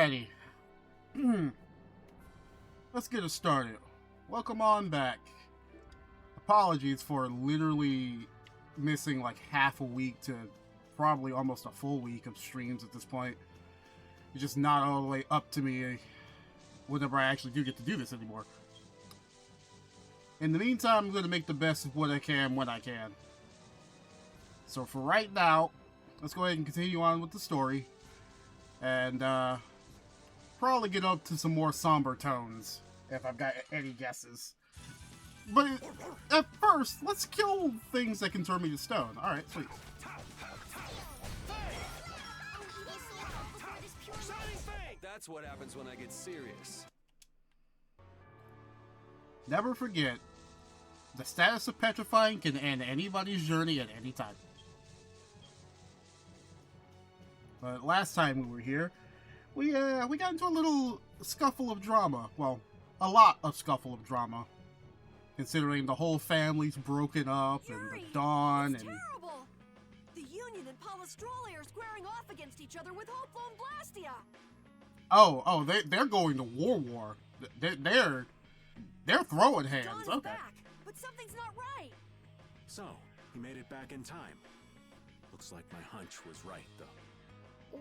Alrighty. Let's get it started. Welcome on back. Apologies for literally missing like half a week to probably almost a full week of streams at this point. It's just not all the way up to me whenever I actually do get to do this anymore. In the meantime, I'm going to make the best of what I can when I can. So for right now, let's go ahead and continue on with the story. And probably get up to some more somber tones, if I've got any guesses. But at first, let's kill things that can turn me to stone. Alright, sweet. That's what happens when I get serious. Never forget, the status of petrifying can end anybody's journey at any time. But last time we were here, we got into a little scuffle of drama. Well, a lot of scuffle of drama. Considering the whole family's broken up, and the Dawn, it's terrible! The Union and Polystrole are squaring off against each other with Hopeful and Blastia! Oh, they're going to war. They're throwing hands. Dawn is Okay. back, but something's not right! So, he made it back in time. Looks like my hunch was right, though.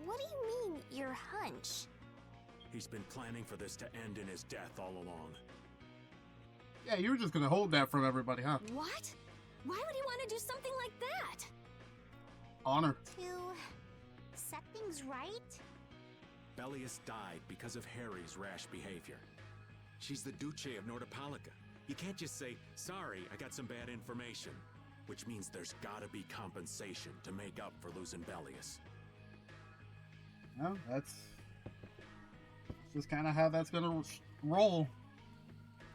What do you mean, your hunch? He's been planning for this to end in his death all along. Yeah, you were just gonna hold that from everybody, huh? What? Why would he want to do something like that? Honor. To set things right? Belius died because of Harry's rash behavior. She's the Duce of Nordapalica. You can't just say, sorry, I got some bad information. Which means there's gotta be compensation to make up for losing Belius. No, that's just kind of how that's gonna roll.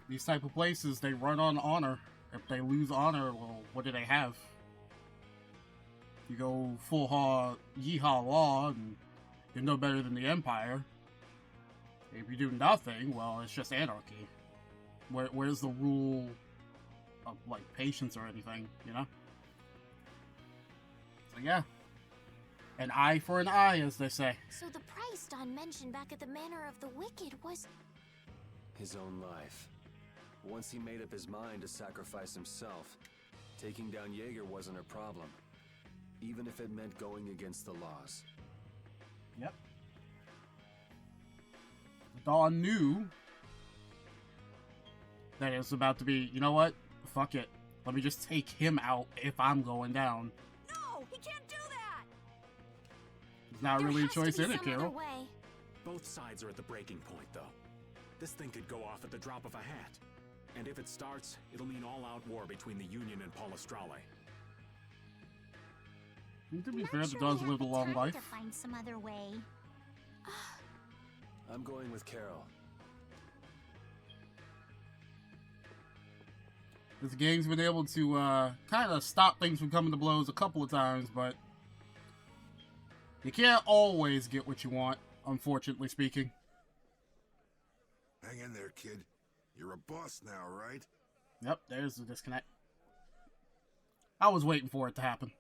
These type of places, they run on honor. If they lose honor, well, what do they have? You go full yeehaw law, and you're no better than the Empire. If you do nothing, well, it's just anarchy. Where's the rule of, like, patience or anything, you know? So yeah. An eye for an eye, as they say. So the price Don mentioned back at the Manor of the Wicked was... His own life. Once he made up his mind to sacrifice himself, taking down Jaeger wasn't a problem. Even if it meant going against the laws. Yep. Dawn knew that it was about to be, you know what? Fuck it. Let me just take him out if I'm going down. No! He can't do that! It's not really a choice in it, Carol. Both sides are at the breaking point, though. This thing could go off at the drop of a hat. And if it starts, it'll mean all-out war between the Union and Polystrole. To be fair, the Dawn's lived a long life. To find some other way. I'm going with Carol. This game's been able to kind of stop things from coming to blows a couple of times, but you can't always get what you want, unfortunately speaking. Hang in there, kid. You're a boss now, right? Yep, there's the disconnect. I was waiting for it to happen.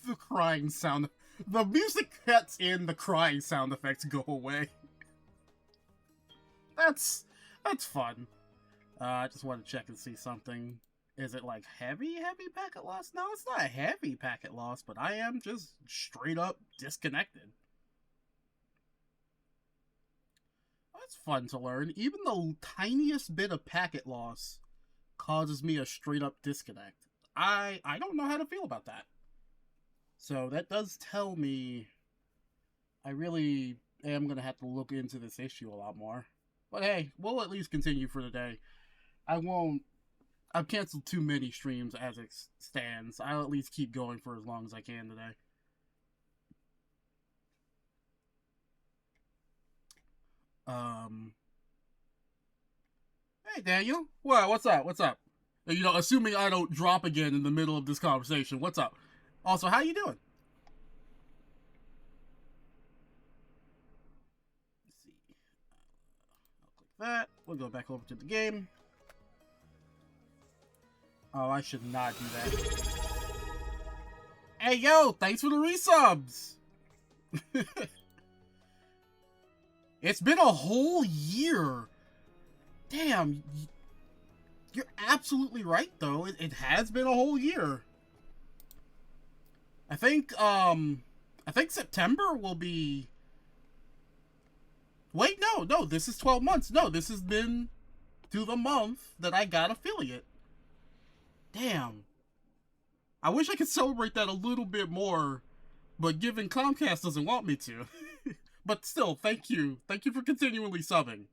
the crying sound. The music cuts in, the crying sound effects go away. That's fun. I just want to check and see something. Is it like heavy packet loss? No, it's not a heavy packet loss, but I am just straight up disconnected. That's fun to learn. Even the tiniest bit of packet loss causes me a straight up disconnect. I don't know how to feel about that. So that does tell me I really am going to have to look into this issue a lot more. But hey, we'll at least continue for the day. I've canceled too many streams as it stands. I'll at least keep going for as long as I can today. Hey Daniel, what's up? You know, assuming I don't drop again in the middle of this conversation, what's up? Also, how you doing? Let's see. I'll click that. We'll go back over to the game. Oh, I should not do that. Hey, yo, thanks for the resubs. It's been a whole year. Damn, you're absolutely right, though. It has been a whole year. I think September will be... Wait, no, this is 12 months. No, this has been to the month that I got affiliate. Damn. I wish I could celebrate that a little bit more, but given Comcast doesn't want me to. But still, thank you. Thank you for continually subbing.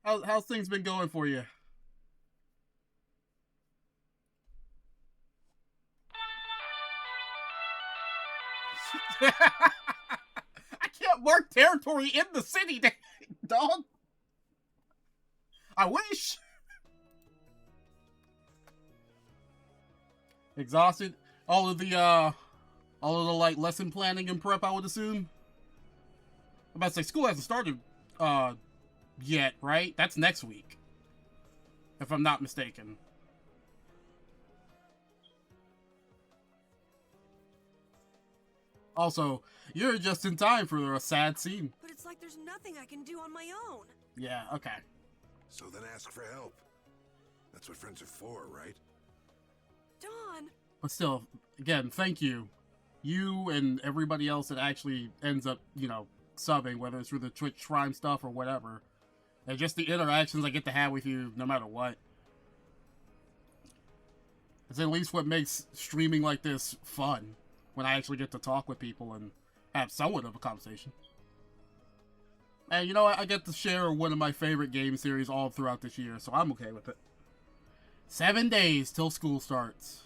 How's things been going for you? I can't mark territory in the city, dog. I wish. Exhausted. All of the like lesson planning and prep, I would assume. I'm about to say school hasn't started yet, right? That's next week, if I'm not mistaken. Also, you're just in time for a sad scene. But it's like there's nothing I can do on my own. Yeah, okay. So then ask for help. That's what friends are for, right? Dawn! But still, again, thank you. You and everybody else that actually ends up, you know, subbing, whether it's through the Twitch Prime stuff or whatever. And just the interactions I get to have with you, no matter what. It's at least what makes streaming like this fun. When I actually get to talk with people and have somewhat of a conversation. And you know what? I get to share one of my favorite game series all throughout this year, so I'm okay with it. 7 days till school starts.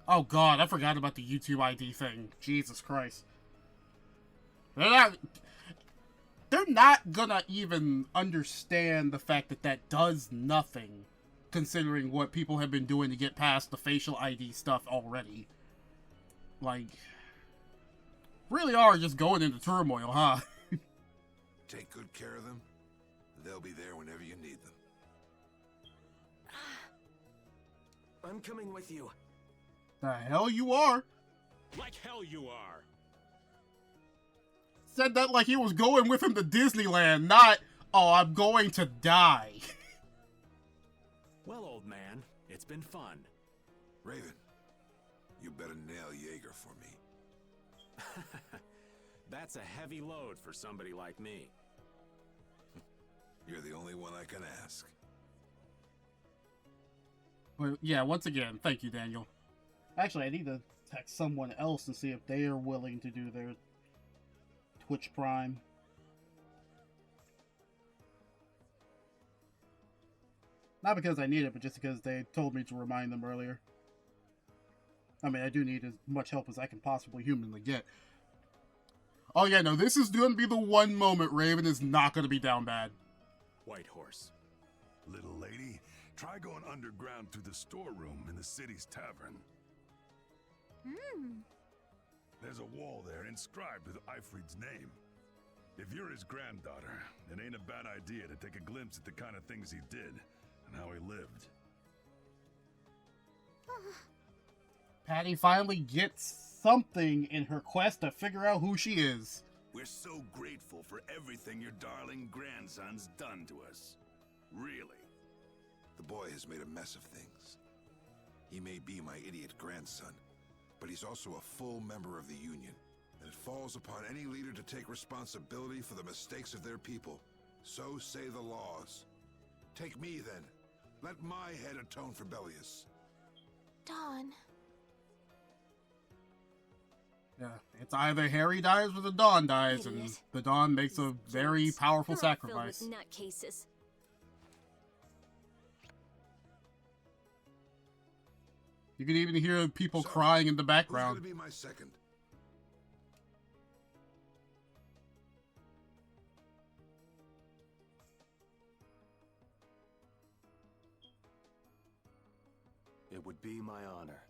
Oh god, I forgot about the YouTube ID thing. Jesus Christ. They're not gonna even understand the fact that that does nothing, considering what people have been doing to get past the facial ID stuff already. Like, really are just going into turmoil, huh? Take good care of them. They'll be there whenever you need them. I'm coming with you. The hell you are? Like hell you are. Said that like he was going with him to Disneyland, not, oh, I'm going to die. Well, old man, it's been fun. Raven, you better nail Jaeger for me. That's a heavy load for somebody like me. You're the only one I can ask. But yeah, once again, thank you, Daniel. Actually, I need to text someone else to see if they are willing to do their Twitch Prime. Not because I need it, but just because they told me to remind them earlier. I mean, I do need as much help as I can possibly humanly get. Oh yeah, no, this is going to be the one moment Raven is not going to be down bad. White Horse. Little lady, try going underground to the storeroom in the city's tavern. There's a wall there inscribed with Eifried's name. If you're his granddaughter, it ain't a bad idea to take a glimpse at the kind of things he did and how he lived. Patty finally gets something in her quest to figure out who she is. We're so grateful for everything your darling grandson's done to us. Really. The boy has made a mess of things. He may be my idiot grandson, but he's also a full member of the Union, and it falls upon any leader to take responsibility for the mistakes of their people. So say the laws. Take me, then. Let my head atone for Belius. Dawn. Yeah, it's either Harry dies or the Dawn dies, and Idiot. the Dawn makes a very powerful They're all filled sacrifice. with nutcases. You can even hear people So, crying in the Who's background. gonna be my second? It would be my honor.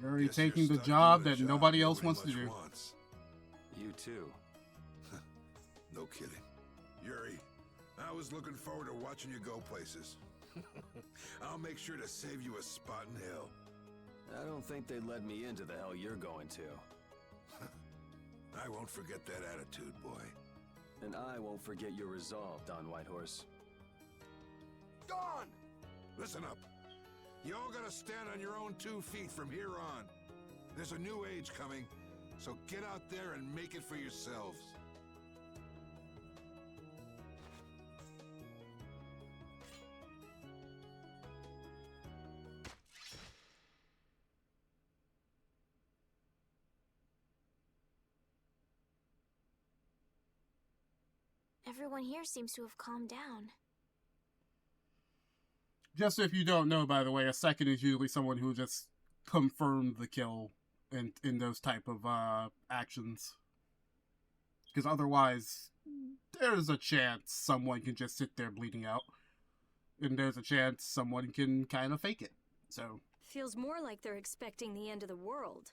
You're already Guess you're taking the stuck job doing a that nobody else nobody wants to much do. wants. You too. No kidding. Yuri, I was looking forward to watching you go places. I'll make sure to save you a spot in hell. I don't think they'd let me into the hell you're going to. I won't forget that attitude, boy. And I won't forget your resolve, Don Whitehorse. Dawn! Listen up. You all gotta stand on your own 2 feet from here on. There's a new age coming, so get out there and make it for yourselves. Everyone here seems to have calmed down. Just if you don't know, by the way, a second is usually someone who just confirmed the kill in those type of actions. Because otherwise, there's a chance someone can just sit there bleeding out. And there's a chance someone can kind of fake it. So Feels more like they're expecting the end of the world.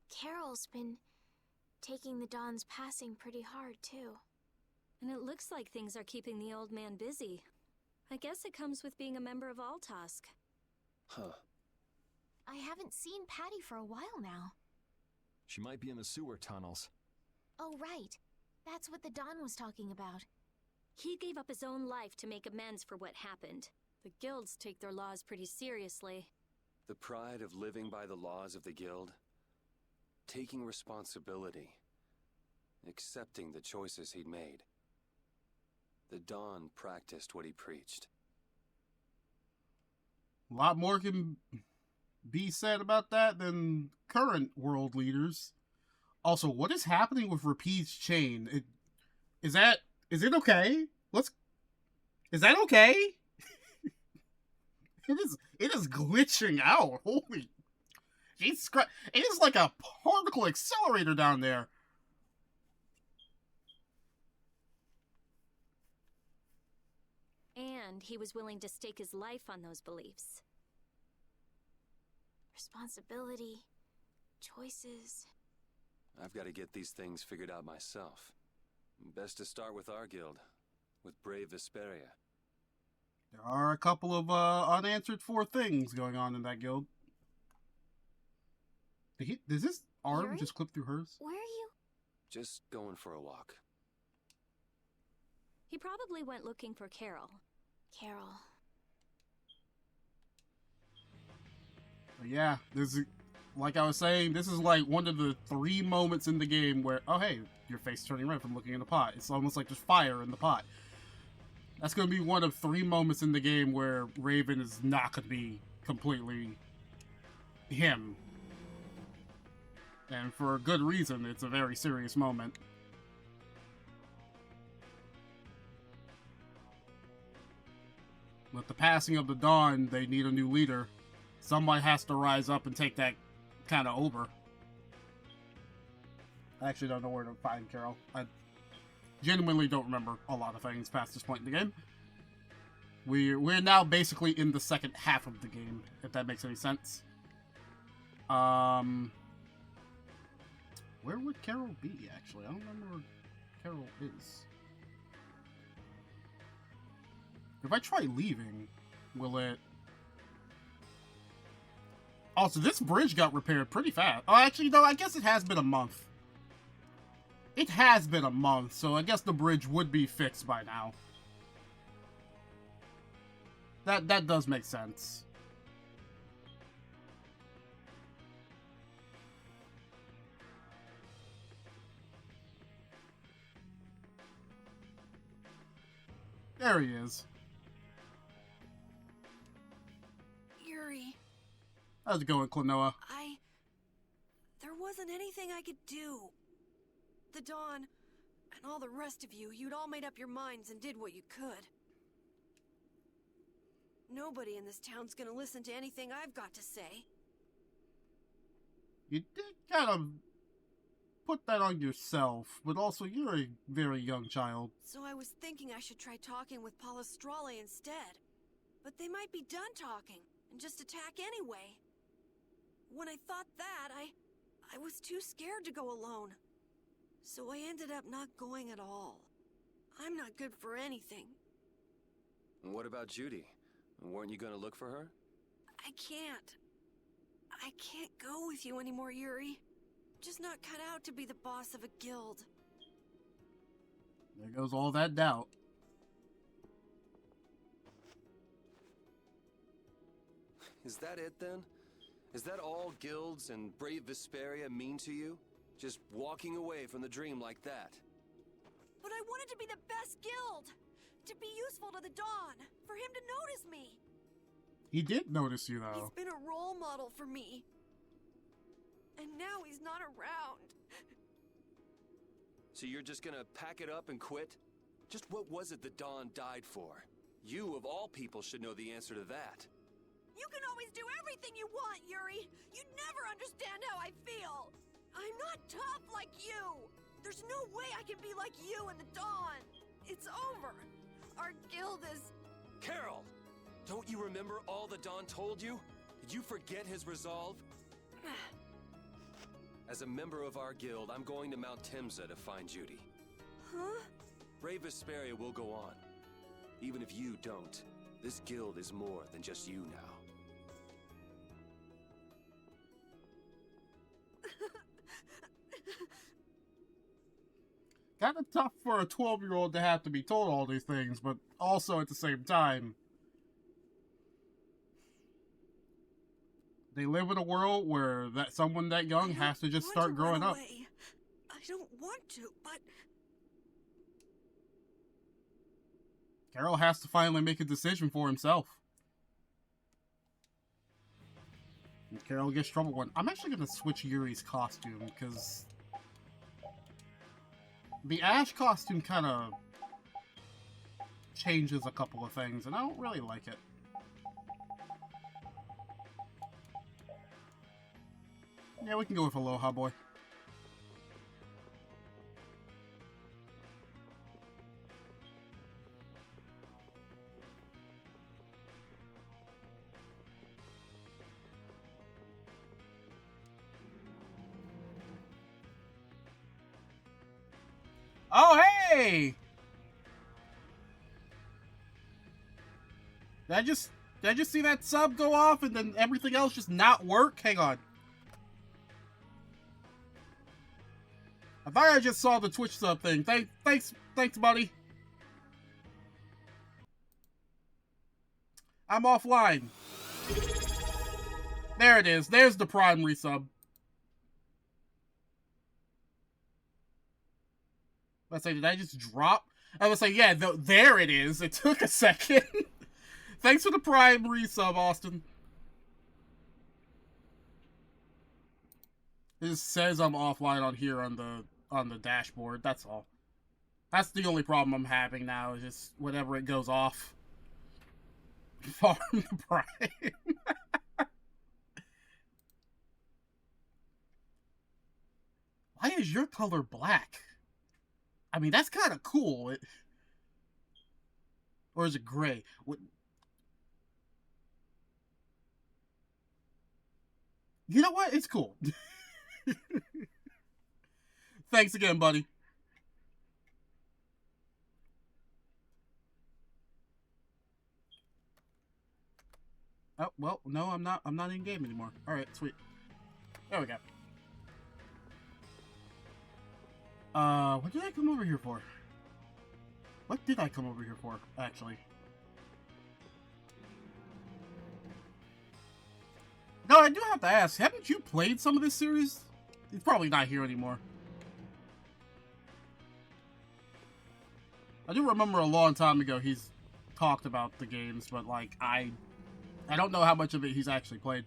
Carol's been taking the Dawn's passing pretty hard, too. And it looks like things are keeping the old man busy. I guess it comes with being a member of Altusk. Huh. I haven't seen Patty for a while now. She might be in the sewer tunnels. Oh, right. That's what the Dawn was talking about. He gave up his own life to make amends for what happened. The guilds take their laws pretty seriously. The pride of living by the laws of the guild. Taking responsibility. Accepting the choices he'd made. The Dawn practiced what he preached. a lot more can be said about that than current world leaders. Also, what is happening with Rapide's chain? Is it okay? Is that okay? It is glitching out. Holy, it is like a particle accelerator down there. And he was willing to stake his life on those beliefs. Responsibility, choices. I've got to get these things figured out myself. Best to start with our guild, with brave Vesperia. There are a couple of unanswered 4 things going on in that guild. Does this arm Yuri? just clip through hers? Where are you? Just going for a walk. He probably went looking for Carol. Carol. But yeah, like I was saying, this is like one of the 3 moments in the game where, oh hey, your face is turning red from looking in the pot. It's almost like there's fire in the pot. That's going to be one of 3 moments in the game where Raven is not going to be completely him. And for a good reason, it's a very serious moment. With the passing of the Dawn, they need a new leader. Somebody has to rise up and take that kind of over. I actually don't know where to find Carol. I genuinely don't remember a lot of things past this point in the game. We're now basically in the second half of the game, if that makes any sense. Where would Carol be, actually? I don't remember where Carol is. If I try leaving, will it... Also, this bridge got repaired pretty fast. Oh, actually, no, I guess it has been a month. It has been a month, so I guess the bridge would be fixed by now. That does make sense. There he is. Yuri, How's it going, Klonoa? there wasn't anything I could do. The Dawn, and all the rest of you, you'd all made up your minds and did what you could. Nobody in this town's gonna listen to anything I've got to say. You did kind of put that on yourself, but also you're a very young child. So I was thinking I should try talking with Palestrale instead. But they might be done talking, and just attack anyway. When I thought that, I was too scared to go alone. So I ended up not going at all. I'm not good for anything. What about Judy? Weren't you gonna look for her? I can't. I can't go with you anymore, Yuri. Just not cut out to be the boss of a guild. There goes all that doubt. Is that it then? Is that all guilds and brave Vesperia mean to you? Just walking away from the dream like that? But I wanted to be the best guild! To be useful to the Dawn! For him to notice me! He did notice you, though. He's been a role model for me. And now he's not around. So you're just gonna pack it up and quit? Just what was it the Dawn died for? You, of all people, should know the answer to that. You can always do everything you want, Yuri! You'd never understand how I feel! I'm not tough like you! There's no way I can be like you and the Dawn! It's over! Our guild is... Carol! Don't you remember all the Dawn told you? Did you forget his resolve? As a member of our guild, I'm going to Mount Timsa to find Judy. Huh? Brave Vesperia will go on. Even if you don't, this guild is more than just you now. Kind of tough for a 12-year-old to have to be told all these things, but also at the same time, they live in a world where someone that young has to just start growing up. I don't want to, but... Carol has to finally make a decision for himself. And Carol gets trouble when... I'm actually going to switch Yuri's costume, because... the Ash costume kind of changes a couple of things, and I don't really like it. Yeah, we can go with Aloha Boy. Oh, hey! Did I just see that sub go off and then everything else just not work? Hang on. I thought I just saw the Twitch sub thing. Thanks, buddy. I'm offline. There it is. There's the Prime resub. Let's say, did I just drop? I was like, yeah, there it is. It took a second. Thanks for the Prime resub, Austin. It just says I'm offline on here on the dashboard. That's all. That's the only problem I'm having now. Is just whenever it goes off. Farm the Prime. Why is your color black? I mean, that's kind of cool. Or is it gray? You know what? It's cool. Thanks again, buddy. Oh, well, no, I'm not in game anymore. Alright, sweet. There we go. What did I come over here for? What did I come over here for, actually? No, I do have to ask, haven't you played some of this series? He's probably not here anymore. I do remember a long time ago he's talked about the games, but like, I don't know how much of it he's actually played.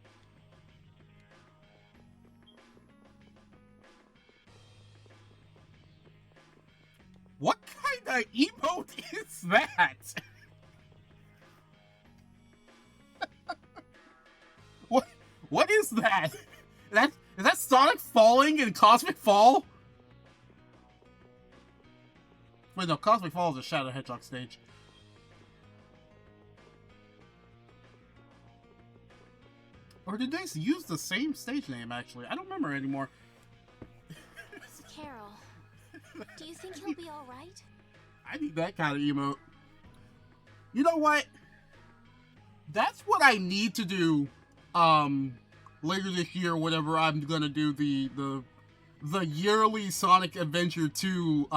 What kind of emote is that? What is that? Is that Sonic falling in Cosmic Fall? Wait, no, Cosmic Fall is a Shadow Hedgehog stage. Or did they use the same stage name, actually? I don't remember anymore. Carol, Do you think he'll be alright? I need that kind of emote. You know what? That's what I need to do later this year, whenever I'm gonna do the yearly Sonic Adventure 2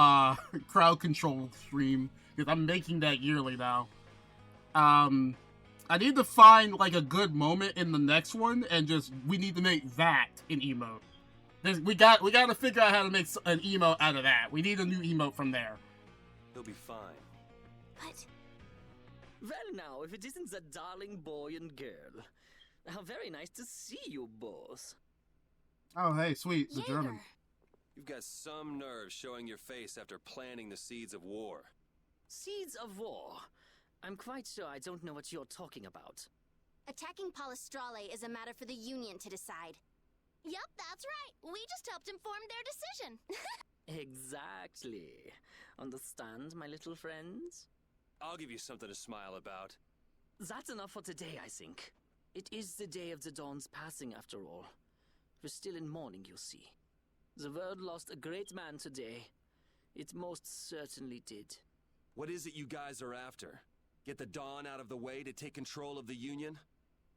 crowd control stream, because I'm making that yearly now. I need to find like a good moment in the next one, and we need to make that an emote. We got to figure out how to make an emote out of that. We need a new emote from there. He'll be fine. But... Well now, if it isn't that darling boy and girl. How very nice to see you both. Oh, hey, sweet, the Jaeger. German. You've got some nerve showing your face after planting the seeds of war. Seeds of war? I'm quite sure I don't know what you're talking about. Attacking Palestrale is a matter for the Union to decide. Yup, that's right. We just helped him form their decision. Exactly. Understand, my little friends? I'll give you something to smile about. That's enough for today, I think. It is the day of the Dawn's passing, after all. We're still in mourning, you see. The world lost a great man today. It most certainly did. What is it you guys are after? Get the Dawn out of the way to take control of the Union?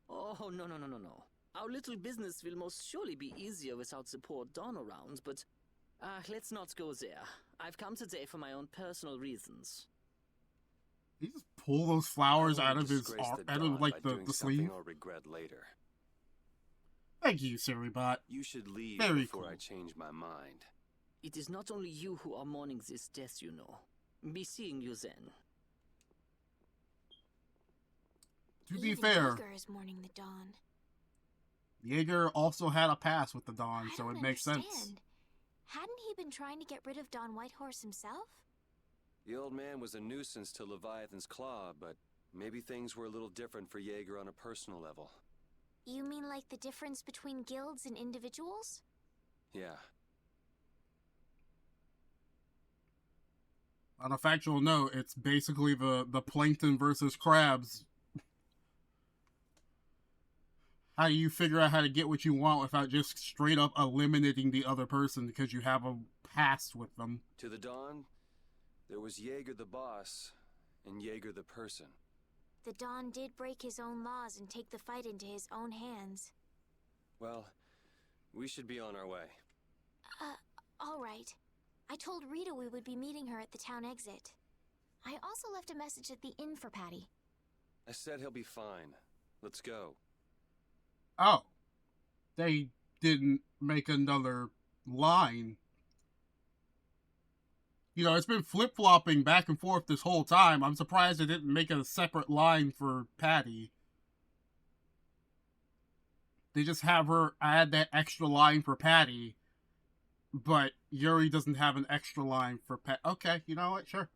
Oh, no. Our little business will most surely be easier without the poor Dawn around, but... let's not go there. I've come today for my own personal reasons. He just pull those flowers out of his Disgrace arm, the out Dawn of like by the doing sleeve. something I'll regret later. Thank you, Siribot. You should leave Very before cool. I change my mind. It is not only you who are mourning this death, you know. Be seeing you then. To be Even fair, Jaeger is mourning the Dawn. Jaeger also had a past with the Dawn, I so don't it makes understand. sense. Hadn't he been trying to get rid of Don Whitehorse himself? The old man was a nuisance to Leviathan's Claw, but maybe things were a little different for Jaeger on a personal level. You mean like the difference between guilds and individuals? Yeah. On a factual note, it's basically the plankton versus crabs. How do you figure out how to get what you want without just straight up eliminating the other person because you have a past with them? To the Dawn, there was Jaeger the boss, and Jaeger the person. The Dawn did break his own laws and take the fight into his own hands. Well, we should be on our way. All right. I told Rita we would be meeting her at the town exit. I also left a message at the inn for Patty. I said he'll be fine. Let's go. Oh. They didn't make another line. You know, it's been flip-flopping back and forth this whole time. I'm surprised they didn't make a separate line for Patty. They just have her add that extra line for Patty, but Yuri doesn't have an extra line for Patty. Okay, you know what? Sure.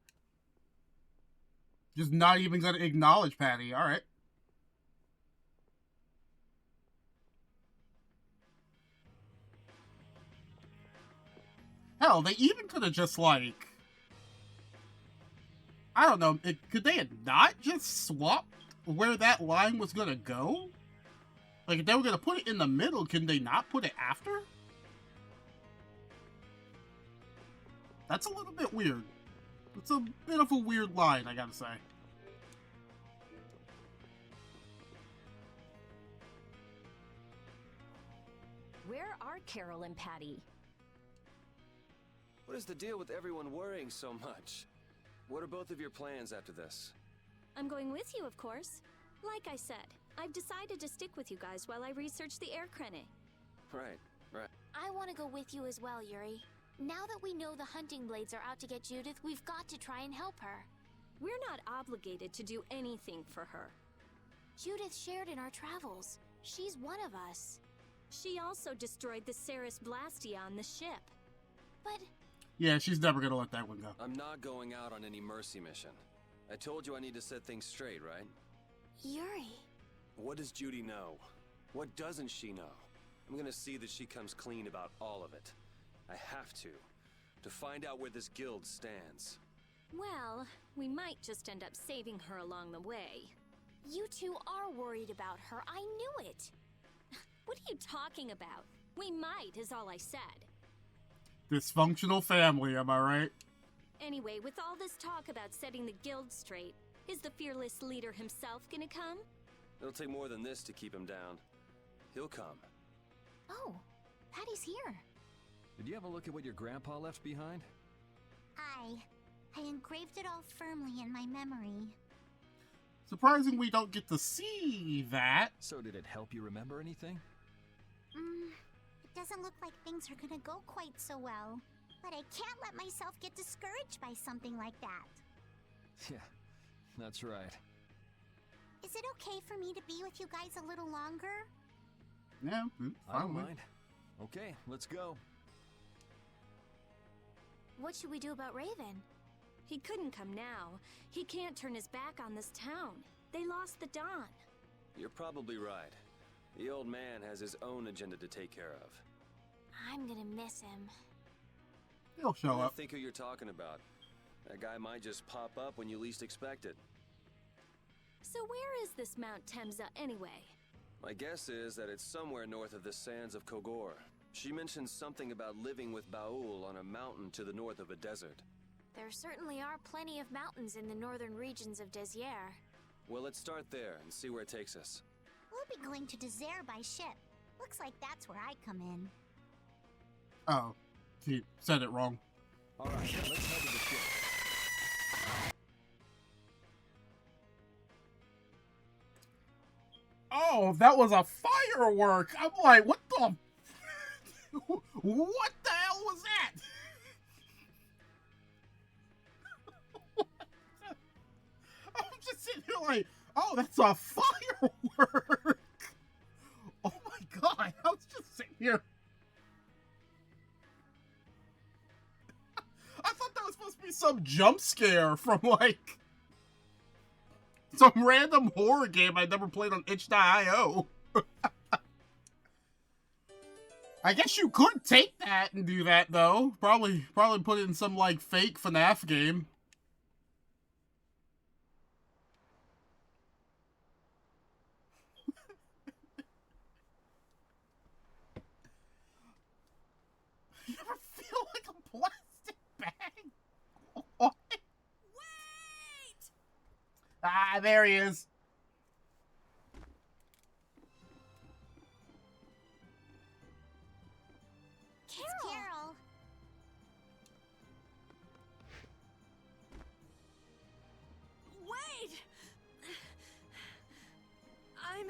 Just not even going to acknowledge Patty. All right. Hell, they even could have just, like... I don't know, could they have not just swapped where that line was gonna go? Like, if they were gonna put it in the middle, can they not put it after? That's a little bit weird. It's a bit of a weird line, I gotta say. Where are Carol and Patty? What is the deal with everyone worrying so much? What are both of your plans after this? I'm going with you, of course. Like I said, I've decided to stick with you guys while I research the air crane. Right. I want to go with you as well, Yuri. Now that we know the hunting blades are out to get Judith, we've got to try and help her. We're not obligated to do anything for her. Judith shared in our travels. She's one of us. She also destroyed the Ceres Blastia on the ship. But... Yeah, she's never gonna let that one go. I'm not going out on any mercy mission. I told you I need to set things straight, right? Yuri... What does Judy know? What doesn't she know? I'm gonna see that she comes clean about all of it. I have to find out where this guild stands. Well, we might just end up saving her along the way. You two are worried about her. I knew it. What are you talking about? We might, is all I said. Dysfunctional family, am I right? Anyway, with all this talk about setting the guild straight, is the fearless leader himself gonna come? It'll take more than this to keep him down. He'll come. Oh, Patty's here. Did you have a look at what your grandpa left behind? I engraved it all firmly in my memory. Surprising we don't get to see that. So did it help you remember anything? It doesn't look like things are gonna go quite so well. But I can't let myself get discouraged by something like that. Yeah, that's right. Is it okay for me to be with you guys a little longer? Yeah, I don't mind. Okay, let's go. What should we do about Raven? He couldn't come now. He can't turn his back on this town. They lost the Dawn. You're probably right. The old man has his own agenda to take care of. I'm gonna miss him. He'll show up. I think who you're talking about. That guy might just pop up when you least expect it. So where is this Mount Temza anyway? My guess is that it's somewhere north of the sands of Kogor. She mentioned something about living with Baul on a mountain to the north of a desert. There certainly are plenty of mountains in the northern regions of Desier. Well, let's start there and see where it takes us. We'll be going to Désert by ship. Looks like that's where I come in. Oh, he said it wrong. All right, let's head to the ship. Oh, that was a firework! I'm like, what the... what the hell was that? I'm just sitting here like, oh, that's a firework! Oh my god, I was just sitting here. I thought that was supposed to be some jump scare from, like, some random horror game I never played on itch.io. I guess you could take that and do that, though. Probably put it in some, like, fake FNAF game. You ever feel like a plastic bag? What? Wait! Ah, there he is. Carol! Wait! I'm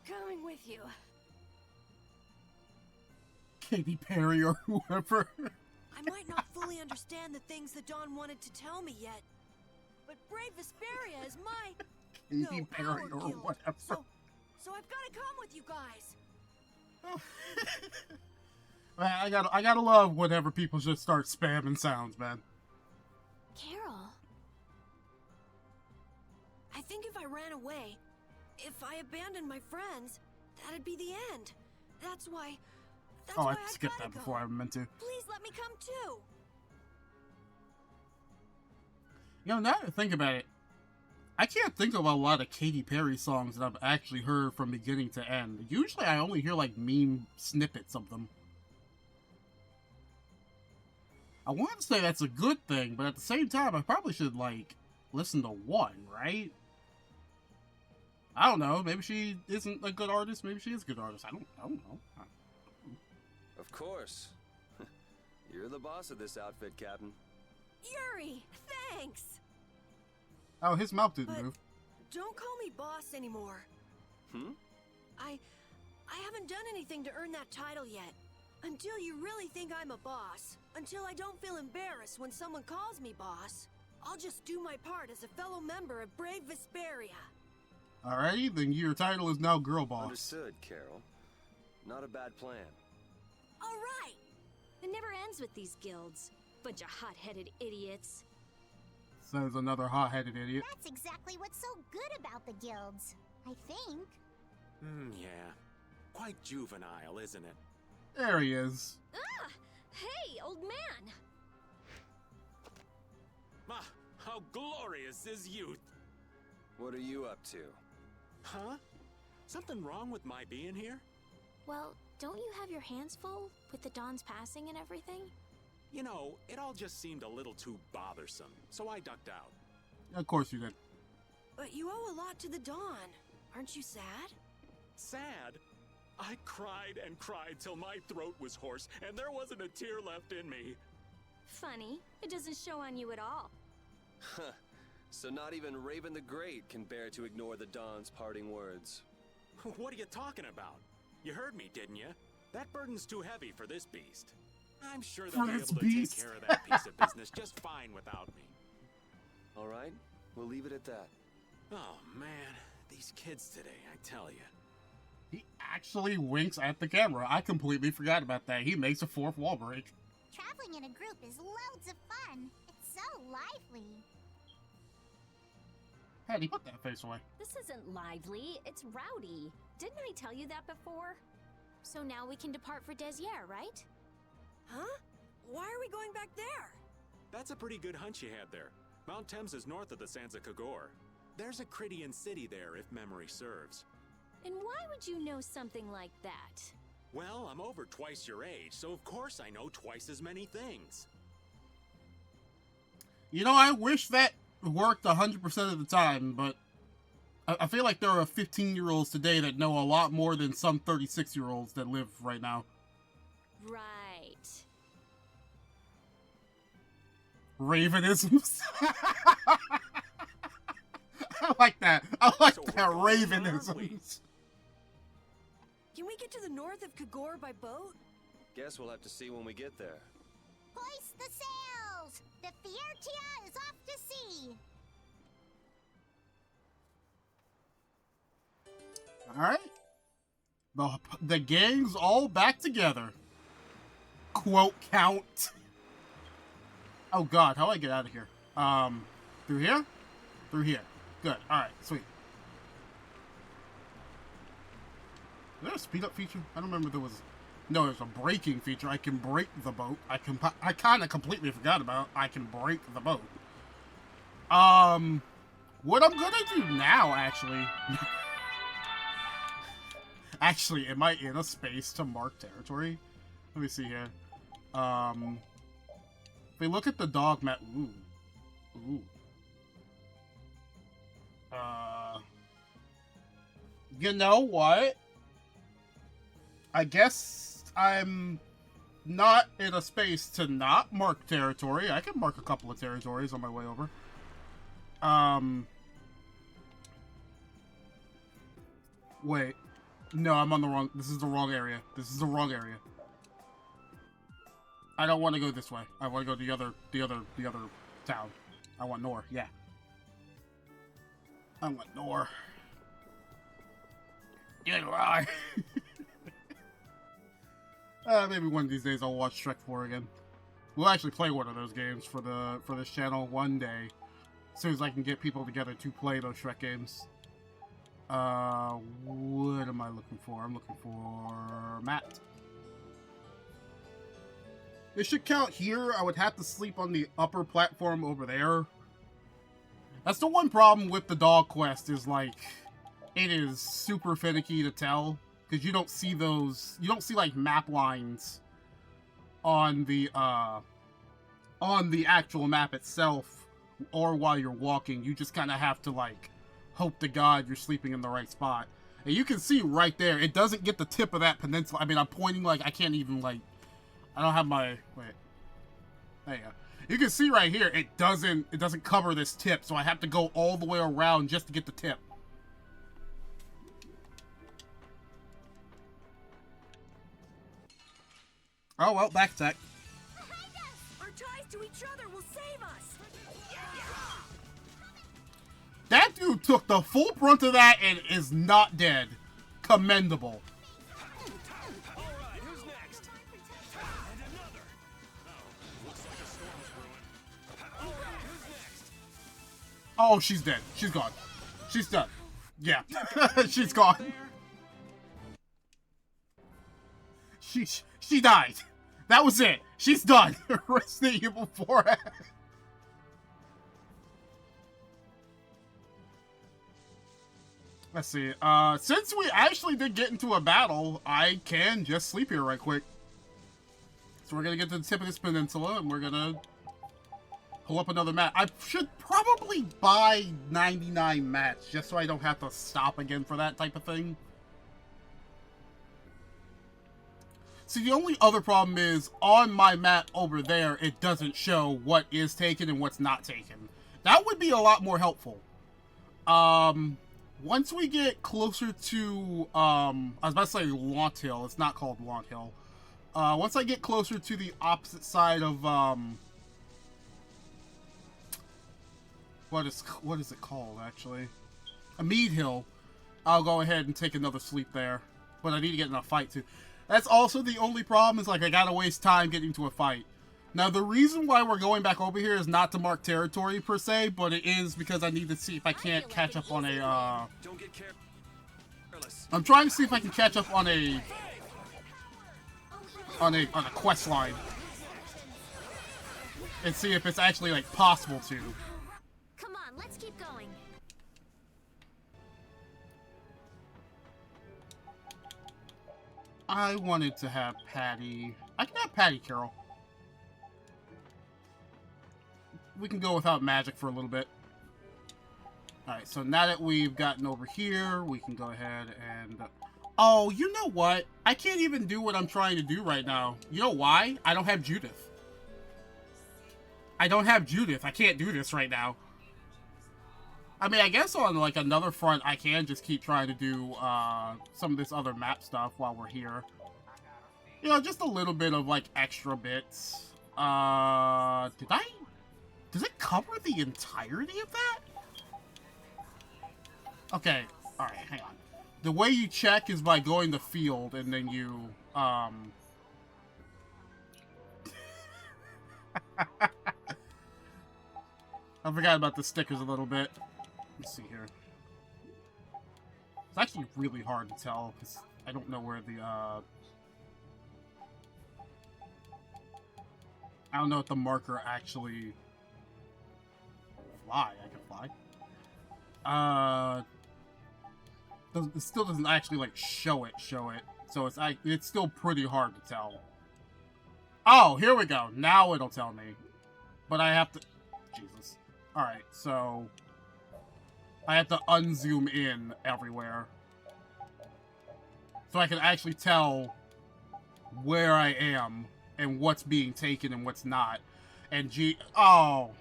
coming with you. Katy Perry or whoever. I might not fully understand the things the Dawn wanted to tell me yet, but Brave Vesperia is my... Katy no, Perry our or guild. whatever. So I've got to come with you guys. Man, I gotta love whenever people just start spamming sounds, man. Carol. I think if I ran away, if I abandoned my friends, that'd be the end. That's why Oh, I I've skipped gotta that go. before I meant to. Please let me come too. You know, now that I think about it, I can't think of a lot of Katy Perry songs that I've actually heard from beginning to end. Usually I only hear, like, meme snippets of them. I want to say that's a good thing, but at the same time, I probably should, like, listen to one, right? I don't know. Maybe she isn't a good artist. Maybe she is a good artist. I don't know. Of course. You're the boss of this outfit, Captain. Yuri, thanks. Oh, his mouth didn't But move. don't call me boss anymore. I haven't done anything to earn that title yet. Until you really think I'm a boss, until I don't feel embarrassed when someone calls me boss, I'll just do my part as a fellow member of Brave Vesperia. Alrighty, then your title is now Girl Boss. Understood, Carol. Not a bad plan. All right. It never ends with these guilds. Bunch of hot-headed idiots. Says another hot-headed idiot. That's exactly what's so good about the guilds, I think. Yeah. Quite juvenile, isn't it? There he is. Ah! Hey, old man! Ah, how glorious is youth! What are you up to? Huh? Something wrong with my being here? Well, don't you have your hands full with the Dawn's passing and everything? You know, it all just seemed a little too bothersome, so I ducked out. Of course you did. But you owe a lot to the Dawn. Aren't you sad? Sad? I cried and cried till my throat was hoarse, and there wasn't a tear left in me. Funny, it doesn't show on you at all. Huh. So not even Raven the Great can bear to ignore the Dawn's parting words. What are you talking about? You heard me, didn't you? That burden's too heavy for this beast. I'm sure they'll be able to take care of that piece of business just fine without me. All right, we'll leave it at that. Oh, man. These kids today, I tell you. He actually winks at the camera. I completely forgot about that. He makes a fourth wall break. Traveling in a group is loads of fun. It's so lively. Hattie, put that face away. This isn't lively, it's rowdy. Didn't I tell you that before? So now we can depart for Desier, right? Huh? Why are we going back there? That's a pretty good hunch you had there. Mount Thames is north of the Sansa Kagor. There's a Crydian city there, if memory serves. And why would you know something like that? Well, I'm over twice your age, so of course I know twice as many things. You know, I wish that worked 100% of the time, but I feel like there are 15-year-olds today that know a lot more than some 36-year-olds that live right now. Right. Ravenisms. I like that. I like So that. we're going down, aren't Ravenisms. Can we get to the north of Kagor by boat? Guess we'll have to see when we get there. Hoist the sails! The Fiertia is off to sea! Alright. The gang's all back together. Quote count. Oh god, how do I get out of here? Through here? Through here. Good. Alright, sweet. Is there a speed up feature? I don't remember if there was. No, there's a braking feature. I can brake the boat. I kind of completely forgot about. I can brake the boat. What I'm gonna do now, actually. Actually, am I in a space to mark territory? Let me see here. If we look at the dog map. Ooh. Ooh. You know what? I guess I'm not in a space to not mark territory. I can mark a couple of territories on my way over. Wait. No, I'm on the wrong... This is the wrong area. This is the wrong area. I don't want to go this way. I want to go the other town. I want Nor, yeah. I want Nor. Get right. Maybe one of these days I'll watch Shrek 4 again. We'll actually play one of those games for this channel one day. As soon as I can get people together to play those Shrek games. What am I looking for? I'm looking for Matt. It should count here. I would have to sleep on the upper platform over there. That's the one problem with the dog quest is like, it is super finicky to tell. Because you don't see those, you don't see like map lines on the actual map itself or while you're walking. You just kind of have to like hope to God you're sleeping in the right spot. And you can see right there, it doesn't get the tip of that peninsula. I mean, I'm pointing like, I can't even like, I don't have my, wait. There you go. You can see right here, it doesn't cover this tip, so I have to go all the way around just to get the tip. Oh, well, back attack. Our ties to each other will save us! That dude took the full brunt of that and is not dead. Commendable. Alright, who's next? And another! Oh, looks like a storm's brewing. Alright, who's next? Oh, she's dead. She's gone. She's done. Yeah. She's gone. She died. That was it. She's done. Resident Evil 4. Let's see. Since we actually did get into a battle, I can just sleep here right quick. So we're gonna get to the tip of this peninsula, and we're gonna pull up another map. I should probably buy 99 mats, just so I don't have to stop again for that type of thing. See, the only other problem is, on my map over there, it doesn't show what is taken and what's not taken. That would be a lot more helpful. Once we get closer to, I was about to say Launt Hill. It's not called Launt Hill. Once I get closer to the opposite side of, what is it called, actually? A Mead Hill. I'll go ahead and take another sleep there. But I need to get in a fight, too. That's also the only problem, is, like, I gotta waste time getting to a fight. Now, the reason why we're going back over here is not to mark territory, per se, but it is because I need to see if I can't catch up on a, Don't get careless. I'm trying to see if I can catch up on a quest line. And see if it's actually, like, possible to. Come on, let's keep going. I wanted to have Patty. I can have Patty Carol. We can go without magic for a little bit. Alright, so now that we've gotten over here, we can go ahead and... Oh, you know what? I can't even do what I'm trying to do right now. You know why? I don't have Judith. I don't have Judith. I can't do this right now. I mean, I guess on, like, another front, I can just keep trying to do, some of this other map stuff while we're here. You know, just a little bit of, like, extra bits. Does it cover the entirety of that? Okay, alright, hang on. The way you check is by going to field, and then you, I forgot about the stickers a little bit. Let's see here. It's actually really hard to tell, because I don't know where the, I don't know if the marker actually... Fly. I can fly. It still doesn't actually, like, show it. So it's still pretty hard to tell. Oh, here we go. Now it'll tell me. But I have to... Jesus. Alright, so... I have to unzoom in everywhere. So I can actually tell where I am and what's being taken and what's not. And Oh.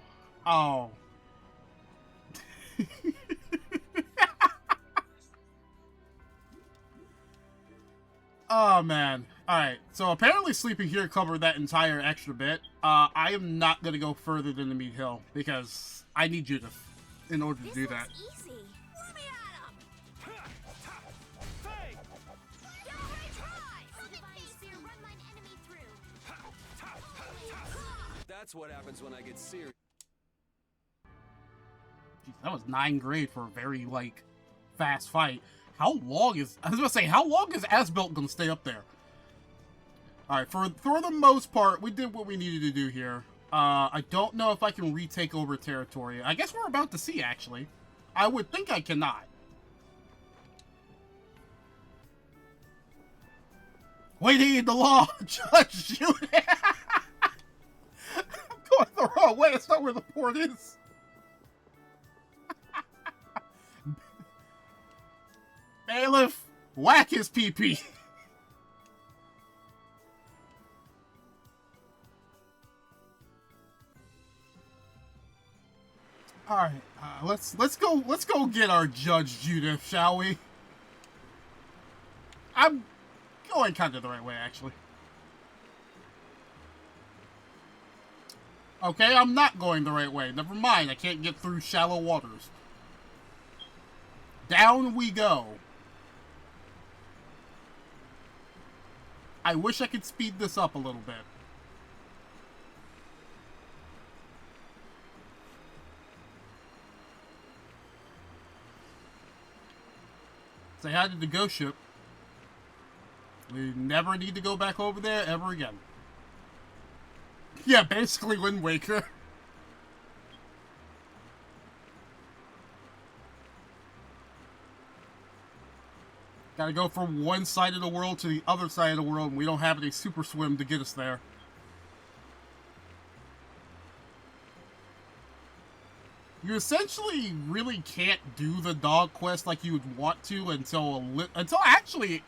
Oh, man. Alright, so apparently sleeping here covered that entire extra bit. I am not going to go further than the Mead Hill, because I need Judith in order to do that. Easy. Let me at him! That's what happens when I get serious. Jeez, that was 9 grade for a very, like, fast fight. How long is... I was gonna say, how long is Asbelt gonna stay up there? Alright, for the most part, we did what we needed to do here. I don't know if I can retake over territory. I guess we're about to see, actually. I would think I cannot. Waiting in the law, Judge Judith. I'm going the wrong way. That's not where the port is. Bailiff, whack his pee-pee. All right, let's go get our Judge Judith, shall we? I'm going kind of the right way, actually. Okay, I'm not going the right way. Never mind, I can't get through shallow waters. Down we go. I wish I could speed this up a little bit. Say hi to the ghost ship. We never need to go back over there ever again. Yeah, basically Wind Waker. Gotta go from one side of the world to the other side of the world, and we don't have any super swim to get us there. You essentially really can't do the dog quest like you would want to until actually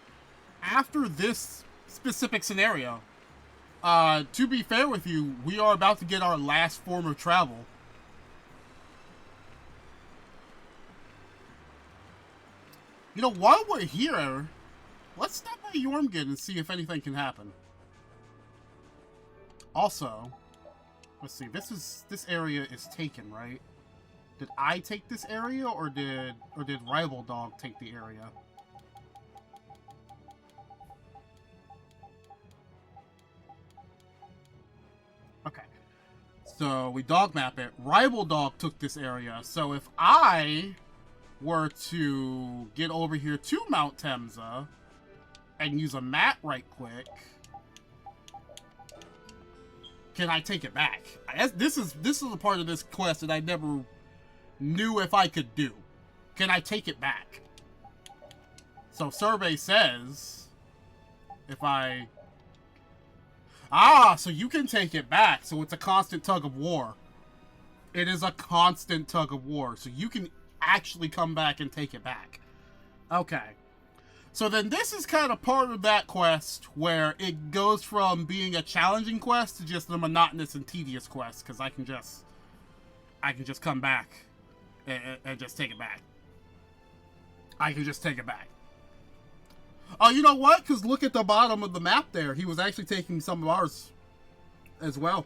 after this specific scenario. To be fair with you, we are about to get our last form of travel. You know, while we're here, let's stop by Jormungand and see if anything can happen. Also, let's see, this area is taken, right? Did I take this area, or did Rival Dog take the area? Okay. So we dog map it. Rival Dog took this area. So if I were to get over here to Mount Temza and use a map right quick, can I take it back? This is a part of this quest that I never knew if I could do. Can I take it back? So survey says if I... so you can take it back. So it's a constant tug of war. It is a constant tug of war. So you can actually come back and take it back. Okay. So then this is kind of part of that quest where it goes from being a challenging quest to just a monotonous and tedious quest, because I can just come back and just take it back. I can just take it back. Oh, you know what? Because look at the bottom of the map there. He was actually taking some of ours as well.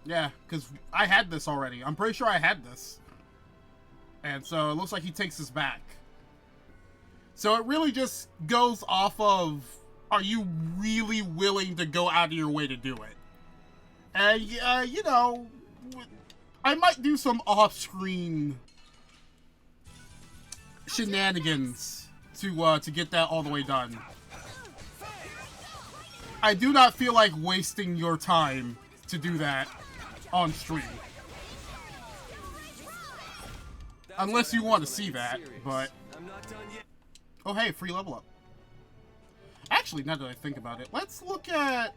Yeah, because I had this already. I'm pretty sure I had this. And so it looks like he takes us back. So it really just goes off of, are you really willing to go out of your way to do it? And, you know, I might do some off-screen shenanigans to get that all the way done. I do not feel like wasting your time to do that on stream. Unless you want to see that, but... Oh hey, free level up. Actually, now that I think about it, let's look at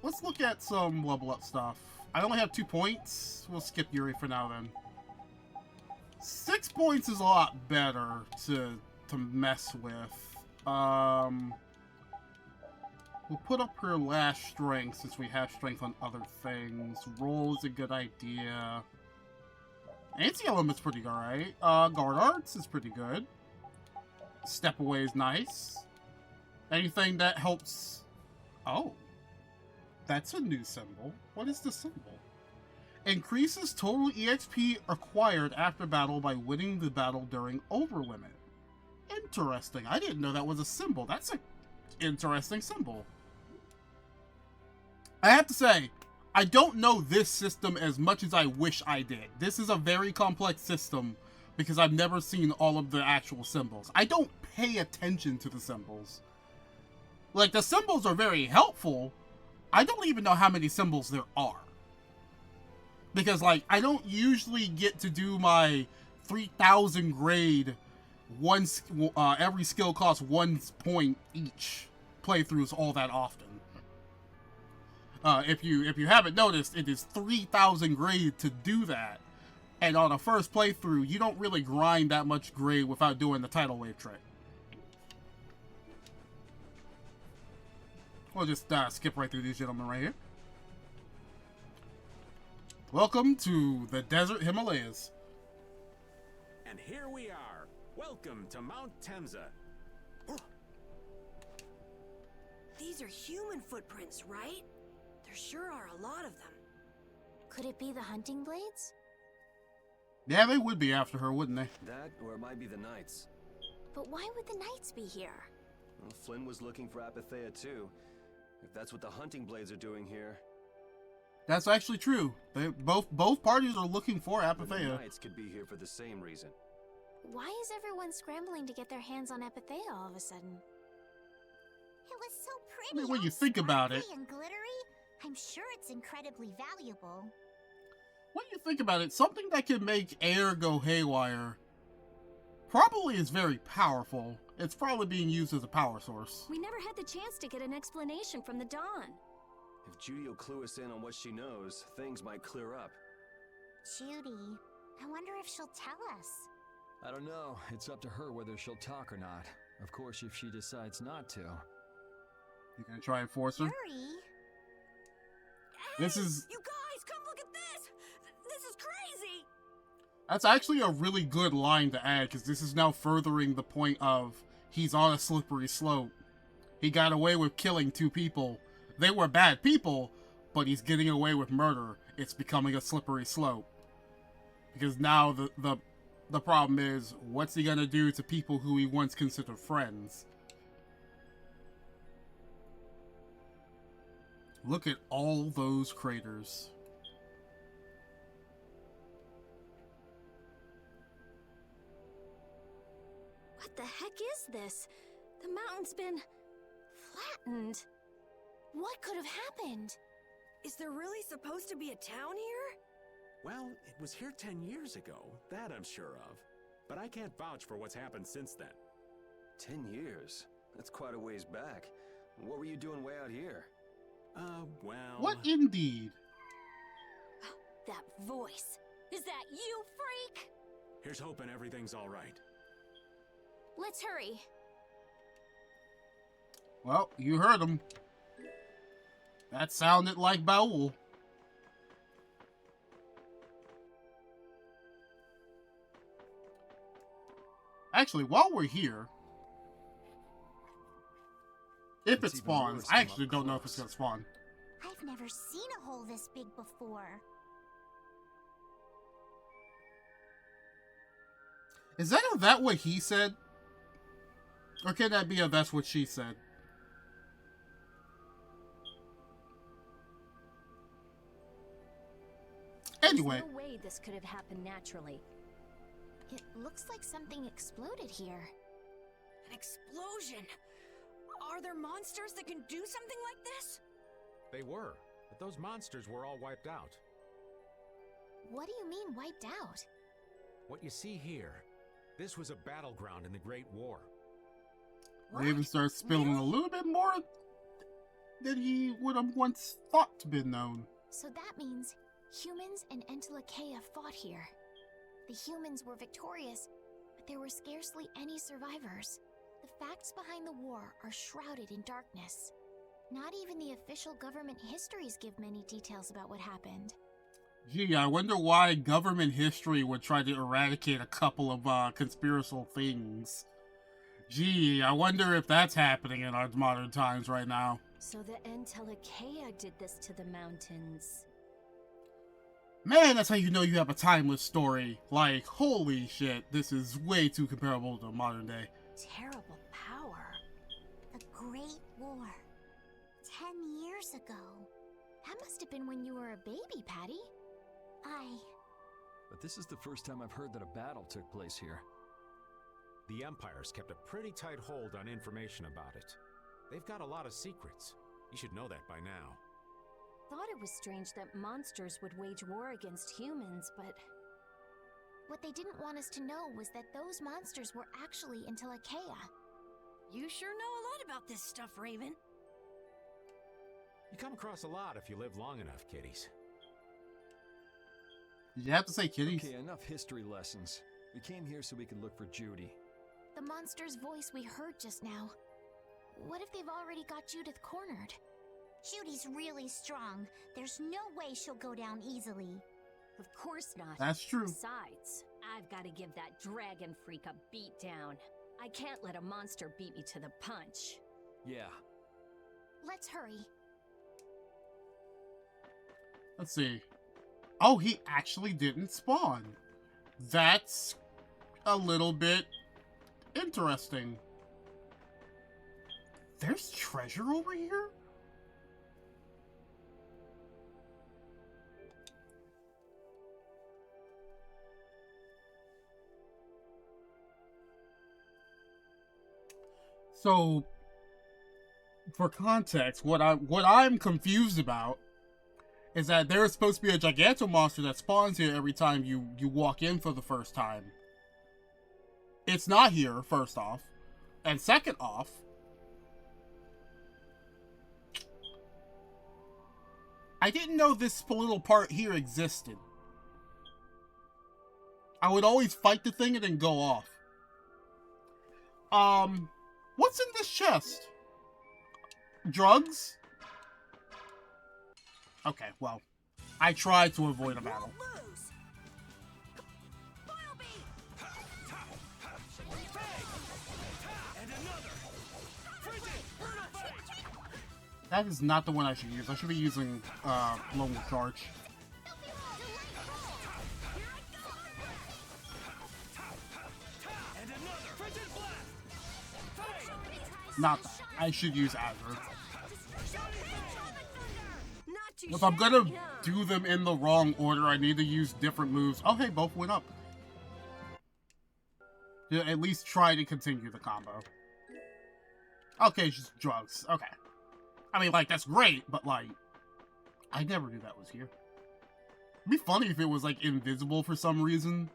some level up stuff. I only have 2 points. We'll skip Yuri for now then. 6 points is a lot better to mess with. We'll put up her last strength since we have strength on other things. Roll is a good idea. Anti-element's pretty alright. Guard arts is pretty good. Step away is nice. Anything that helps... Oh. That's a new symbol. What is the symbol? Increases total EXP acquired after battle by winning the battle during overlimit. Interesting. I didn't know that was a symbol. That's an interesting symbol. I have to say, I don't know this system as much as I wish I did. This is a very complex system because I've never seen all of the actual symbols. I don't pay attention to the symbols. Like, the symbols are very helpful. I don't even know how many symbols there are. Because, like, I don't usually get to do my 3000 grade, every skill costs 1 point each playthroughs all that often. If you haven't noticed, it is 3000 grade to do that. And on a first playthrough, you don't really grind that much grade without doing the tidal wave trick. We'll just skip right through these gentlemen right here. Welcome to the Desert Himalayas. And here we are. Welcome to Mount Temza. These are human footprints, right? There sure are a lot of them. Could it be the hunting blades? Yeah, they would be after her, wouldn't they? That, or it might be the Knights. But why would the Knights be here? Well, Flynn was looking for Apatheia too. If that's what the hunting blades are doing here. That's actually true. They both parties are looking for Apatheia. The Knights could be here for the same reason. Why is everyone scrambling to get their hands on Apatheia all of a sudden? It was so pretty. I mean, when you think about it, and glittery, I'm sure it's incredibly valuable. when you think about it, something that can make air go haywire Probably is very powerful. It's probably being used as a power source. We never had the chance to get an explanation from the Dawn. If Judy will clue us in on what she knows, things might clear up. Judy, I wonder if she'll tell us. I don't know. It's up to her whether she'll talk or not. Of course, if she decides not to. You gonna try and force her? Hurry. This is... You guys, come look at this! This is crazy! That's actually a really good line to add, because this is now furthering the point of he's on a slippery slope. He got away with killing 2 people. They were bad people, but he's getting away with murder. It's becoming a slippery slope. Because now the problem is, what's he gonna do to people who he once considered friends? Look at all those craters. What the heck is this? The mountain's been flattened. What could have happened? Is there really supposed to be a town here? Well, it was here 10 years ago. That I'm sure of. But I can't vouch for what's happened since then. 10 years? That's quite a ways back. What were you doing way out here? Well... What indeed? That voice. Is that you, freak? Here's hoping everything's all right. Let's hurry. Well, you heard him. That sounded like Baul. Actually, while we're here, if it spawns, I actually don't know if it's gonna spawn. I've never seen a hole this big before. Is that what he said? Or can that be a that's what she said? Anyway. There's no way this could have happened naturally. It looks like something exploded here. An explosion? Are there monsters that can do something like this? They were, but those monsters were all wiped out. What do you mean, wiped out? What you see here, this was a battleground in the Great War. They even start spilling a little bit more than he would have once thought to be known. So that means humans and Entelakea fought here. The humans were victorious, but there were scarcely any survivors. The facts behind the war are shrouded in darkness. Not even the official government histories give many details about what happened. Gee, I wonder why government history would try to eradicate a couple of conspiratorial things. Gee, I wonder if that's happening in our modern times right now. So the Entelakea did this to the mountains. Man, that's how you know you have a timeless story. Like, holy shit, this is way too comparable to modern day. Terrible power. The Great War. 10 years ago. That must have been when you were a baby, Patty. But this is the first time I've heard that a battle took place here. The Empire's kept a pretty tight hold on information about it. They've got a lot of secrets. You should know that by now. Thought it was strange that monsters would wage war against humans, but... What they didn't want us to know was that those monsters were actually Entelakea. You sure know a lot about this stuff, Raven. You come across a lot if you live long enough, kiddies. Did you have to say kitties? Okay, enough history lessons. We came here so we could look for Judy. The monster's voice we heard just now. What if they've already got Judith cornered? Judy's really strong. There's no way she'll go down easily. Of course not. That's true. Besides, I've got to give that dragon freak a beat down. I can't let a monster beat me to the punch. Yeah. Let's hurry. Let's see. Oh, he actually didn't spawn. That's a little bit interesting. There's treasure over here? So, for context, what I'm confused about is that there's supposed to be a Gigantomonster that spawns here every time you walk in for the first time. It's not here, first off. And second off, I didn't know this little part here existed. I would always fight the thing and then go off. What's in this chest? Drugs? Okay, well, I tried to avoid a battle. That is not the one I should use. I should be using Lone Charge. Not that. I should use Azure. If I'm gonna do them in the wrong order, I need to use different moves. Oh, hey, both went up. Yeah, at least try to continue the combo. Okay, just drugs. Okay. I mean, like, that's great, but, like, I never knew that was here. It'd be funny if it was, like, invisible for some reason.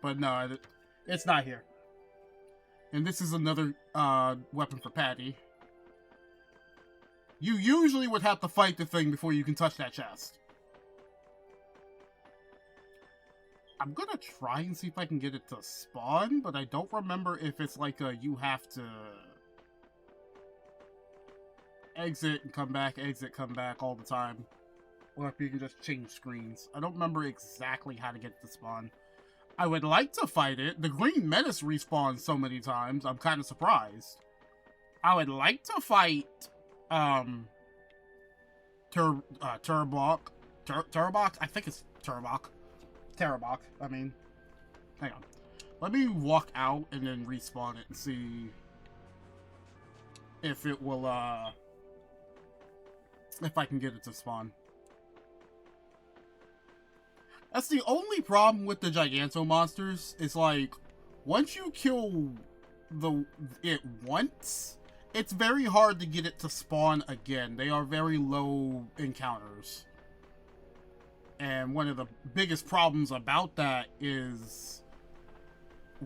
But no, it's not here. And this is another weapon for Patty. You usually would have to fight the thing before you can touch that chest. I'm gonna try and see if I can get it to spawn, but I don't remember if it's like a you have to exit and come back all the time. Or if you can just change screens. I don't remember exactly how to get it to spawn. I would like to fight it. The Green Menace respawns so many times, I'm kind of surprised. I would like to fight, Turbok. Turbok? I think it's Turbok. Terabok, I mean. Hang on. Let me walk out and then respawn it and see if it will, if I can get it to spawn. That's the only problem with the Giganto monsters. Is like, once you kill it once, it's very hard to get it to spawn again. They are very low encounters. And one of the biggest problems about that is,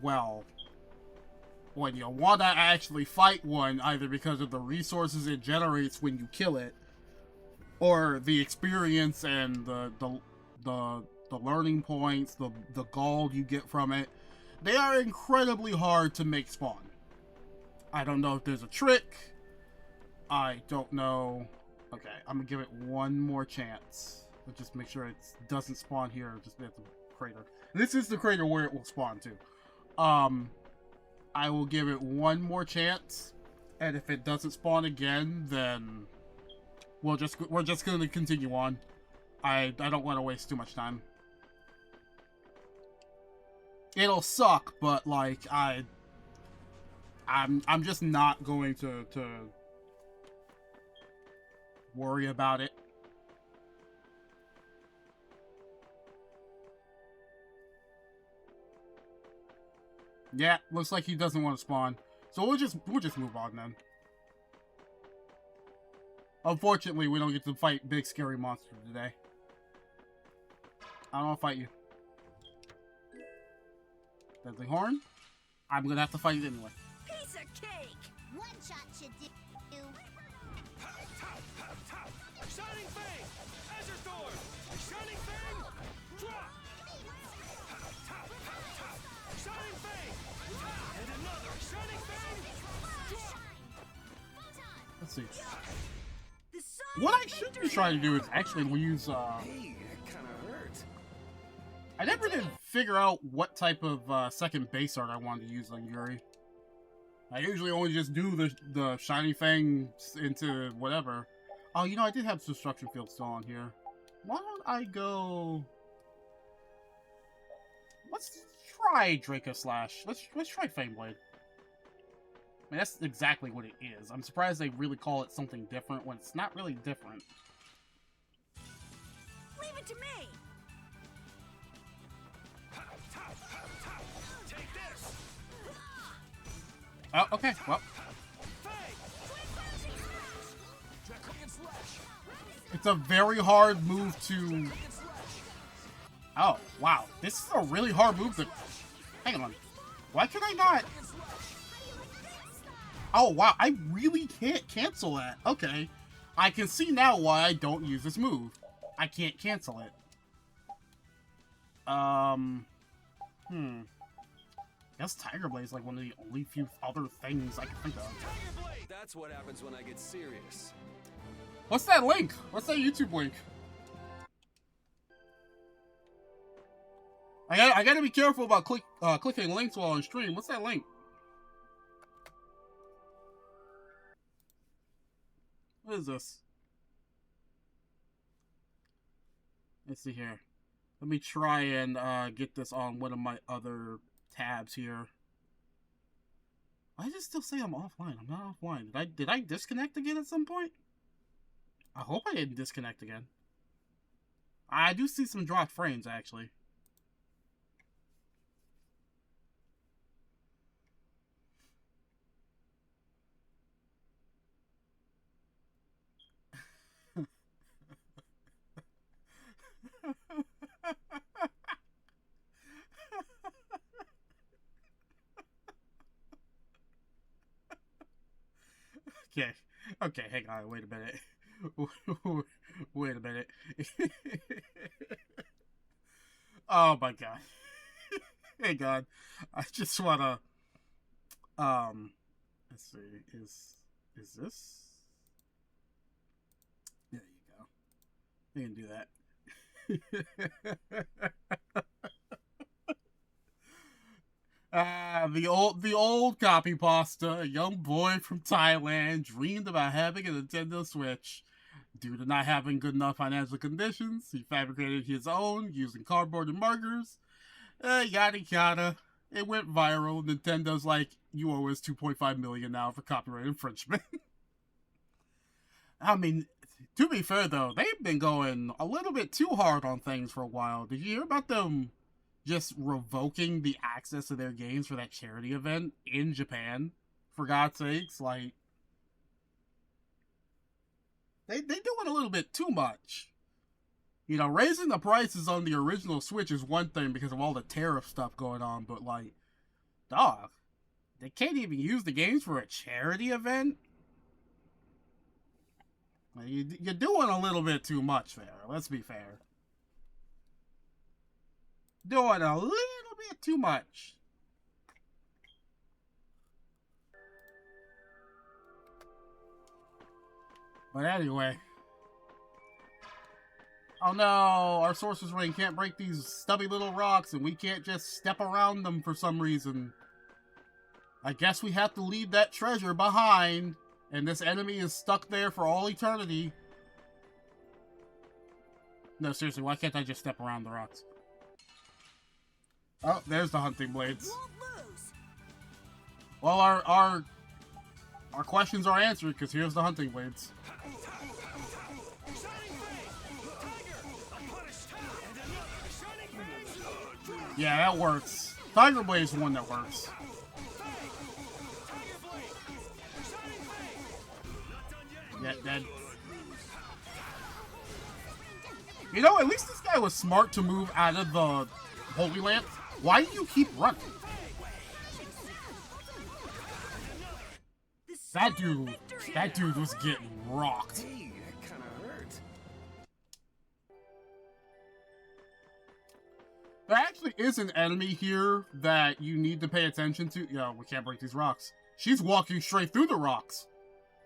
well, when you want to actually fight one, either because of the resources it generates when you kill it, or the experience and the learning points, the gold you get from it, they are incredibly hard to make spawn. I don't know if there's a trick. I don't know. Okay, I'm gonna give it one more chance. Let's just make sure it doesn't spawn here, just at the crater. This is the crater where it will spawn to. I will give it one more chance, and if it doesn't spawn again, then we're just gonna continue on. I don't want to waste too much time. It'll suck, but like I'm just not going to worry about it. Yeah, looks like he doesn't want to spawn. So we'll just move on then. Unfortunately, we don't get to fight big scary monster today. I don't want to fight you. Deadly Horn? I'm gonna have to fight it anyway. Piece of cake! One shot should do. Shining Fang! Azure Sword! Shining Fang! Drop! Shining Fang! And another Shining Fang! Drop! Let's see. What I should be trying to do is actually use, Hey, that kinda hurt. I never did figure out what type of second base art I wanted to use on Yuri. I usually only just do the Shiny Fang into whatever. Oh, you know, I did have Destruction Field still on here. Why don't I go... Let's try Draco Slash. Let's try Fang Blade. I mean, that's exactly what it is. I'm surprised they really call it something different when it's not really different. Leave it to me! Take this! Oh, okay, well. It's a very hard move to... Oh, wow. This is a really hard move to... Hang on. Why can I not? Oh, wow. I really can't cancel that. Okay. I can see now why I don't use this move. I can't cancel it. I guess Tiger Blade is like one of the only few other things I can think of. That's what happens when I get serious. What's that link? What's that YouTube link? I gotta be careful about clicking links while on stream. What's that link? What is this? Let's see here. Let me try and get this on one of my other tabs here. Why does it still say I'm offline? I'm not offline. Did I disconnect again at some point? I hope I didn't disconnect again. I do see some dropped frames, actually. Okay, hang on, wait a minute. Wait a minute. Oh my god. Hang on. I just wanna let's see, is this? There you go. We can do that. The old copy pasta, a young boy from Thailand, dreamed about having a Nintendo Switch. Due to not having good enough financial conditions, he fabricated his own using cardboard and markers. Yada yada. It went viral. Nintendo's like, you owe us $2.5 million now for copyright infringement. I mean, to be fair though, they've been going a little bit too hard on things for a while. Did you hear about them just revoking the access to their games for that charity event in Japan? For God's sakes, like, they're doing a little bit too much. You know, raising the prices on the original Switch is one thing because of all the tariff stuff going on, but like, dog, they can't even use the games for a charity event? Like, you're doing a little bit too much there, let's be fair. Doing a little bit too much. But anyway. Oh no, our Sorcerer's Ring can't break these stubby little rocks and we can't just step around them for some reason. I guess we have to leave that treasure behind, and this enemy is stuck there for all eternity. No, seriously, why can't I just step around the rocks? Oh, there's the hunting blades. Well, our questions are answered, because here's the hunting blades. Yeah, that works. Tiger Blade is the one that works. Yeah, that... You know, at least this guy was smart to move out of the Holy Lamp. Why do you keep running? That dude was getting rocked. Hey, that kinda hurt. There actually is an enemy here that you need to pay attention to. Yo, we can't break these rocks. She's walking straight through the rocks.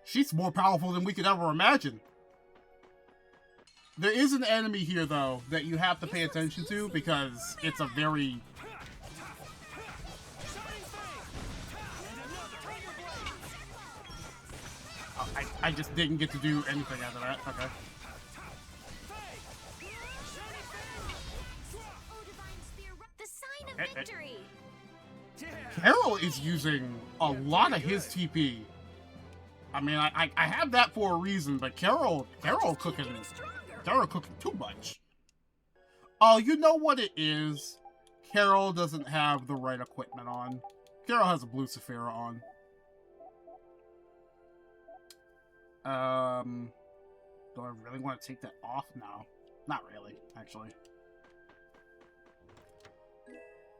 She's more powerful than we could ever imagine. There is an enemy here, though, that you have to pay attention to because it's a very... I just didn't get to do anything out of that. Okay. The sign of victory. Carol is using a lot of his TP. I mean, I have that for a reason, but Carol cooking too much. Oh, you know what it is? Carol doesn't have the right equipment on. Carol has a blue Saphira on. Do I really want to take that off now? Not really, actually.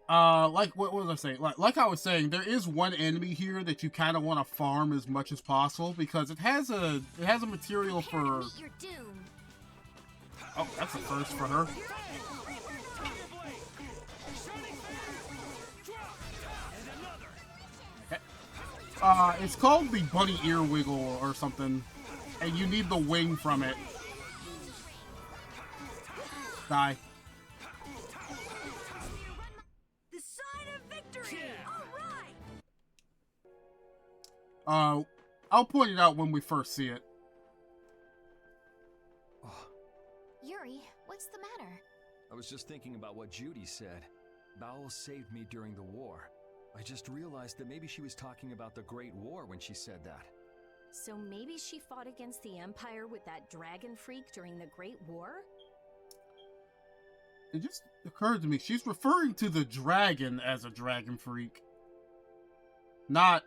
like what was I saying? Like I was saying, there is one enemy here that you kind of want to farm as much as possible because it has a material for. Meet your doom. Oh, that's a first for her. It's called the bunny ear wiggle or something, and you need the wing from it. Die. The sign of victory! Alright! I'll point it out when we first see it. Yuri, what's the matter? I was just thinking about what Judy said. Bowel saved me during the war. I just realized that maybe she was talking about the Great War when she said that. So maybe she fought against the Empire with that dragon freak during the Great War? It just occurred to me, she's referring to the dragon as a dragon freak. Not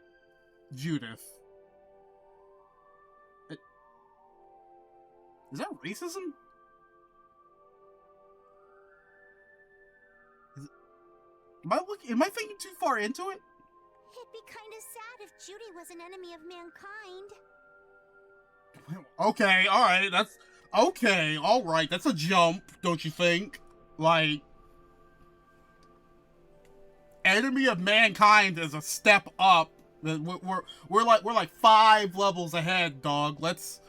Judith. Is that racism? Am I thinking too far into it? It'd be kind of sad if Judy was an enemy of mankind. Okay, alright, that's... Okay, alright, that's a jump, don't you think? Like... Enemy of mankind is a step up. We're like 5 levels ahead, dog. Let's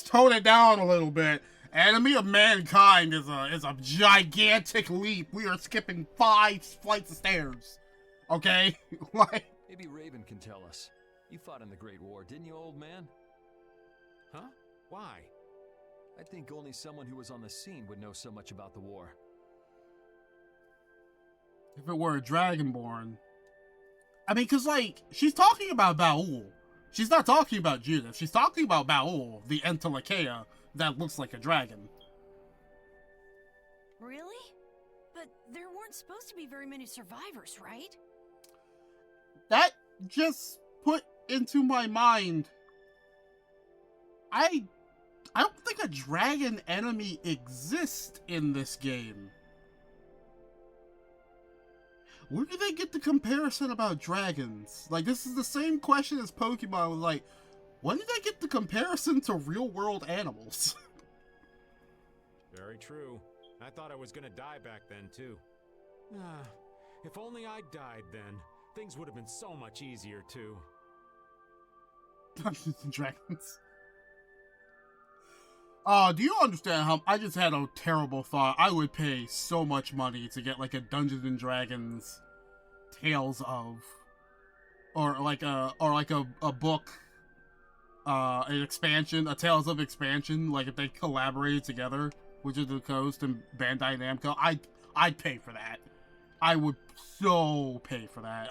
tone it down a little bit. Enemy of mankind is a gigantic leap. We are skipping 5 flights of stairs. Okay? Like, maybe Raven can tell us. You fought in the Great War, didn't you, old man? Huh? Why? I think only someone who was on the scene would know so much about the war. If it were a Dragonborn. I mean, because, like, she's talking about Baul. She's not talking about Judith. She's talking about Baul, the Entelekea that looks like a dragon. Really? But there weren't supposed to be very many survivors, right? That just put into my mind... I don't think a dragon enemy exists in this game. Where do they get the comparison about dragons? Like, this is the same question as Pokemon was like, when did they get the comparison to real-world animals? Very true. I thought I was gonna die back then, too. If only I'd died then, things would have been so much easier, too. Dungeons and Dragons. Do you understand how... I just had a terrible thought. I would pay so much money to get, like, a Dungeons and Dragons Tales of... Or like a book... an expansion, a Tales of expansion, like if they collaborated together, Wizards of the Coast and Bandai Namco, I'd pay for that. I would so pay for that.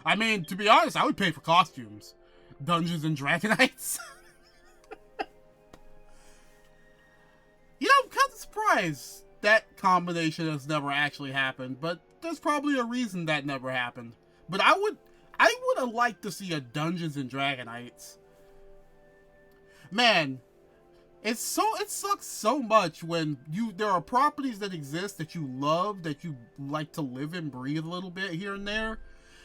I mean, to be honest, I would pay for costumes. Dungeons and Dragonites. You know, I'm kind of surprised that combination has never actually happened, but there's probably a reason that never happened. But I would have liked to see a Dungeons and Dragonites. Man, it sucks so much when there are properties that exist that you love, that you like to live and breathe a little bit here and there,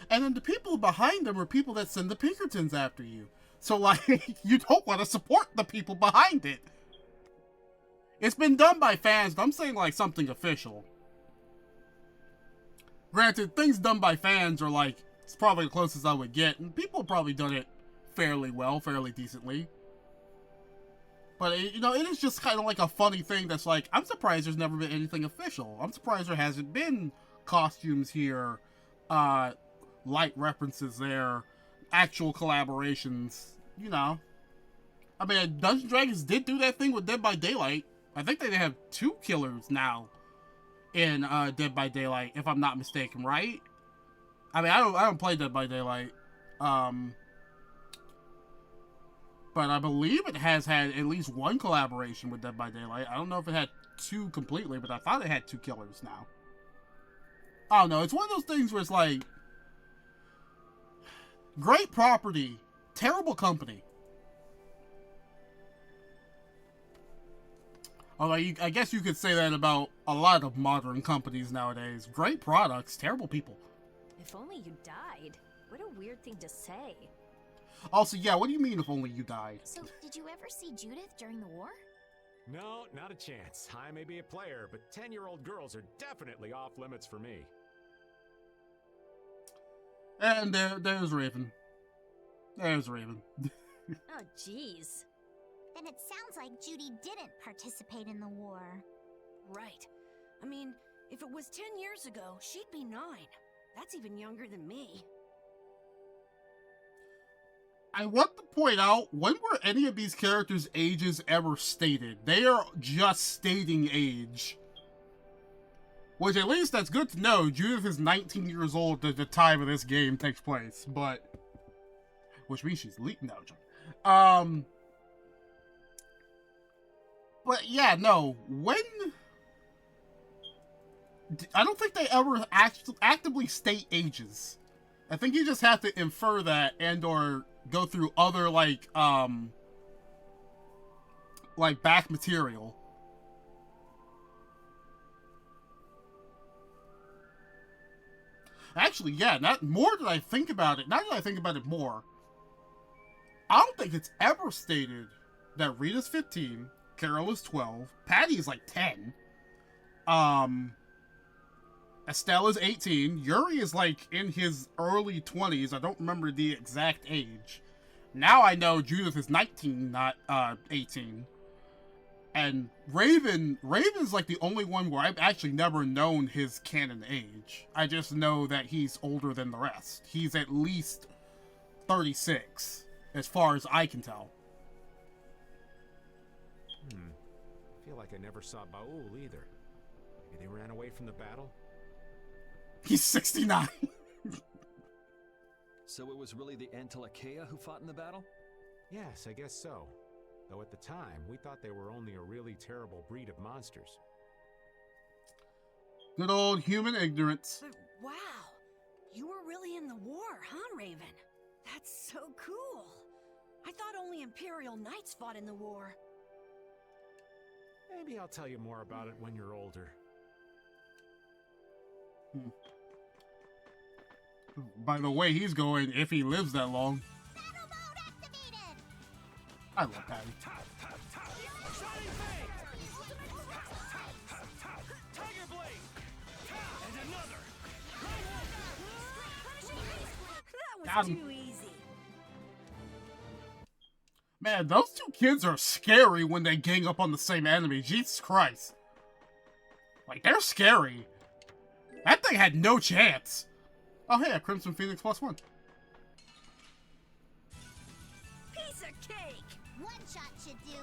and then the people behind them are people that send the Pinkertons after you. So, like, you don't want to support the people behind it. It's been done by fans, but I'm saying, like, something official. Granted, things done by fans are, like, it's probably the closest I would get, and people have probably done it fairly well, fairly decently. But, you know, it is just kind of like a funny thing that's like, I'm surprised there's never been anything official. I'm surprised there hasn't been costumes here, light references there, actual collaborations, you know. I mean, Dungeons & Dragons did do that thing with Dead by Daylight. I think they have 2 killers now in Dead by Daylight, if I'm not mistaken, right? I mean, I don't play Dead by Daylight. But I believe it has had at least 1 collaboration with Dead by Daylight. I don't know if it had 2 completely, but I thought it had 2 killers now. I don't know. It's one of those things where it's like, great property, terrible company. Although I guess you could say that about a lot of modern companies nowadays. Great products, terrible people. If only you died. What a weird thing to say. Also, yeah, what do you mean if only you died? So, did you ever see Judith during the war? No, not a chance. I may be a player, but 10-year-old girls are definitely off limits for me. And there's Raven. There's Raven. Oh, jeez. Then it sounds like Judy didn't participate in the war. Right. I mean, if it was 10 years ago, she'd be 9. That's even younger than me. I want to point out, when were any of these characters' ages ever stated? They are just stating age. Which, at least, that's good to know. Judith is 19 years old at the time of this game takes place, but... Which means she's no, but, yeah, no. When... I don't think they ever actively state ages. I think you just have to infer that and or go through other, like back material. Actually, yeah, more than I think about it. Now that I think about it more, I don't think it's ever stated that Rita's 15, Carol is 12, Patty is like 10, Estelle is 18, Yuri is like in his early 20s, I don't remember the exact age. Now I know Judith is 19, not 18. And Raven's like the only one where I've actually never known his canon age. I just know that he's older than the rest. He's at least 36, as far as I can tell. I feel like I never saw Baul either. Maybe they ran away from the battle? He's 69. So it was really the Antilochea who fought in the battle? Yes, I guess so. Though at the time, we thought they were only a really terrible breed of monsters. Good old human ignorance. But wow, you were really in the war, huh, Raven? That's so cool. I thought only Imperial Knights fought in the war. Maybe I'll tell you more about it when you're older. By the way he's going, if he lives that long. Battle mode activated! I love Patty. Tiger Blade! And another! That was too easy. Man, those two kids are scary when they gang up on the same enemy. Jesus Christ. Like, they're scary. That thing had no chance. Oh, hey, a Crimson Phoenix +1. Piece of cake! One shot should do.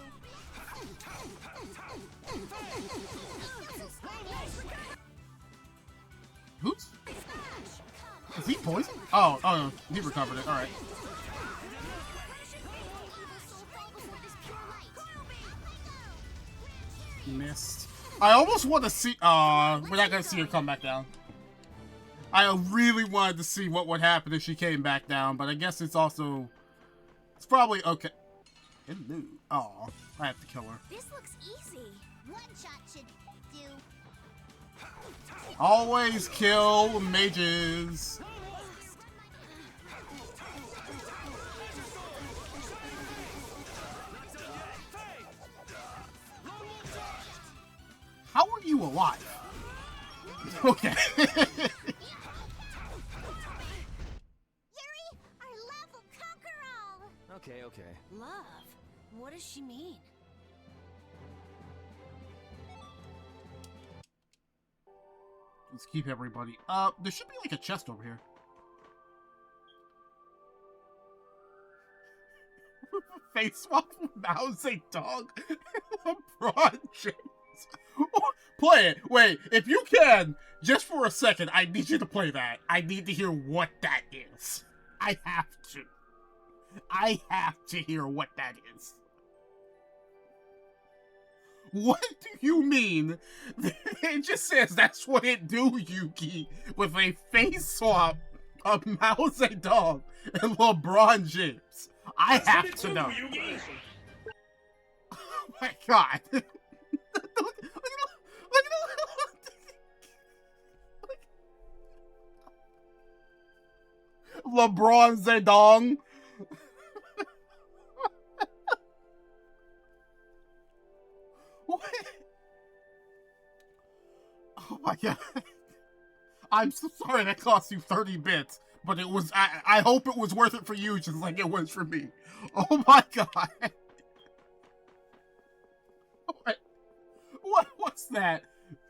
Who's? Is he poisoned? Oh, no, he recovered it. Alright. Missed. I almost want to see. We're not gonna see her come back down. I really wanted to see what would happen if she came back down, but I guess it's also. It's probably okay. Oh, I have to kill her. This looks easy. One shot should do. Always kill mages. How are you alive? Okay. Yuri, our love will conquer all. Okay. Love? What does she mean? Let's keep everybody. There should be like a chest over here. Face swap with Mao Zedong and LeBron James. Play it. Wait, if you can, just for a second, I need you to play that. I need to hear what that is. I have to. I have to hear what that is. What do you mean? It just says that's what it do, Yuki, with a face swap of Mao Zedong and LeBron James. I have to know. Oh my god. LeBron Zedong. What? Oh my god. I'm so sorry that cost you 30 bits, but it was, I hope it was worth it for you just like it was for me. Oh my god. What's that?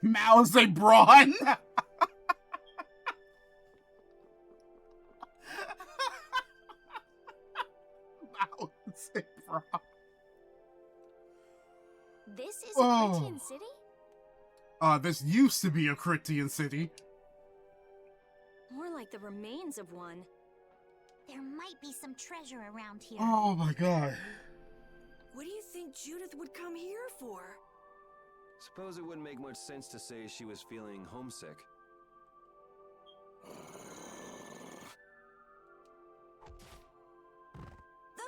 Mao Zedong? Mao Zedong. This is a Critian city? This used to be a Critian city. More like the remains of one. There might be some treasure around here. Oh my god. What do you think Judith would come here for? Suppose it wouldn't make much sense to say she was feeling homesick.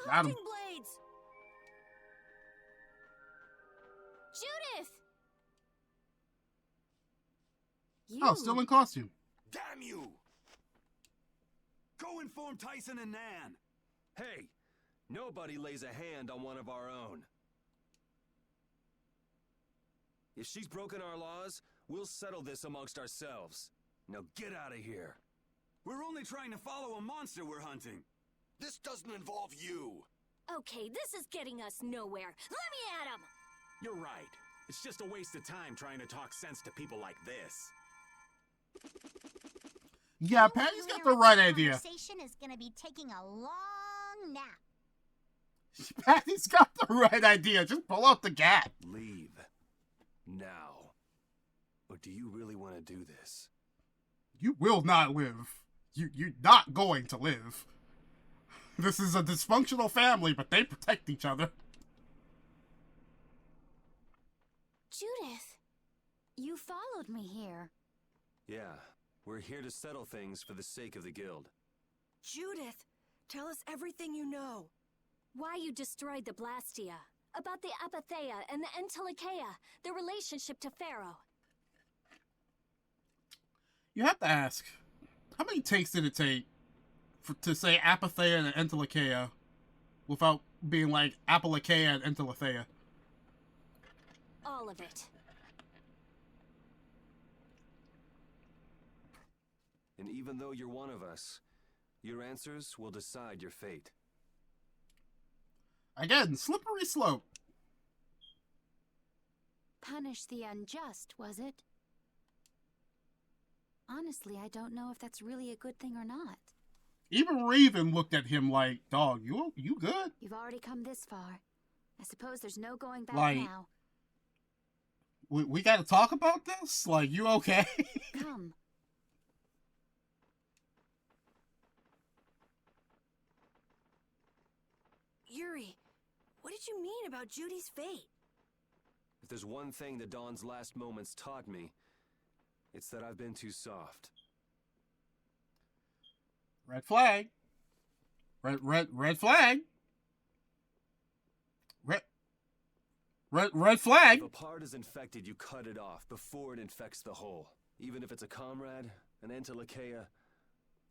The hunting blades! Judith! Oh, still in costume. Damn you! Go inform Tyson and Nan. Hey, nobody lays a hand on one of our own. If she's broken our laws, we'll settle this amongst ourselves. Now get out of here. We're only trying to follow a monster we're hunting. This doesn't involve you. Okay, this is getting us nowhere. Let me at him! You're right. It's just a waste of time trying to talk sense to people like this. Yeah, Patty's got the right idea. Conversation is gonna be taking a long nap. Patty's got the right idea. Just pull out the gat. Leave. Now. Or do you really want to do this? You will not live. You're not going to live. This is a dysfunctional family, but they protect each other. Judith, you followed me here. Yeah, we're here to settle things for the sake of the guild. Judith, tell us everything you know. Why you destroyed the Blastia. About the Apatheia and the Entelikeia, their relationship to Pharaoh. You have to ask, how many takes did it take to say Apatheia and Entelikeia without being like Apalikeia and Entelikeia? All of it. And even though you're one of us, your answers will decide your fate. Again, slippery slope. Punish the unjust, was it? Honestly, I don't know if that's really a good thing or not. Even Raven looked at him like, dog, you good? You've already come this far. I suppose there's no going back like, now. We gotta talk about this? Like, you okay? Come. Yuri, what did you mean about Judy's fate? If there's one thing the Dawn's last moments taught me, it's that I've been too soft. Red flag. Red flag. Red flag. If a part is infected, you cut it off before it infects the whole. Even if it's a comrade, an Entelikeia,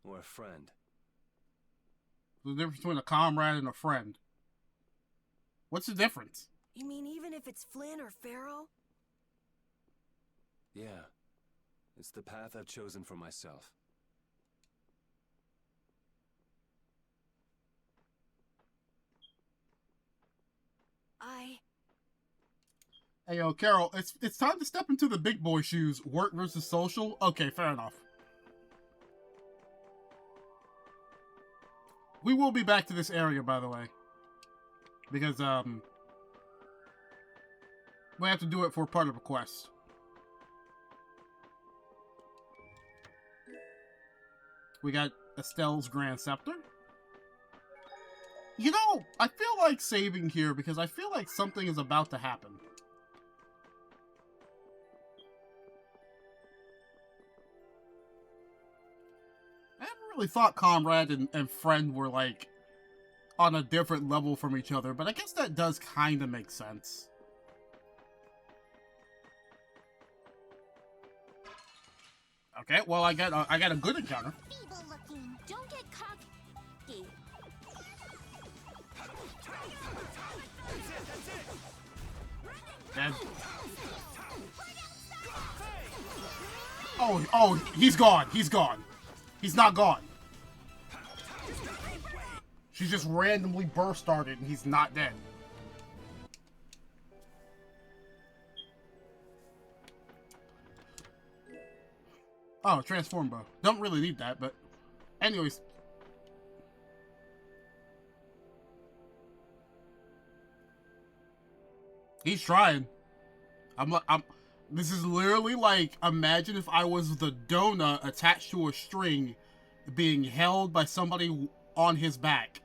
or a friend. There's a difference between a comrade and a friend. What's the difference? You mean even if it's Flynn or Pharaoh? Yeah. It's the path I've chosen for myself. Hey, yo, Carol, it's time to step into the big boy shoes. Work versus social? Okay, fair enough. We will be back to this area, by the way. Because, we have to do it for part of a quest. We got Estelle's Grand Scepter. You know, I feel like saving here because I feel like something is about to happen. I haven't really thought comrade and friend were like on a different level from each other, but I guess that does kind of make sense. Okay, well I got a good encounter. Feeble looking. Don't get cocky. dead. Oh, he's gone. He's gone. He's not gone. She just randomly burst started and he's not dead. Oh, transform bow. Don't really need that, but anyways. He's trying. This is literally like, imagine if I was the donut attached to a string being held by somebody on his back.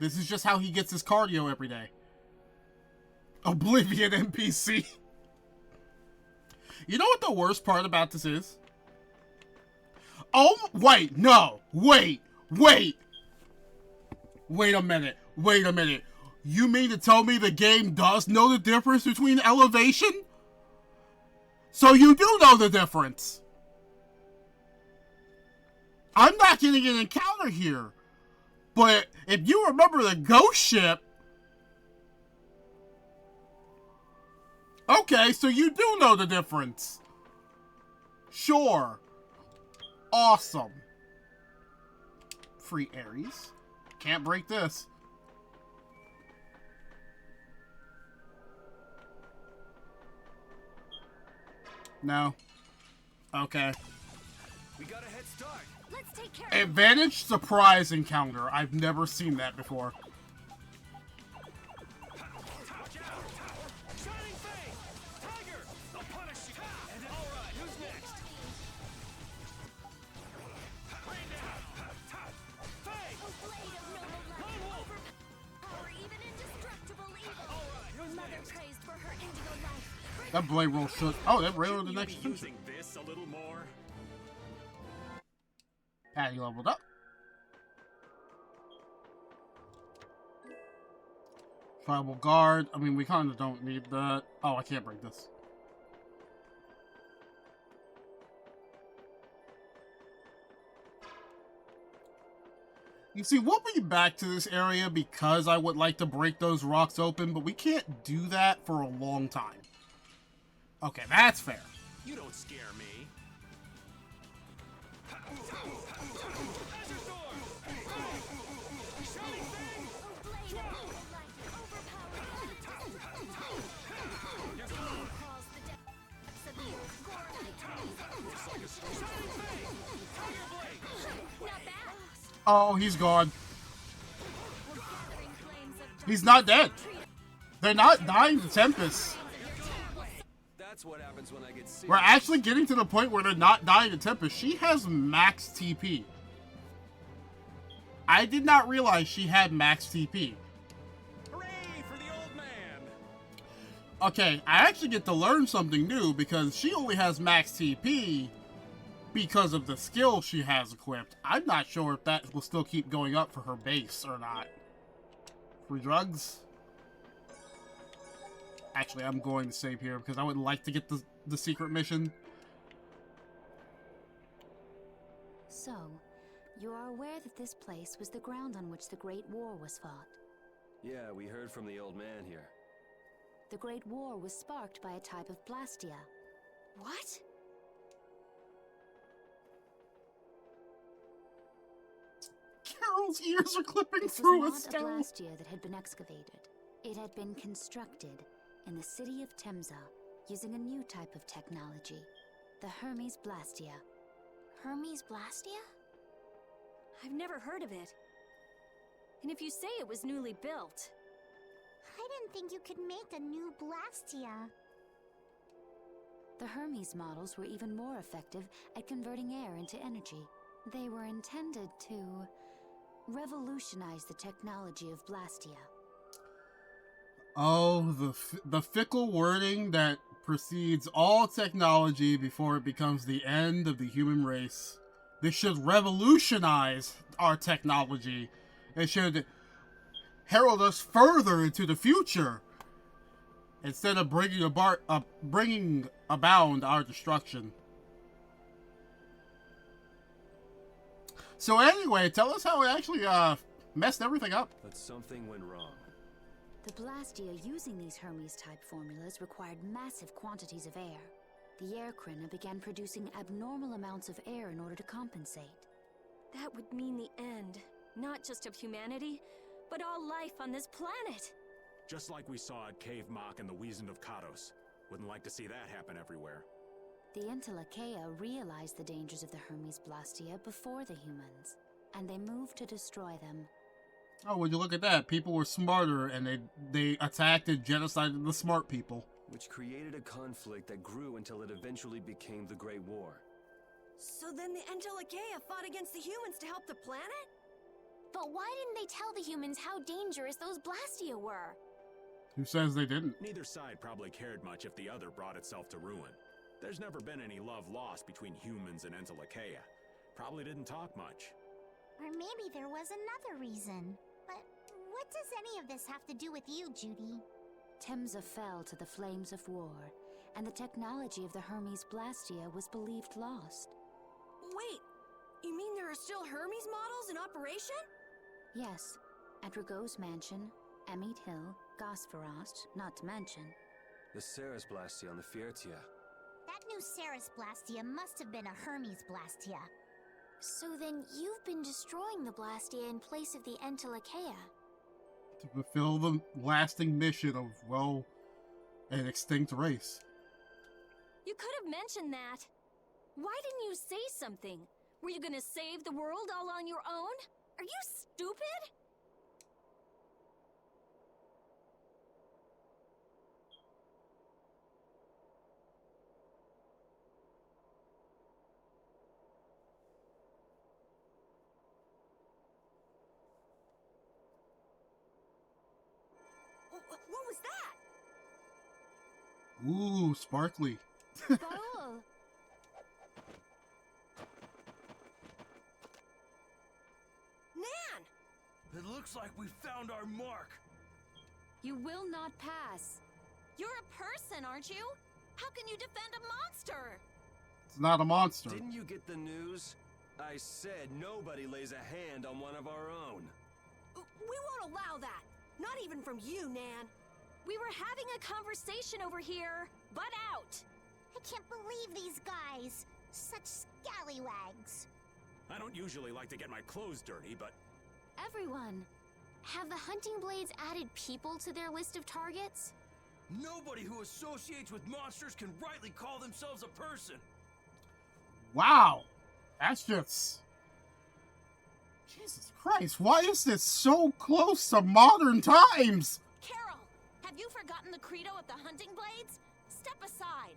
This is just how he gets his cardio every day. Oblivion NPC. You know what the worst part about this is? Oh, wait, no, wait a minute. You mean to tell me the game does know the difference between elevation? So you do know the difference. I'm not getting an encounter here. But if you remember the ghost ship... Okay, so you do know the difference. Sure. Awesome. Free Ares. Can't break this. No. Okay. We got a head start. Let's take care Advantage surprise encounter. I've never seen that before. That blade roll should. Oh, that railroad the next using this a little more. Patty leveled up. Tribal guard. I mean, we kind of don't need that. Oh, I can't break this. You see, we'll be back to this area because I would like to break those rocks open, but we can't do that for a long time. Okay, that's fair. You don't scare me. Oh, he's gone. He's not dead. They're not dying to Tempest. That's what happens when I get serious. We're actually getting to the point where they're not dying to Tempest. She has max TP. I did not realize she had max TP. Hooray for the old man! Okay, I actually get to learn something new because she only has max TP because of the skill she has equipped. I'm not sure if that will still keep going up for her base or not. Free drugs? Actually, I'm going to save here because I would like to get the secret mission. So, you are aware that this place was the ground on which the Great War was fought. Yeah, we heard from the old man here. The Great War was sparked by a type of Blastia. What? Carol's ears are clipping This through was not a Estelle. Blastia that had been excavated. It had been constructed in the city of Temza using a new type of technology, the Hermes Blastia. Hermes Blastia? I've never heard of it. And if you say it was newly built... I didn't think you could make a new Blastia. The Hermes models were even more effective at converting air into energy. They were intended to revolutionize the technology of Blastia. Oh, the fickle wording that precedes all technology before it becomes the end of the human race. This should revolutionize our technology. It should herald us further into the future instead of bringing about our destruction. So anyway, tell us how it actually messed everything up. But something went wrong. The Blastia using these Hermes-type formulas required massive quantities of air. The Airkrina began producing abnormal amounts of air in order to compensate. That would mean the end, not just of humanity, but all life on this planet. Just like we saw at Cave Mach and the Wiesen of Kados. Wouldn't like to see that happen everywhere. The Entelekea realized the dangers of the Hermes Blastia before the humans, and they moved to destroy them. Oh, would you look at that? People were smarter, and they attacked and genocided the smart people. Which created a conflict that grew until it eventually became the Great War. So then the Entelekea fought against the humans to help the planet? But why didn't they tell the humans how dangerous those Blastia were? Who says they didn't? Neither side probably cared much if the other brought itself to ruin. There's never been any love lost between humans and Entelekea. Probably didn't talk much. Or maybe there was another reason. But what does any of this have to do with you, Judy? Temza fell to the flames of war, and the technology of the Hermes Blastia was believed lost. Wait, you mean there are still Hermes models in operation? Yes, at Rigaud's mansion, Amit Hill, Gosferost, not to mention. The Ceres Blastia on the Fiertia. That new Ceres Blastia must have been a Hermes Blastia. So then you've been destroying the Blastia in place of the Entelekea. To fulfill the lasting mission of, well, an extinct race. You could have mentioned that. Why didn't you say something? Were you gonna save the world all on your own? Are you stupid? What was that? Ooh, sparkly. Baul! Nan! It looks like we found our mark. You will not pass. You're a person, aren't you? How can you defend a monster? It's not a monster. Didn't you get the news? I said nobody lays a hand on one of our own. We won't allow that. Not even from you, Nan. We were having a conversation over here. Butt out! I can't believe these guys. Such scallywags. I don't usually like to get my clothes dirty, but... Everyone, have the hunting blades added people to their list of targets? Nobody who associates with monsters can rightly call themselves a person. Wow. That's just... Jesus Christ, why is this so close to modern times? Carol, have you forgotten the credo of the hunting blades? Step aside.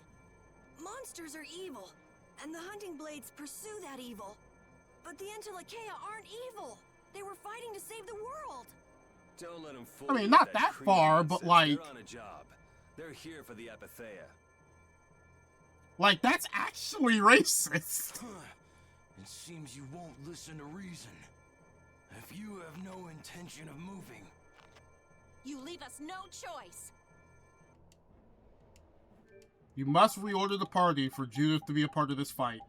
Monsters are evil, and the hunting blades pursue that evil. But the Entelekea aren't evil. They were fighting to save the world. Don't let them fool I mean, you not with that credo far, but nonsense. like... They're on a job. They're here for the Epithea. Like, that's actually racist. It seems you won't listen to reason. If you have no intention of moving... You leave us no choice. You must reorder the party for Judith to be a part of this fight.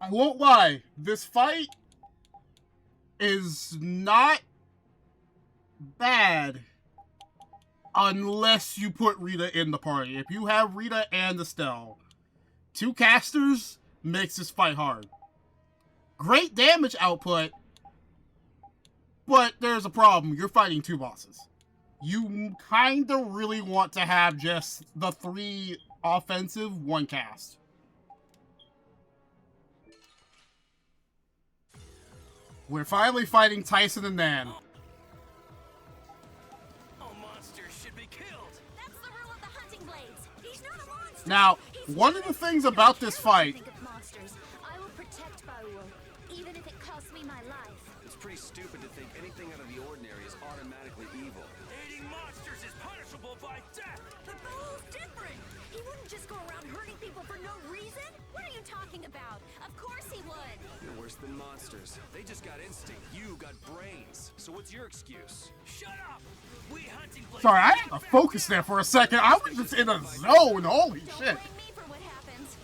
I won't lie, this fight is not bad unless you put Rita in the party. If you have Rita and Estelle, 2 casters makes this fight hard. Great damage output, but there's a problem. You're fighting 2 bosses. You kind of really want to have just the 3 offensive, 1 cast. We're finally fighting Tyson and Nan. All monsters should be killed. That's the rule of the hunting blades. He's not a monster. Now, one of the things about this fight... Think of monsters. I will protect Baul, even if it costs me my life. It's pretty stupid to think anything out of the ordinary is automatically evil. Aiding monsters is punishable by death. But Baul's different. He wouldn't just go around hurting people for no reason. What are you talking about? Of course he would. You're worse than monsters. They just got instinct. You got brains. So what's your excuse? Shut up. We hunting blades. Sorry, I had to focus there for a second. I was just in a zone. Holy shit. Don't blame me for what happens.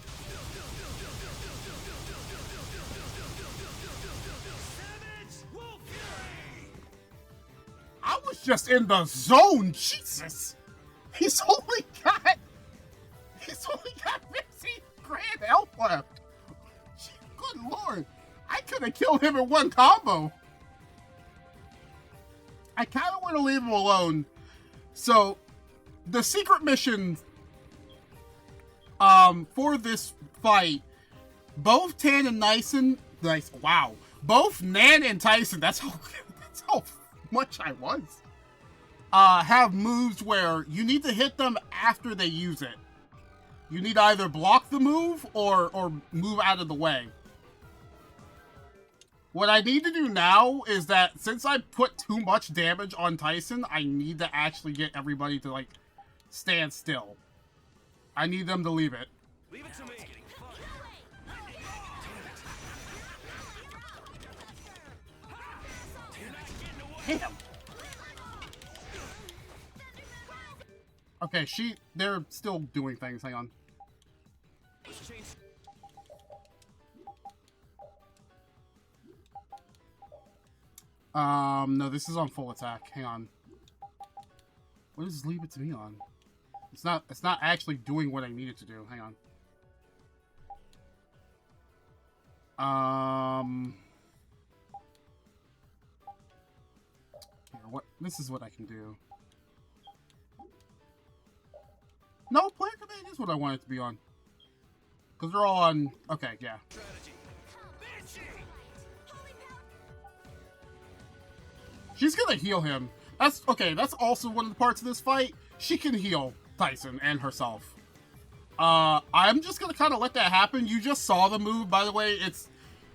just in the zone. Jesus. He's only got 50 grand health left. Good lord. I could have killed him in one combo. I kind of want to leave him alone. So, the secret mission for this fight, both Tan and Nyson, both Nan and Tyson, that's how much I was, have moves where you need to hit them after they use it. You need to either block the move or move out of the way. What I need to do now is that since I put too much damage on Tyson, I need to actually get everybody to, like, stand still. I need them to leave it. Leave it to me. Damn. Okay, they're still doing things. Hang on. No, this is on full attack. Hang on. What does leave it to me on? It's not actually doing what I need it to do. Hang on. Here, this is what I can do. No, player command is what I want it to be on. Because they're all on... Okay, yeah. She's gonna heal him. That's also one of the parts of this fight. She can heal Tyson and herself. I'm just gonna kind of let that happen. You just saw the move, by the way.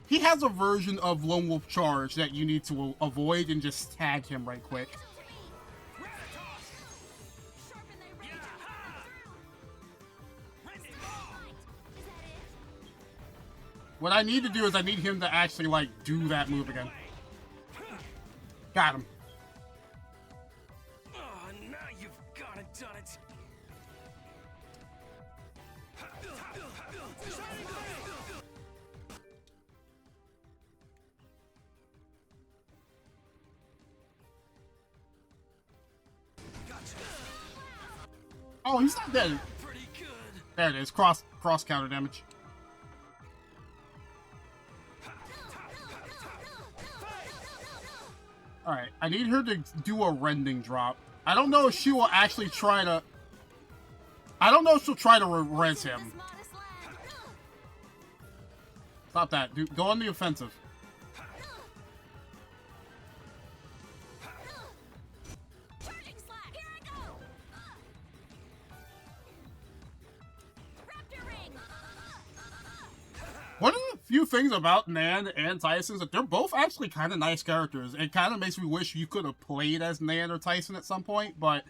He has a version of Lone Wolf Charge that you need to avoid and just tag him right quick. What I need to do is I need him to actually, like, do that move again. Got him. Oh, now you've gone and done it. Oh, he's not dead. There it is. Cross counter damage. Alright, I need her to do a rending drop. I don't know if she will actually try to... I don't know if she'll try to res him. Stop that, dude. Go on the offensive. One of the few things about Nan and Tyson is that they're both actually kind of nice characters. It kind of makes me wish you could have played as Nan or Tyson at some point, but...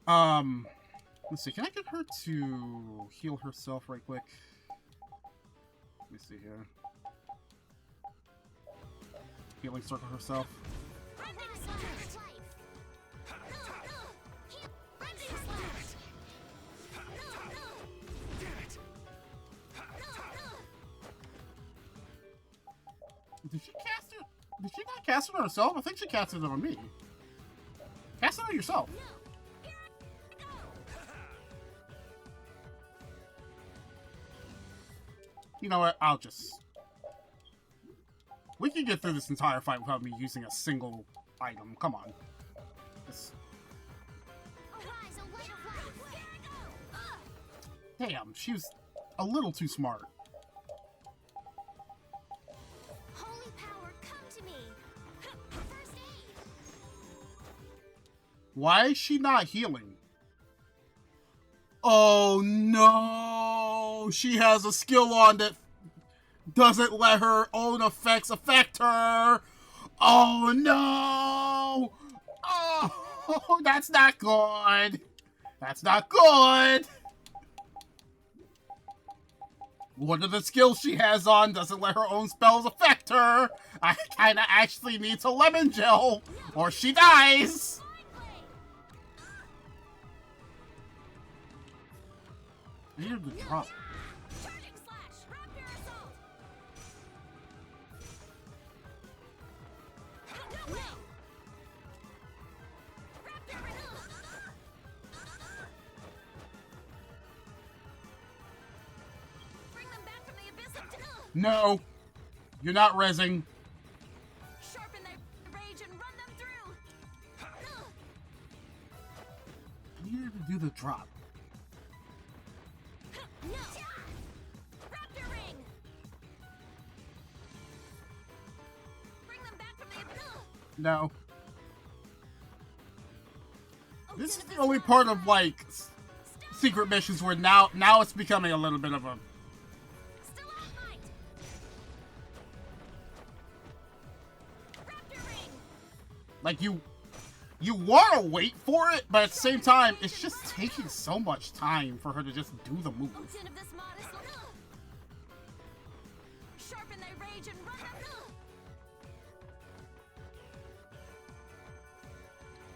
let's see. Can I get her to heal herself right quick? Let me see here. Healing circle herself. Did she cast it? Did she not cast it on herself? I think she casted it on me. Cast it on yourself. You know what? I'll just... We can get through this entire fight without me using a single item. Come on. Damn, she was a little too smart. Holy power, come to me. First aid. Why is she not healing? Oh no! She has a skill on that doesn't let her own effects affect her! Oh no! Oh, that's not good! That's not good! One of the skills she has on doesn't let her own spells affect her! I kinda actually need to lemon gel, or she dies! I need her to drop. No. You're not rezzing. Sharpen their rage and run them through. I needed to do the drop. No. Raptor ring. Bring them back from the. No. This is the only part of, like, secret missions where now it's becoming a little bit of a... Like, you want to wait for it, but at the same time, it's just taking so much time for her to just do the move. Sharpen their rage and run them.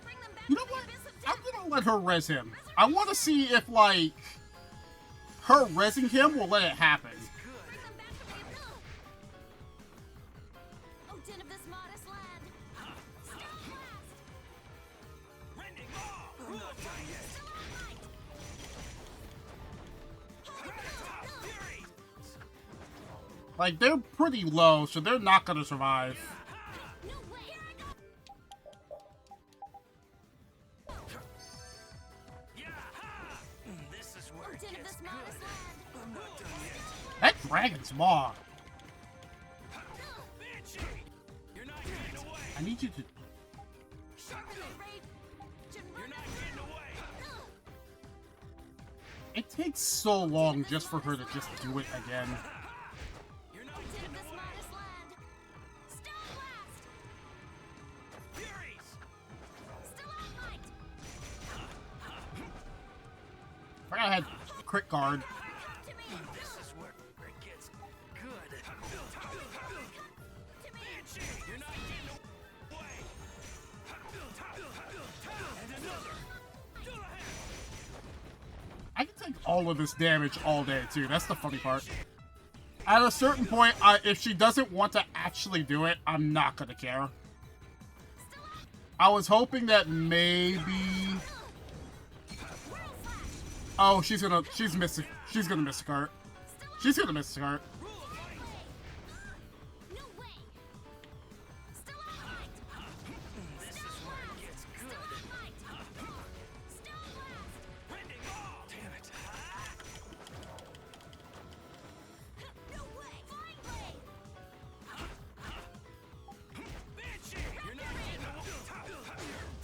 Bring them back. You know what? I'm gonna let her res him. I want to see if, like, her resing him will let it happen. Oh, din of this modest land. I'm not done yet. Like, they're pretty low, so they're not gonna survive. This is where it gets good. I'm not done yet. That dragon's maw. You're not getting away. I need you to... You're not getting away. It takes so long just for her to just do it again. You're not getting away. Furies. I had crit guard. This is where it gets good. You're not getting away. And another. I can take all of this damage all day, too. That's the funny part. At a certain point, if she doesn't want to actually do it, I'm not gonna care. I was hoping that maybe... Oh, she's gonna miss a cart. She's gonna miss a cart. This is where it gets good. Damn it. You're not getting away.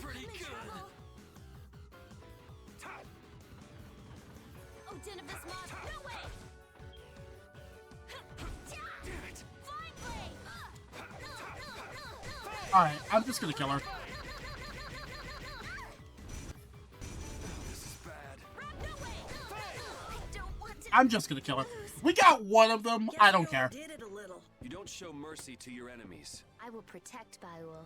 Pretty good. Oh, din of this mod. No way. Damn it. Flying blade. Alright, I'm just gonna kill her. This is bad. I'm just gonna kill her. We got one of them. I don't care. Did it a little. You don't show mercy to your enemies. I will protect Baul.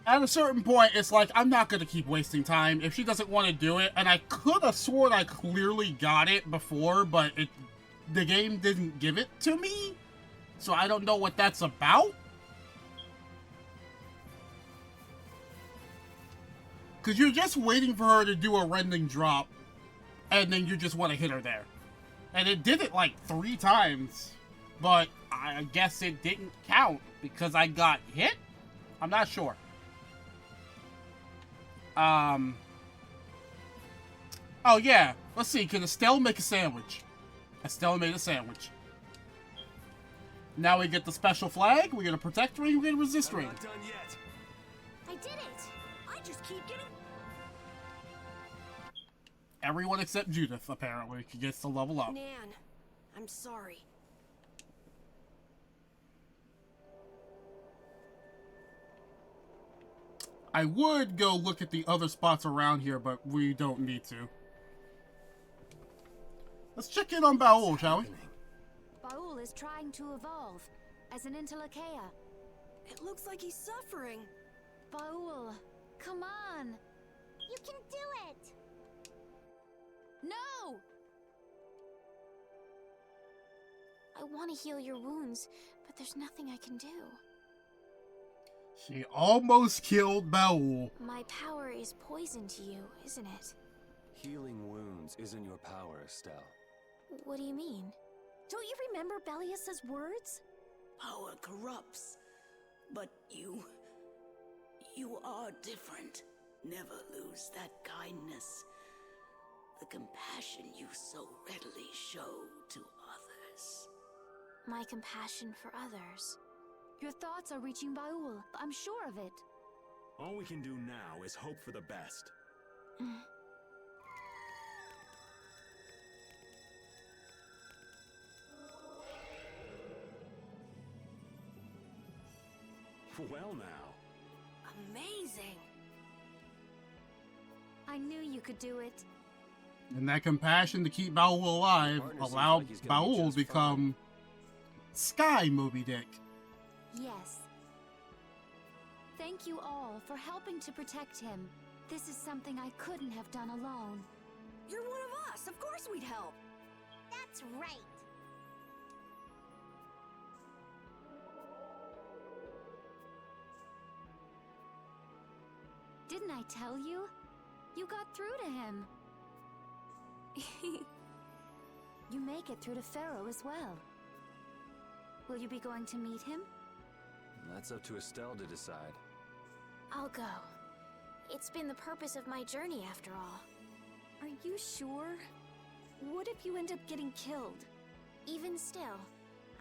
At a certain point, it's like, I'm not gonna keep wasting time. If she doesn't want to do it, and I could have sworn I clearly got it before, but the game didn't give it to me, so I don't know what that's about. Because you're just waiting for her to do a rending drop, and then you just want to hit her there. And it did it like 3 times, but I guess it didn't count because I got hit? I'm not sure. Oh yeah, let's see, can Estelle make a sandwich? Estelle made a sandwich. Now we get the special flag, we get a protect ring, we get a resist ring. Not done yet. I did it. I just keep getting. Everyone except Judith, apparently, gets to level up. Nan, I'm sorry. I would go look at the other spots around here, but we don't need to. Let's check in on Baul, shall we? Baul is trying to evolve as an Intelakea. It looks like he's suffering. Baul, come on. You can do it! No! I want to heal your wounds, but there's nothing I can do. She almost killed Baul. My power is poison to you, isn't it? Healing wounds isn't your power, Estelle. What do you mean? Don't you remember Belius's words? Power corrupts, but you are different. Never lose that kindness, the compassion you so readily show to others. My compassion for others. Your thoughts are reaching Baul. I'm sure of it. All we can do now is hope for the best. Well now. Amazing. I knew you could do it. And that compassion to keep Baul alive allowed Baul to become Sky Moby Dick. Yes. Thank you all for helping to protect him. This is something I couldn't have done alone. You're one of us. Of course we'd help. That's right. Didn't I tell you? You got through to him. You make it through to Pharaoh as well. Will you be going to meet him? That's up to Estelle to decide. I'll go. It's been the purpose of my journey after all. Are you sure? What if you end up getting killed? Even still,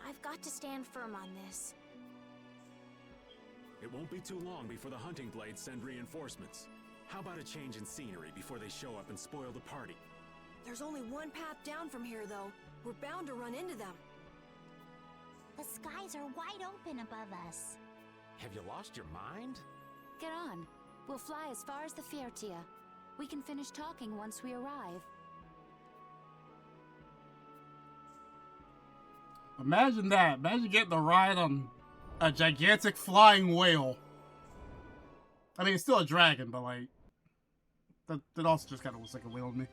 I've got to stand firm on this. It won't be too long before the hunting blades send reinforcements. How about a change in scenery before they show up and spoil the party? There's only one path down from here, though. We're bound to run into them. The skies are wide open above us. Have you lost your mind? Get on. We'll fly as far as the Fiertia. We can finish talking once we arrive. Imagine that. Imagine getting to ride on a gigantic flying whale. I mean, it's still a dragon, but like, that also just kind of looks like a whale to me.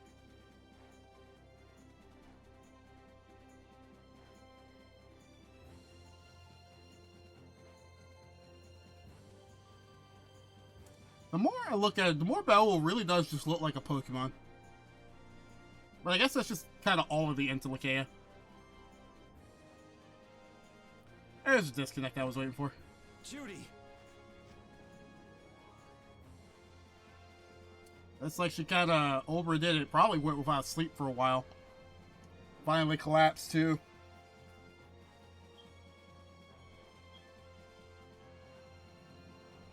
The more I look at it, the more Baul really does just look like a Pokemon. But I guess that's just kind of all of the Entelekea. There's a disconnect I was waiting for. Judy! Looks like she kind of overdid it. Probably went without sleep for a while. Finally collapsed too.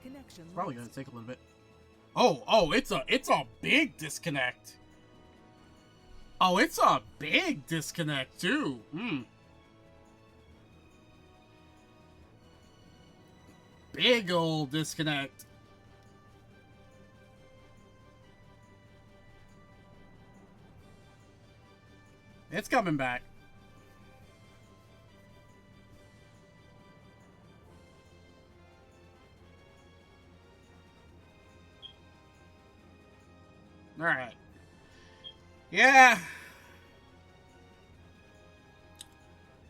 Connection Probably gonna take a little bit. Oh, it's a big disconnect. Oh, it's a big disconnect too. Big old disconnect. It's coming back. All right. Yeah.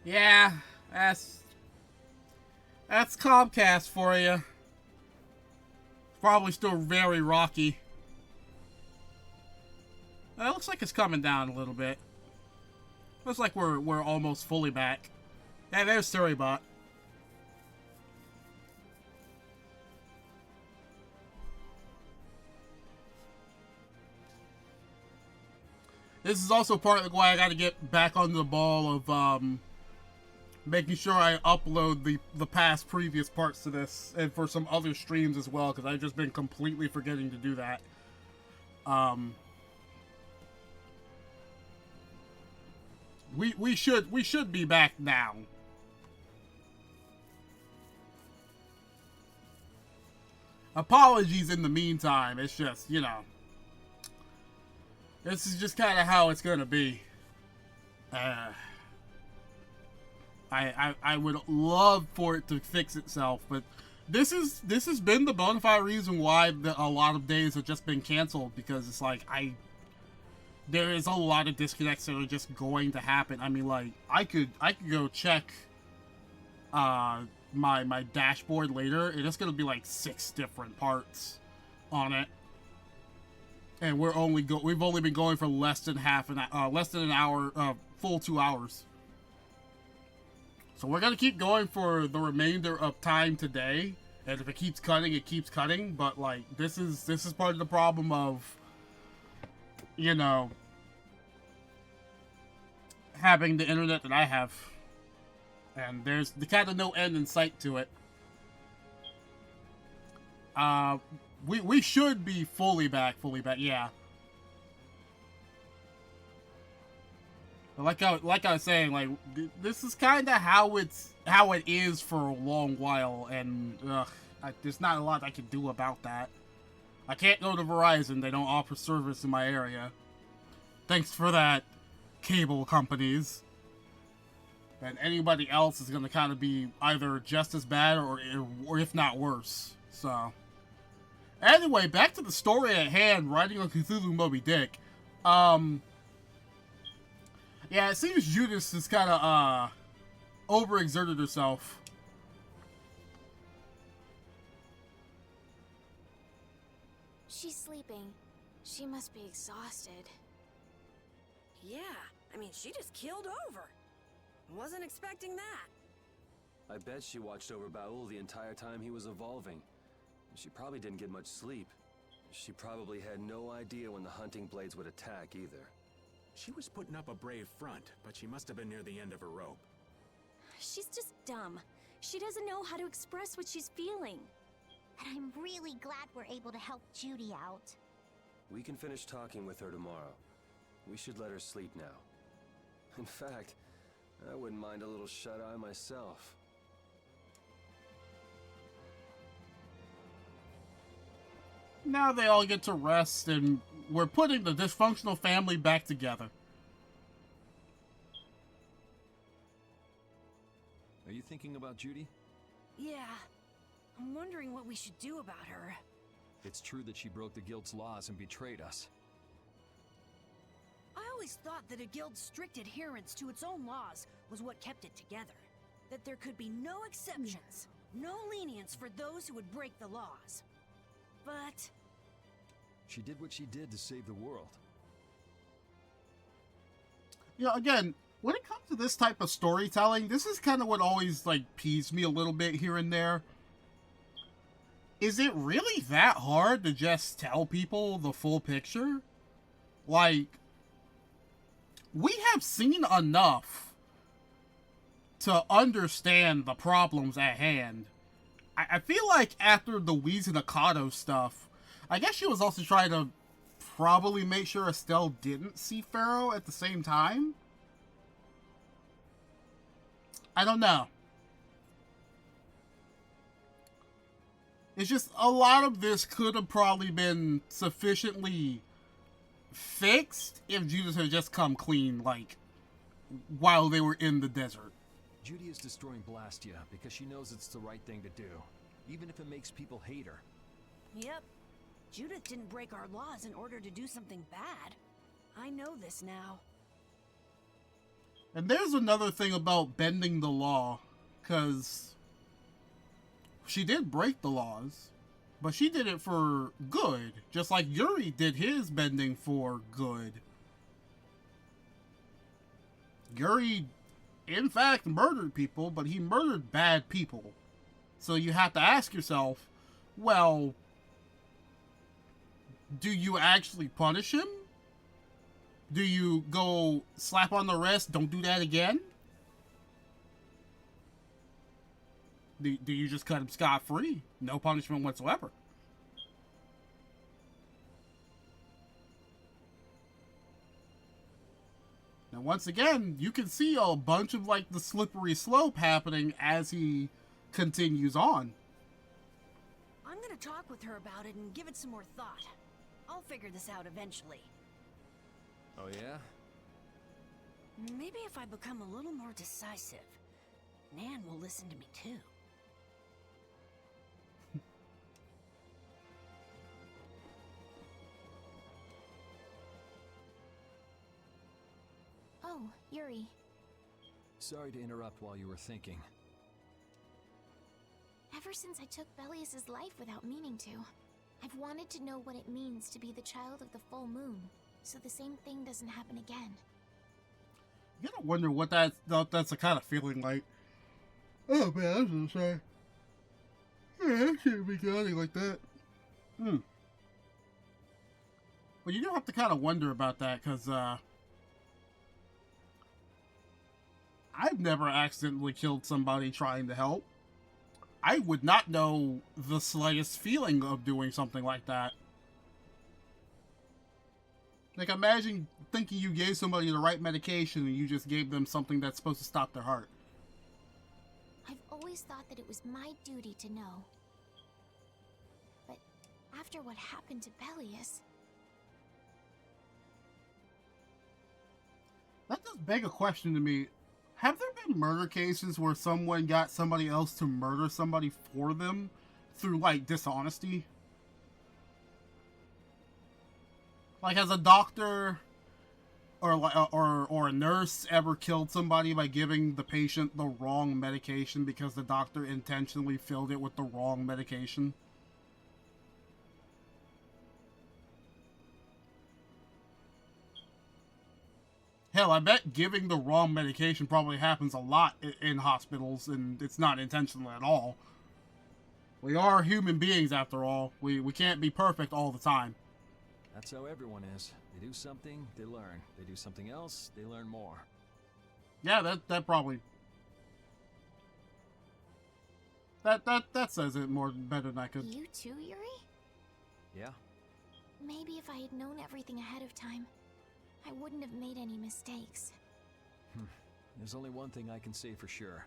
Yeah, that's Comcast for you. Probably still very rocky. It looks like it's coming down a little bit. Looks like we're almost fully back. Yeah, there's Suribot. This is also part of why I got to get back on the ball of making sure I upload the past previous parts to this, and for some other streams as well, because I've just been completely forgetting to do that. We should be back now. Apologies in the meantime. It's just, you know, this is just kind of how it's gonna be. I would love for it to fix itself, but this has been the bona fide reason why a lot of days have just been canceled, because it's like there is a lot of disconnects that are just going to happen. I mean, like, I could go check my dashboard later, and it's gonna be like 6 different parts on it, and we've only been going for less than an hour, full 2 hours. So we're gonna keep going for the remainder of time today, and if it keeps cutting, it keeps cutting. But like, this is part of the problem of, you know, having the internet that I have, and there's the kind of no end in sight to it. We should be fully back, yeah. But like I was saying, like, this is kind of how it is for a long while, and there's not a lot I can do about that. I can't go to Verizon; they don't offer service in my area. Thanks for that, cable companies. And anybody else is gonna kind of be either just as bad or if not worse. So, anyway, back to the story at hand. Riding on Cthulhu Moby Dick. Yeah, it seems Judith has kind of, overexerted herself. She's sleeping. She must be exhausted. Yeah, I mean, she just keeled over. Wasn't expecting that. I bet she watched over Baul the entire time he was evolving. She probably didn't get much sleep. She probably had no idea when the hunting blades would attack either. She was putting up a brave front, but she must have been near the end of her rope. She's just dumb. She doesn't know how to express what she's feeling. And I'm really glad we're able to help Judy out. We can finish talking with her tomorrow. We should let her sleep now. In fact, I wouldn't mind a little shut-eye myself. Now they all get to rest, and we're putting the dysfunctional family back together. Are you thinking about Judy? Yeah. I'm wondering what we should do about her. It's true that she broke the guild's laws and betrayed us. I always thought that a guild's strict adherence to its own laws was what kept it together. That there could be no exceptions, no lenience for those who would break the laws. But she did what she did to save the world. Yeah, again, when it comes to this type of storytelling, this is kind of what always, like, peeves me a little bit here and there. Is it really that hard to just tell people the full picture? Like, we have seen enough to understand the problems at hand. I feel like after the Weeds and Akato stuff, I guess she was also trying to probably make sure Estelle didn't see Pharaoh at the same time. I don't know. It's just a lot of this could have probably been sufficiently fixed if Judith had just come clean, like, while they were in the desert. Judy is destroying Blastia because she knows it's the right thing to do, even if it makes people hate her. Yep. Judith didn't break our laws in order to do something bad. I know this now. And there's another thing about bending the law, because she did break the laws, but she did it for good, just like Yuri did his bending for good. Yuri, in fact, murdered people, but he murdered bad people. So you have to ask yourself, well, do you actually punish him? Do you go slap on the wrist, don't do that again? Do you just cut him scot-free? No punishment whatsoever. Now, once again, you can see a bunch of, like, the slippery slope happening as he continues on. I'm gonna talk with her about it and give it some more thought. I'll figure this out eventually. Oh, yeah? Maybe if I become a little more decisive, Nan will listen to me too. Oh, Yuri. Sorry to interrupt while you were thinking. Ever since I took Belius's life without meaning to, I've wanted to know what it means to be the child of the full moon, so the same thing doesn't happen again. You gotta wonder what that's the kind of feeling like. Oh man, I was gonna say. Yeah, I shouldn't be yawning like that. But you do have to kind of wonder about that, because, I've never accidentally killed somebody trying to help. I would not know the slightest feeling of doing something like that. Like, imagine thinking you gave somebody the right medication and you just gave them something that's supposed to stop their heart. I've always thought that it was my duty to know. But after what happened to Belius... That does beg a question to me. Have there been murder cases where someone got somebody else to murder somebody for them through, like, dishonesty? Like, has a doctor or a nurse ever killed somebody by giving the patient the wrong medication because the doctor intentionally filled it with the wrong medication? Hell, I bet giving the wrong medication probably happens a lot in hospitals, and it's not intentional at all. We are human beings, after all. We can't be perfect all the time. That's how everyone is. They do something, they learn. They do something else, they learn more. Yeah, that probably... That says it better than I could. You too, Yuri? Yeah. Maybe if I had known everything ahead of time, I wouldn't have made any mistakes. There's only one thing I can say for sure.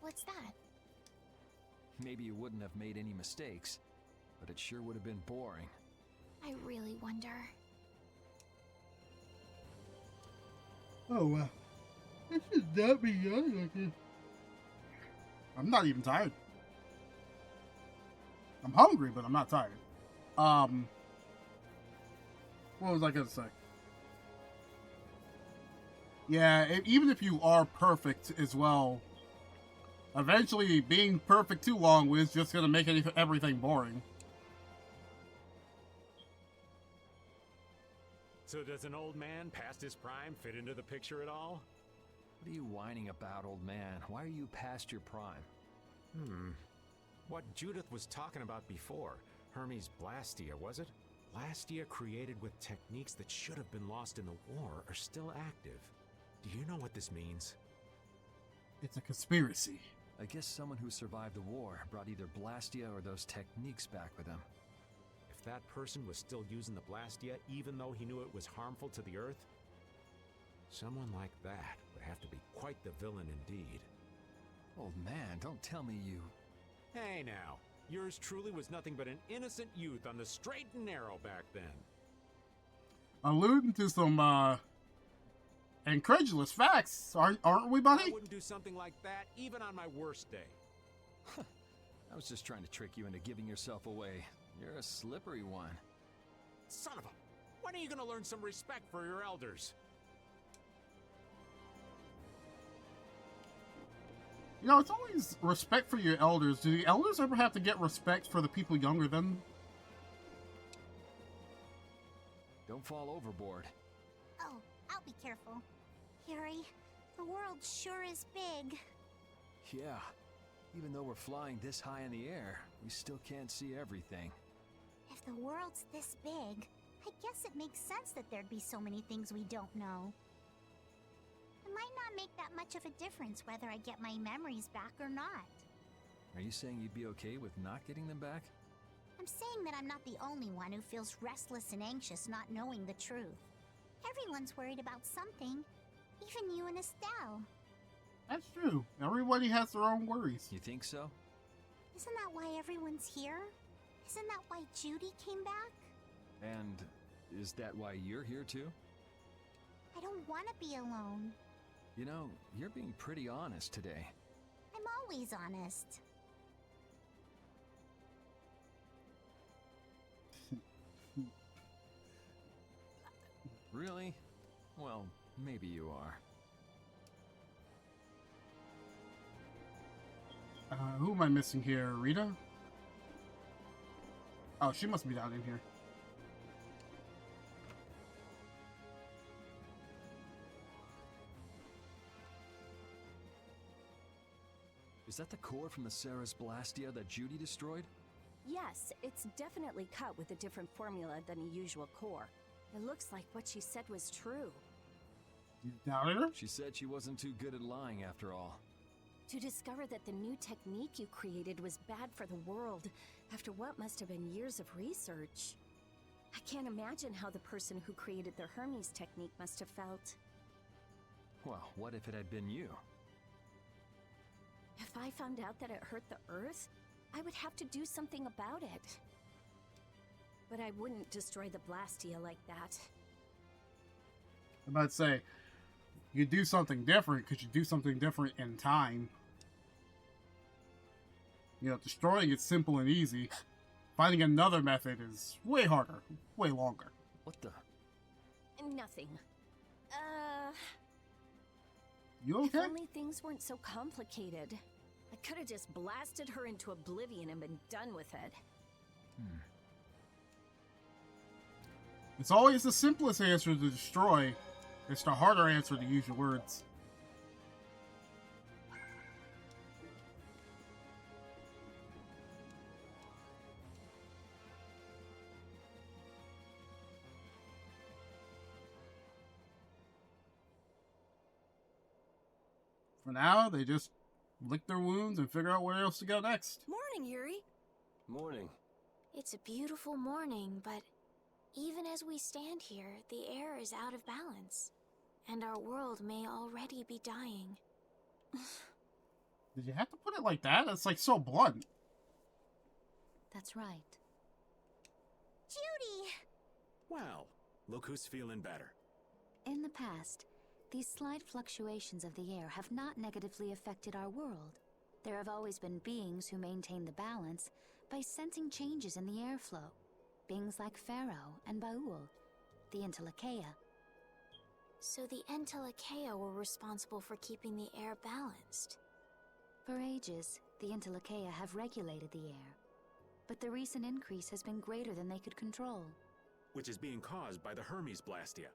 What's that? Maybe you wouldn't have made any mistakes, but it sure would have been boring. I really wonder. Oh, wow. This should not be yawning like this. I'm not even tired. I'm hungry, but I'm not tired. What was I gonna say? Yeah, even if you are perfect as well, eventually being perfect too long is just gonna make everything boring. So does an old man past his prime fit into the picture at all? What are you whining about, old man? Why are you past your prime? What Judith was talking about before, Hermes Blastia, was it? Blastia created with techniques that should have been lost in the war are still active. Do you know what this means? It's a conspiracy. I guess someone who survived the war brought either Blastia or those techniques back with him. If that person was still using the Blastia even though he knew it was harmful to the Earth, someone like that would have to be quite the villain indeed. Old man, don't tell me you... Hey now, yours truly was nothing but an innocent youth on the straight and narrow back then. Alluding to some, incredulous facts, aren't we, buddy? I wouldn't do something like that even on my worst day. I was just trying to trick you into giving yourself away. You're a slippery one. Son of a... When are you gonna learn some respect for your elders? You know, it's always respect for your elders. Do the elders ever have to get respect for the people younger than them? Don't fall overboard. Oh, I'll be careful. Yuri, the world sure is big. Yeah. Even though we're flying this high in the air, we still can't see everything. If the world's this big, I guess it makes sense that there'd be so many things we don't know. It might not make that much of a difference whether I get my memories back or not. Are you saying you'd be okay with not getting them back? I'm saying that I'm not the only one who feels restless and anxious not knowing the truth. Everyone's worried about something. Even you and Estelle. That's true. Everybody has their own worries. You think so? Isn't that why everyone's here? Isn't that why Judy came back? And is that why you're here too? I don't want to be alone. You know, you're being pretty honest today. I'm always honest. Really? Well, maybe you are. Who am I missing here? Rita? Oh, she must be down in here. Is that the core from the Cancerous Blastia that Judy destroyed? Yes, it's definitely cut with a different formula than a usual core. It looks like what she said was true. You doubted her? She said she wasn't too good at lying after all. To discover that the new technique you created was bad for the world, after what must have been years of research. I can't imagine how the person who created the Hermes technique must have felt. Well, what if it had been you? If I found out that it hurt the Earth, I would have to do something about it. But I wouldn't destroy the Blastia like that. I'm about to say, you do something different because you do something different in time. You know, destroying it's simple and easy. Finding another method is way harder, way longer. What the? Nothing. You okay? If only things weren't so complicated. I could have just blasted her into oblivion and been done with it. It's always the simplest answer to destroy. It's the harder answer to use your words. For now, they just lick their wounds and figure out where else to go next. Morning, Yuri. Morning. It's a beautiful morning, but even as we stand here, the air is out of balance, and our world may already be dying. Did you have to put it like that? It's like so blunt. That's right. Judy! Well, look who's feeling better. In the past, these slight fluctuations of the air have not negatively affected our world. There have always been beings who maintain the balance by sensing changes in the airflow. Beings like Pharaoh and Baul, the Entelekea. So the Entelekea were responsible for keeping the air balanced. For ages, the Entelekea have regulated the air. But the recent increase has been greater than they could control. Which is being caused by the Hermes Blastia.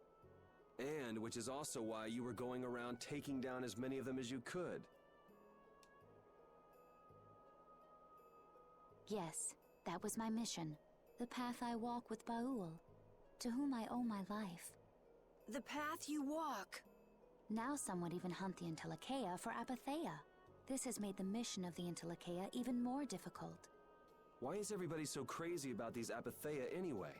And which is also why you were going around taking down as many of them as you could. Yes, that was my mission. The path I walk with Baul, to whom I owe my life. The path you walk. Now some would even hunt the Entelekea for Apatheia. This has made the mission of the Entelekea even more difficult. Why is everybody so crazy about these Apatheia anyway?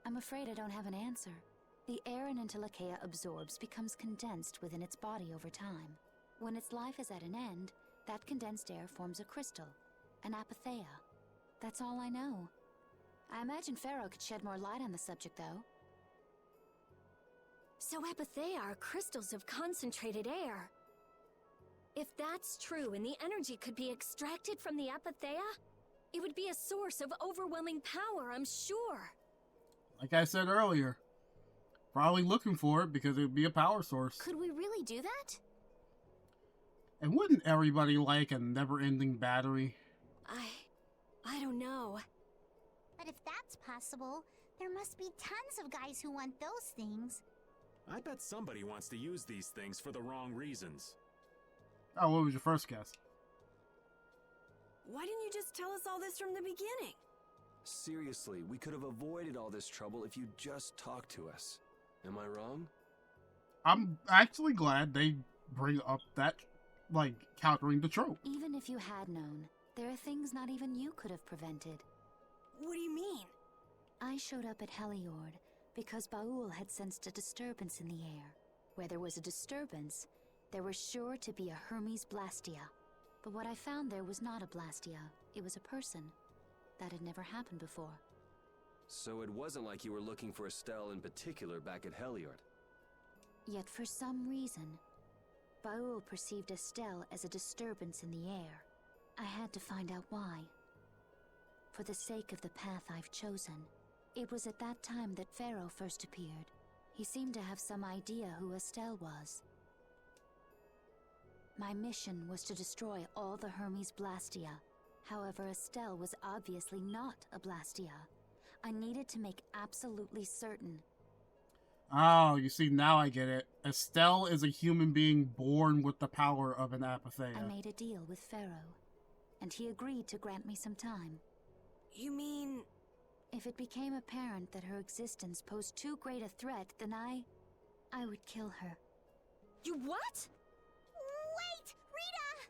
I'm afraid I don't have an answer. The air an Entelekea absorbs becomes condensed within its body over time. When its life is at an end, that condensed air forms a crystal, an Apatheia. That's all I know. I imagine Pharaoh could shed more light on the subject, though. So Apatheia are crystals of concentrated air. If that's true and the energy could be extracted from the Apatheia, it would be a source of overwhelming power, I'm sure. Like I said earlier, probably looking for it because it would be a power source. Could we really do that? And wouldn't everybody like a never-ending battery? I don't know. But if that's possible, there must be tons of guys who want those things. I bet somebody wants to use these things for the wrong reasons. Oh, what was your first guess? Why didn't you just tell us all this from the beginning? Seriously, we could have avoided all this trouble if you just talked to us. Am I wrong? I'm actually glad they bring up that, like, countering the trope. Even if you had known, there are things not even you could have prevented. What do you mean? I showed up at Heliord because Baul had sensed a disturbance in the air. Where there was a disturbance, there was sure to be a Hermes Blastia. But what I found there was not a Blastia, it was a person. That had never happened before. So it wasn't like you were looking for Estelle in particular back at Heliord. Yet for some reason, Baul perceived Estelle as a disturbance in the air. I had to find out why. For the sake of the path I've chosen, it was at that time that Pharaoh first appeared. He seemed to have some idea who Estelle was. My mission was to destroy all the Hermes Blastia. However, Estelle was obviously not a Blastia. I needed to make absolutely certain. Oh, you see, now I get it. Estelle is a human being born with the power of an I apatheia. made a deal with Pharaoh, and he agreed to grant me some time. You mean... If it became apparent that her existence posed too great a threat, then I would kill her. You what? Wait! Rita!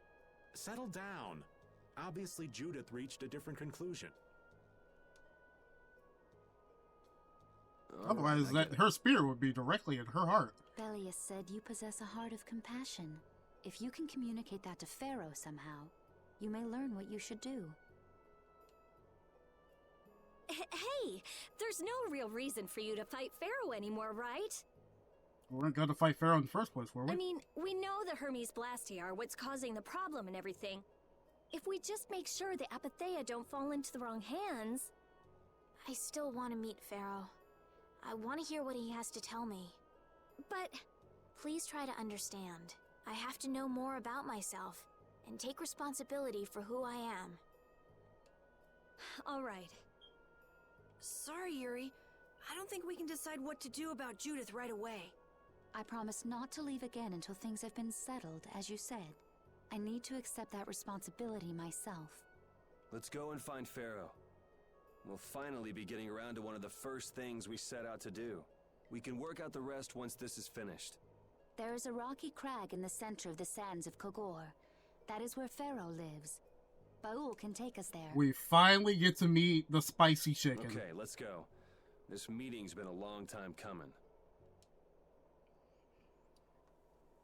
Settle down. Obviously, Judith reached a different conclusion. Otherwise, her spear would be directly in her heart. Belius said you possess a heart of compassion. If you can communicate that to Pharaoh somehow, you may learn what you should do. Hey, there's no real reason for you to fight Pharaoh anymore, right? We weren't going to fight Pharaoh in the first place, were we? I mean, we know the Hermes Blastia are what's causing the problem and everything. If we just make sure the Apatheia don't fall into the wrong hands... I still want to meet Pharaoh. I want to hear what he has to tell me. But... Please try to understand. I have to know more about myself, and take responsibility for who I am. All right. Sorry, Yuri. I don't think we can decide what to do about Judith right away. I promise not to leave again until things have been settled, as you said. I need to accept that responsibility myself. Let's go and find Pharaoh. We'll finally be getting around to one of the first things we set out to do. We can work out the rest once this is finished. There is a rocky crag in the center of the sands of Kogor. That is where Pharaoh lives. Baul can take us there. We finally get to meet the spicy chicken. Okay, let's go. This meeting's been a long time coming.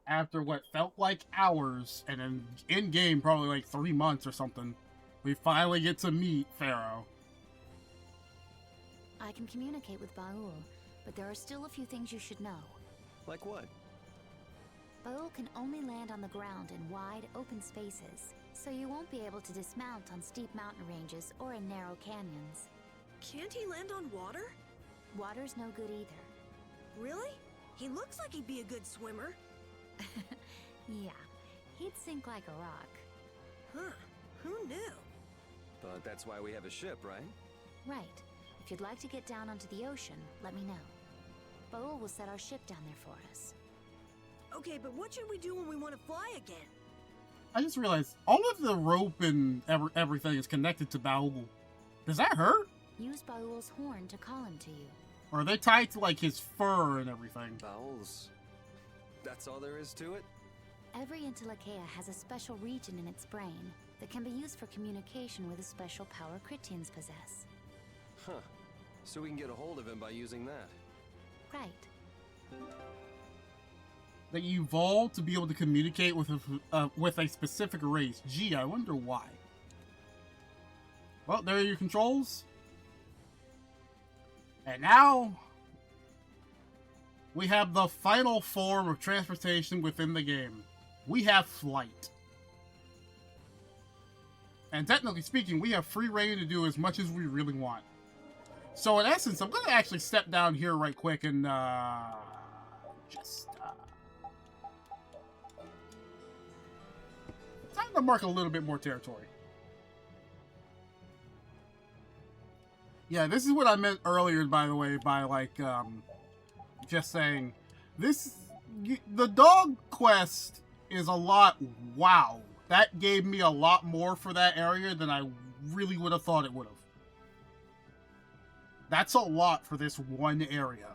After what felt like hours, and then in-game probably like 3 months or something, we finally get to meet Pharaoh. I can communicate with Baul, but there are still a few things you should know. Like what? Baul can only land on the ground in wide, open spaces, so you won't be able to dismount on steep mountain ranges or in narrow canyons. Can't he land on water? Water's no good either. Really? He looks like he'd be a good swimmer. Yeah, he'd sink like a rock. Huh, who knew? But that's why we have a ship, right? Right. If you'd like to get down onto the ocean, let me know. Baul will set our ship down there for us. Okay, but what should we do when we want to fly again? I just realized all of the rope and everything is connected to Baul. Does that hurt? Use Baul's horn to call him to you. Or are they tied to like his fur and everything? Bowels. That's all there is to it? Every Entelechea has a special region in its brain that can be used for communication with a special power Critians possess. Huh. So we can get a hold of him by using that. Right. They evolved to be able to communicate with a specific race. Gee, I wonder why. Well, there are your controls. And now we have the final form of transportation within the game. We have flight. And technically speaking, we have free reign to do as much as we really want. So in essence, I'm going to actually step down here right quick and just time to mark a little bit more territory. Yeah, this is what I meant earlier, by the way, by like just saying this. The dog quest is a lot. Wow, that gave me a lot more for that area than I really would have thought it would have. That's a lot for this one area.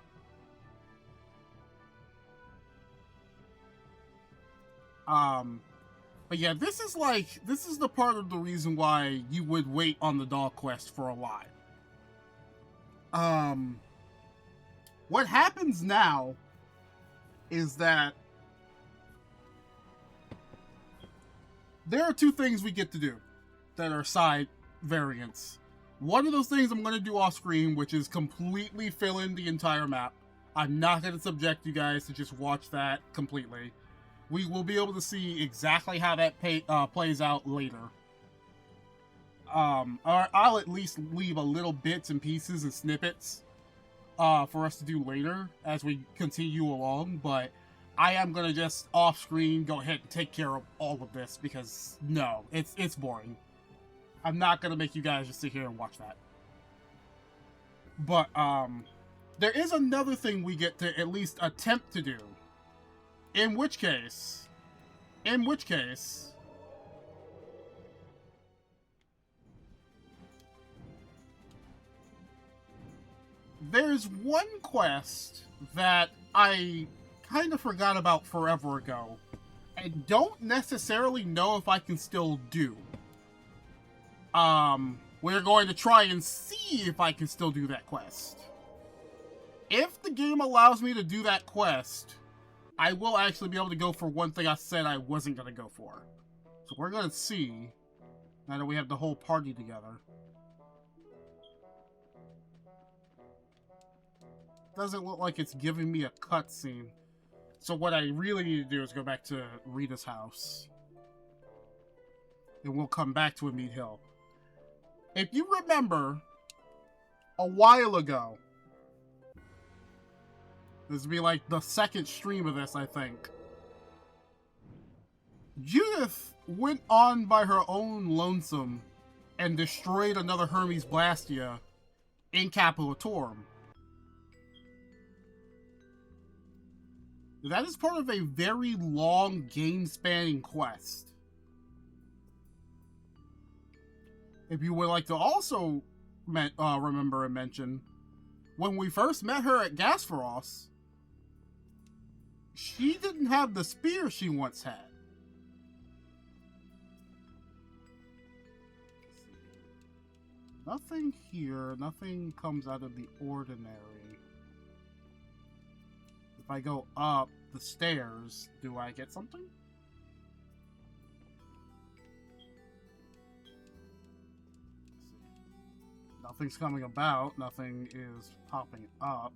But yeah, this is the part of the reason why you would wait on the dog quest for a while. What happens now is that there are two things we get to do that are side variants. One of those things I'm going to do off screen, which is completely fill in the entire map. I'm not going to subject you guys to just watch that completely. We will be able to see exactly how that plays out later. Or I'll at least leave a little bits and pieces and snippets for us to do later as we continue along, but I am going to just off screen go ahead and take care of all of this because no, it's boring. I'm not going to make you guys just sit here and watch that. But there is another thing we get to at least attempt to do. In which case, there's one quest that I kind of forgot about forever ago. I don't necessarily know if I can still do. We're going to try and see if I can still do that quest. If the game allows me to do that quest, I will actually be able to go for one thing I said I wasn't going to go for. So we're going to see, now that we have the whole party together. Doesn't look like it's giving me a cutscene. So what I really need to do is go back to Rita's house. And we'll come back to Amid Hill. If you remember, a while ago, this would be like the second stream of this, I think, Judith went on by her own lonesome and destroyed another Hermes Blastia in Capitolatorum. That is part of a very long game-spanning quest. If you would like to also remember and mention, when we first met her at Gasparos, she didn't have the spear she once had. Nothing here, nothing comes out of the ordinary. If I go up the stairs, do I get something? Nothing's coming about, nothing is popping up.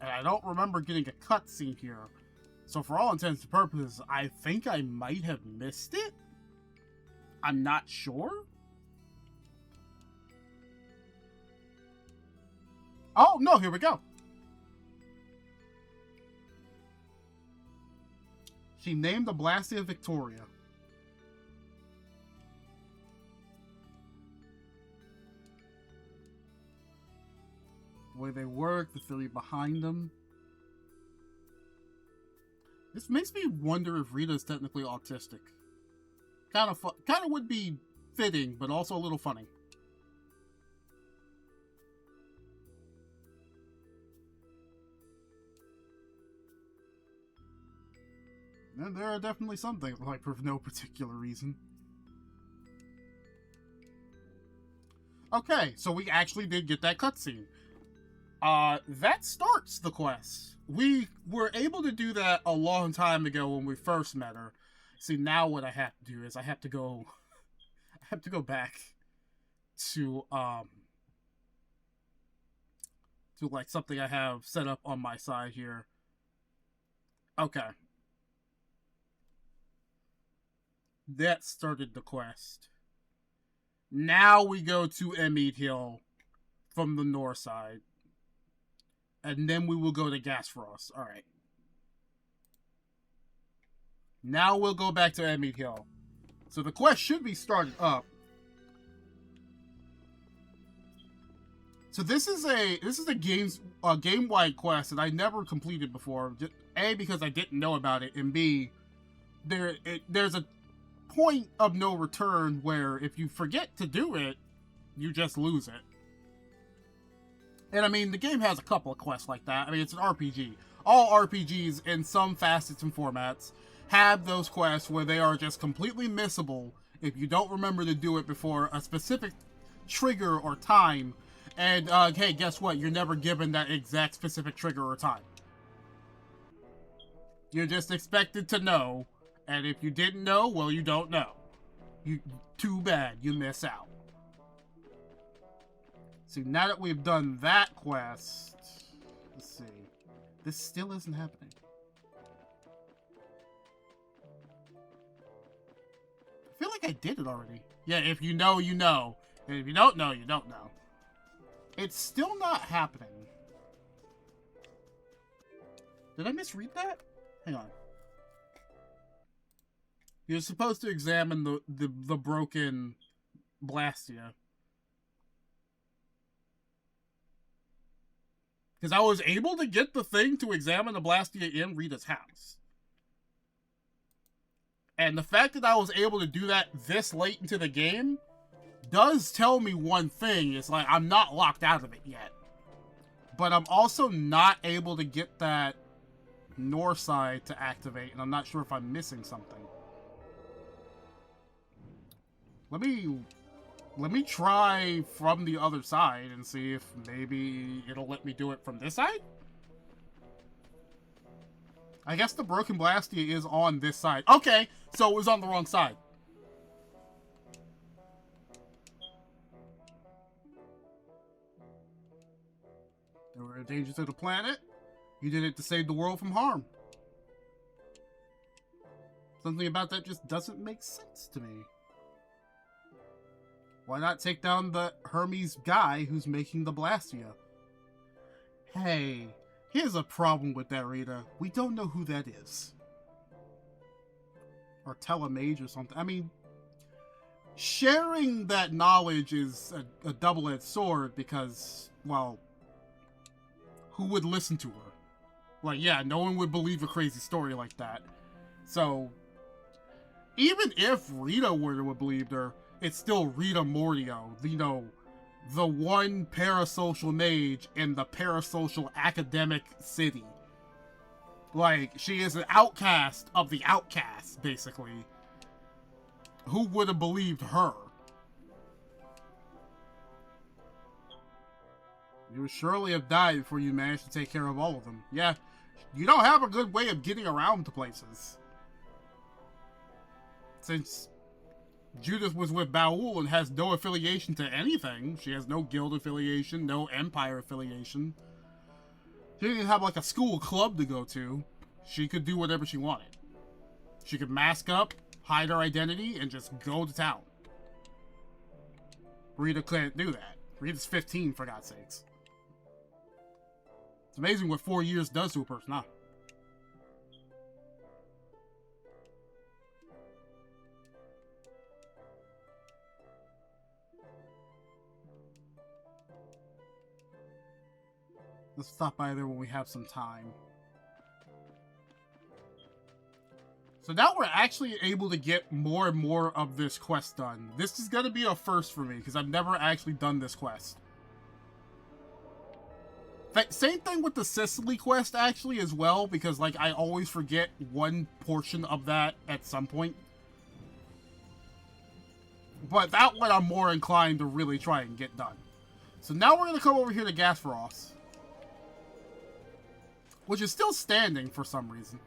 And I don't remember getting a cutscene here. So for all intents and purposes, I think I might have missed it? I'm not sure? Oh, no, here we go. She named the Blastia Victoria. The way they work, the theory behind them. This makes me wonder if Rita is technically autistic. Kind of would be fitting, but also a little funny. And there are definitely some things, like, for no particular reason. Okay, so we actually did get that cutscene. That starts the quest. We were able to do that a long time ago when we first met her. See, now what I have to do is I have to go back to like something I have set up on my side here. Okay. That started the quest. Now we go to Amid Hill from the north side. And then we will go to Gasparos. Alright. Now we'll go back to Amid Hill. So the quest should be started up. So this is a game-wide quest that I never completed before. A, because I didn't know about it, and B, there's a point of no return where if you forget to do it, you just lose it. And I mean, the game has a couple of quests like that. I mean, it's an RPG. All RPGs in some facets and formats have those quests where they are just completely missable if you don't remember to do it before a specific trigger or time. And, hey, guess what? You're never given that exact specific trigger or time. You're just expected to know, and if you didn't know, well, you don't know. Too bad, you miss out. See, now that we've done that quest, let's see. This still isn't happening. I feel like I did it already. Yeah, if you know, you know. And if you don't know, you don't know. It's still not happening. Did I misread that? Hang on. You're supposed to examine the broken Blastia. Because I was able to get the thing to examine the Blastia in Rita's house. And the fact that I was able to do that this late into the game does tell me one thing. It's like, I'm not locked out of it yet. But I'm also not able to get that north side to activate, and I'm not sure if I'm missing something. Let me try from the other side and see if maybe it'll let me do it from this side? I guess the broken Blastia is on this side. Okay, so it was on the wrong side. There were dangers to the planet. You did it to save the world from harm. Something about that just doesn't make sense to me. Why not take down the Hermes guy who's making the Blastia? Hey, here's a problem with that, Rita. We don't know who that is. Or Telemage or something. I mean, sharing that knowledge is a double-edged sword because, well, who would listen to her? Like, yeah, no one would believe a crazy story like that. So, even if Rita were to have believed her, it's still Rita Mordio, you know, the one parasocial mage in the parasocial academic city. Like, she is an outcast of the outcasts, basically. Who would have believed her? You would surely have died before you managed to take care of all of them. Yeah, you don't have a good way of getting around to places. Since Judith was with Baul and has no affiliation to anything. She has no guild affiliation, no empire affiliation. She didn't have like a school club to go to. She could do whatever she wanted. She could mask up, hide her identity, and just go to town. Rita couldn't do that. Rita's 15, for God's sakes. It's amazing what 4 years does to a person, huh? Let's stop by there when we have some time. So now we're actually able to get more and more of this quest done. This is going to be a first for me, because I've never actually done this quest. Same thing with the Sicily quest, actually, as well, because, like, I always forget one portion of that at some point. But that one I'm more inclined to really try and get done. So now we're going to come over here to Gasparos, which is still standing for some reason.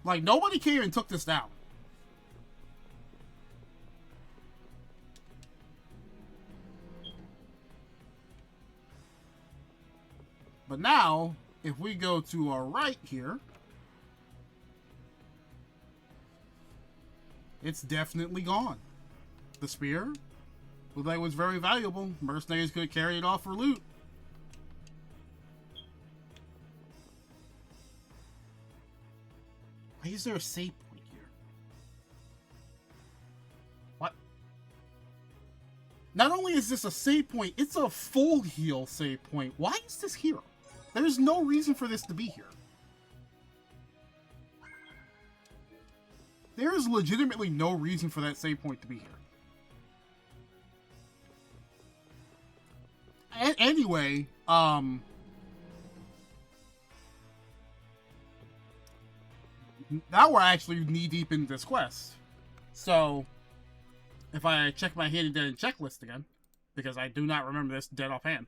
Like, nobody came and took this down. But now, if we go to our right here, it's definitely gone. The spear looked like it was very valuable. Mercenaries could carry it off for loot. Why is there a save point here? What? Not only is this a save point, it's a full heal save point. Why is this here? There's no reason for this to be here. There is legitimately no reason for that save point to be here. Anyway, now we're actually knee-deep in this quest. So, if I check my hidden checklist again, because I do not remember this dead offhand.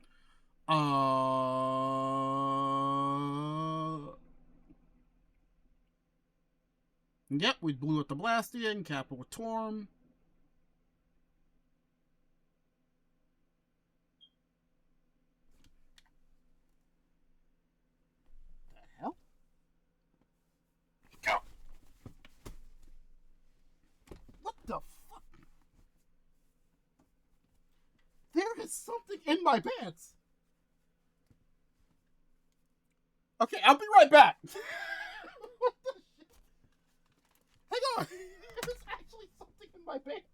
Yep, we blew up the Blastian, capital with Torm. The hell? Go! What the fuck? There is something in my pants. Okay, I'll be right back. What the shit? Hang on. There's actually something in my pants.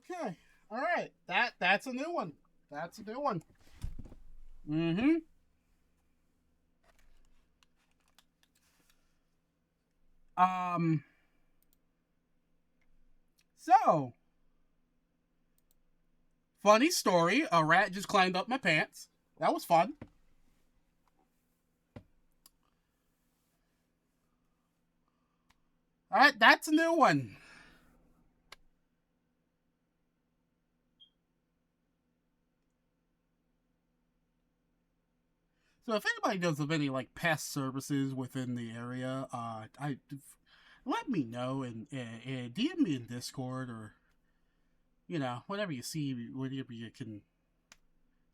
Okay. All right. That's a new one. That's a new one. Mm-hmm. So, funny story, a rat just climbed up my pants. That was fun. Alright, that's a new one. So if anybody knows of any like pest services within the area, let me know and DM me in Discord or whatever you see, whatever you can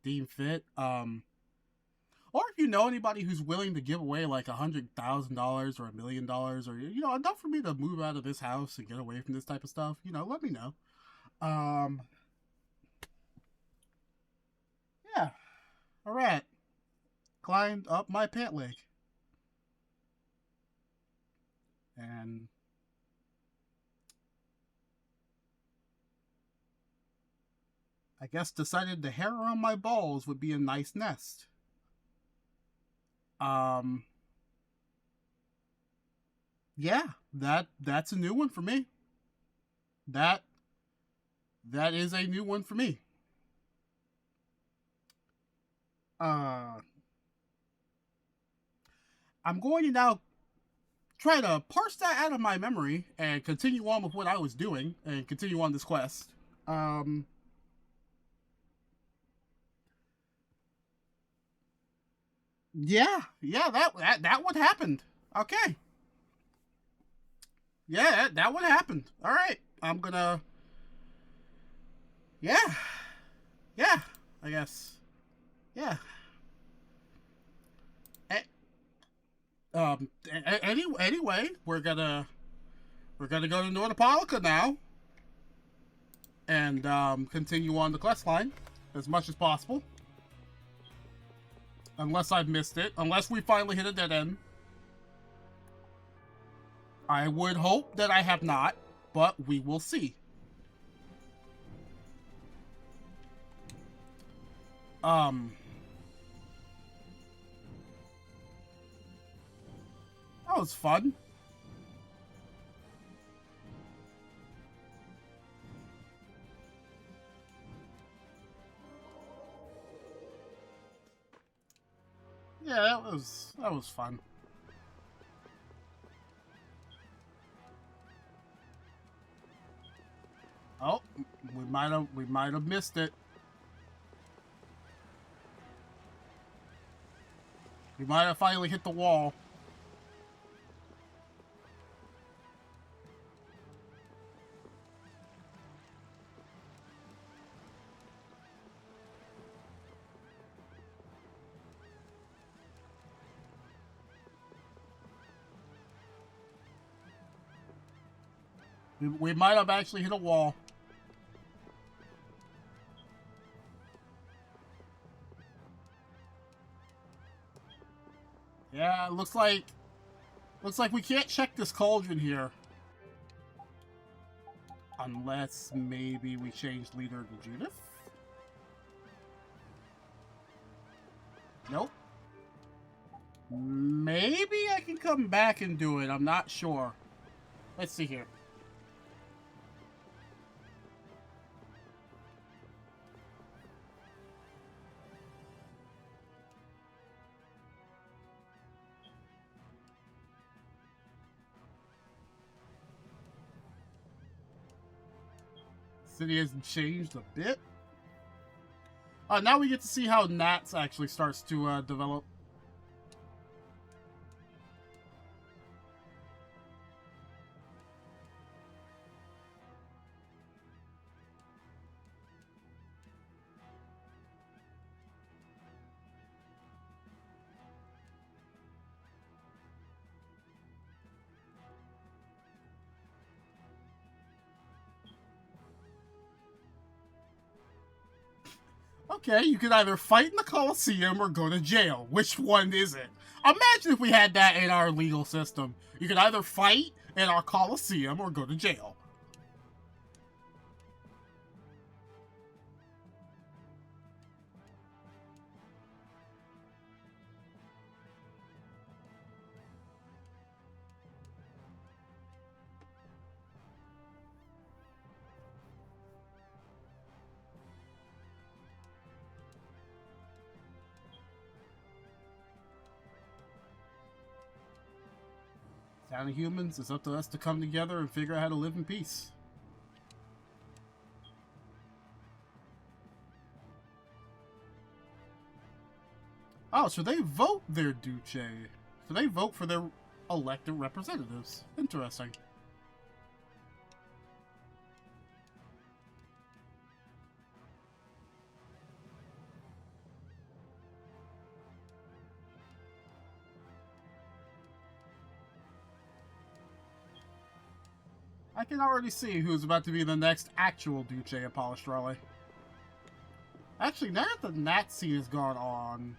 deem fit. Or if you know anybody who's willing to give away like $100,000 or $1 million, or enough for me to move out of this house and get away from this type of stuff, let me know. Yeah, a rat climbed up my pant leg and I guess decided the hair on my balls would be a nice nest. Yeah, that's a new one for me. That is a new one for me. I'm going to now try to parse that out of my memory and continue on with what I was doing and continue on this quest. Yeah, that what happened. Okay. Yeah, that what happened. All right, I'm gonna. Yeah, I guess. Yeah. Anyway, we're gonna go to Nordopolica now, and continue on the quest line as much as possible. Unless I've missed it. Unless we finally hit a dead end. I would hope that I have not, but we will see. That was fun. Yeah, that was fun. Oh, we might have missed it. We might have finally hit the wall. We might have actually hit a wall. Yeah, looks like we can't check this cauldron here. Unless maybe we changed leader to Judith? Nope. Maybe I can come back and do it. I'm not sure. Let's see here. City hasn't changed a bit. Now we get to see how Nats actually starts to develop. Okay, you can either fight in the Coliseum or go to jail. Which one is it? Imagine if we had that in our legal system. You could either fight in our Coliseum or go to jail. Down to humans, it's up to us to come together and figure out how to live in peace. Oh, so they vote their Duce. So they vote for their elected representatives. Interesting. I can already see who's about to be the next actual Duce of Palestrale. Actually, now that the Nat scene has gone on,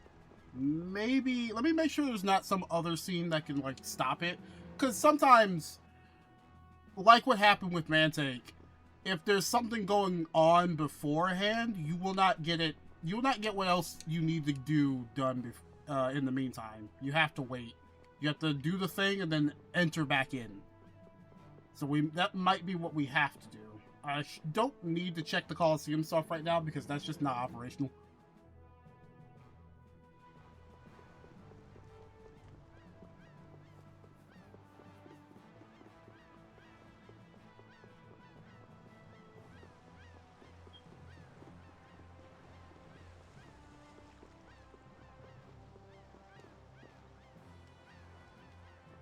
maybe let me make sure there's not some other scene that can like stop it, because sometimes, like what happened with Mantake, if there's something going on beforehand, you will not get it. You will not get what else you need to do done in the meantime. You have to wait. You have to do the thing and then enter back in. So that might be what we have to do. I don't need to check the Coliseum stuff right now because that's just not operational.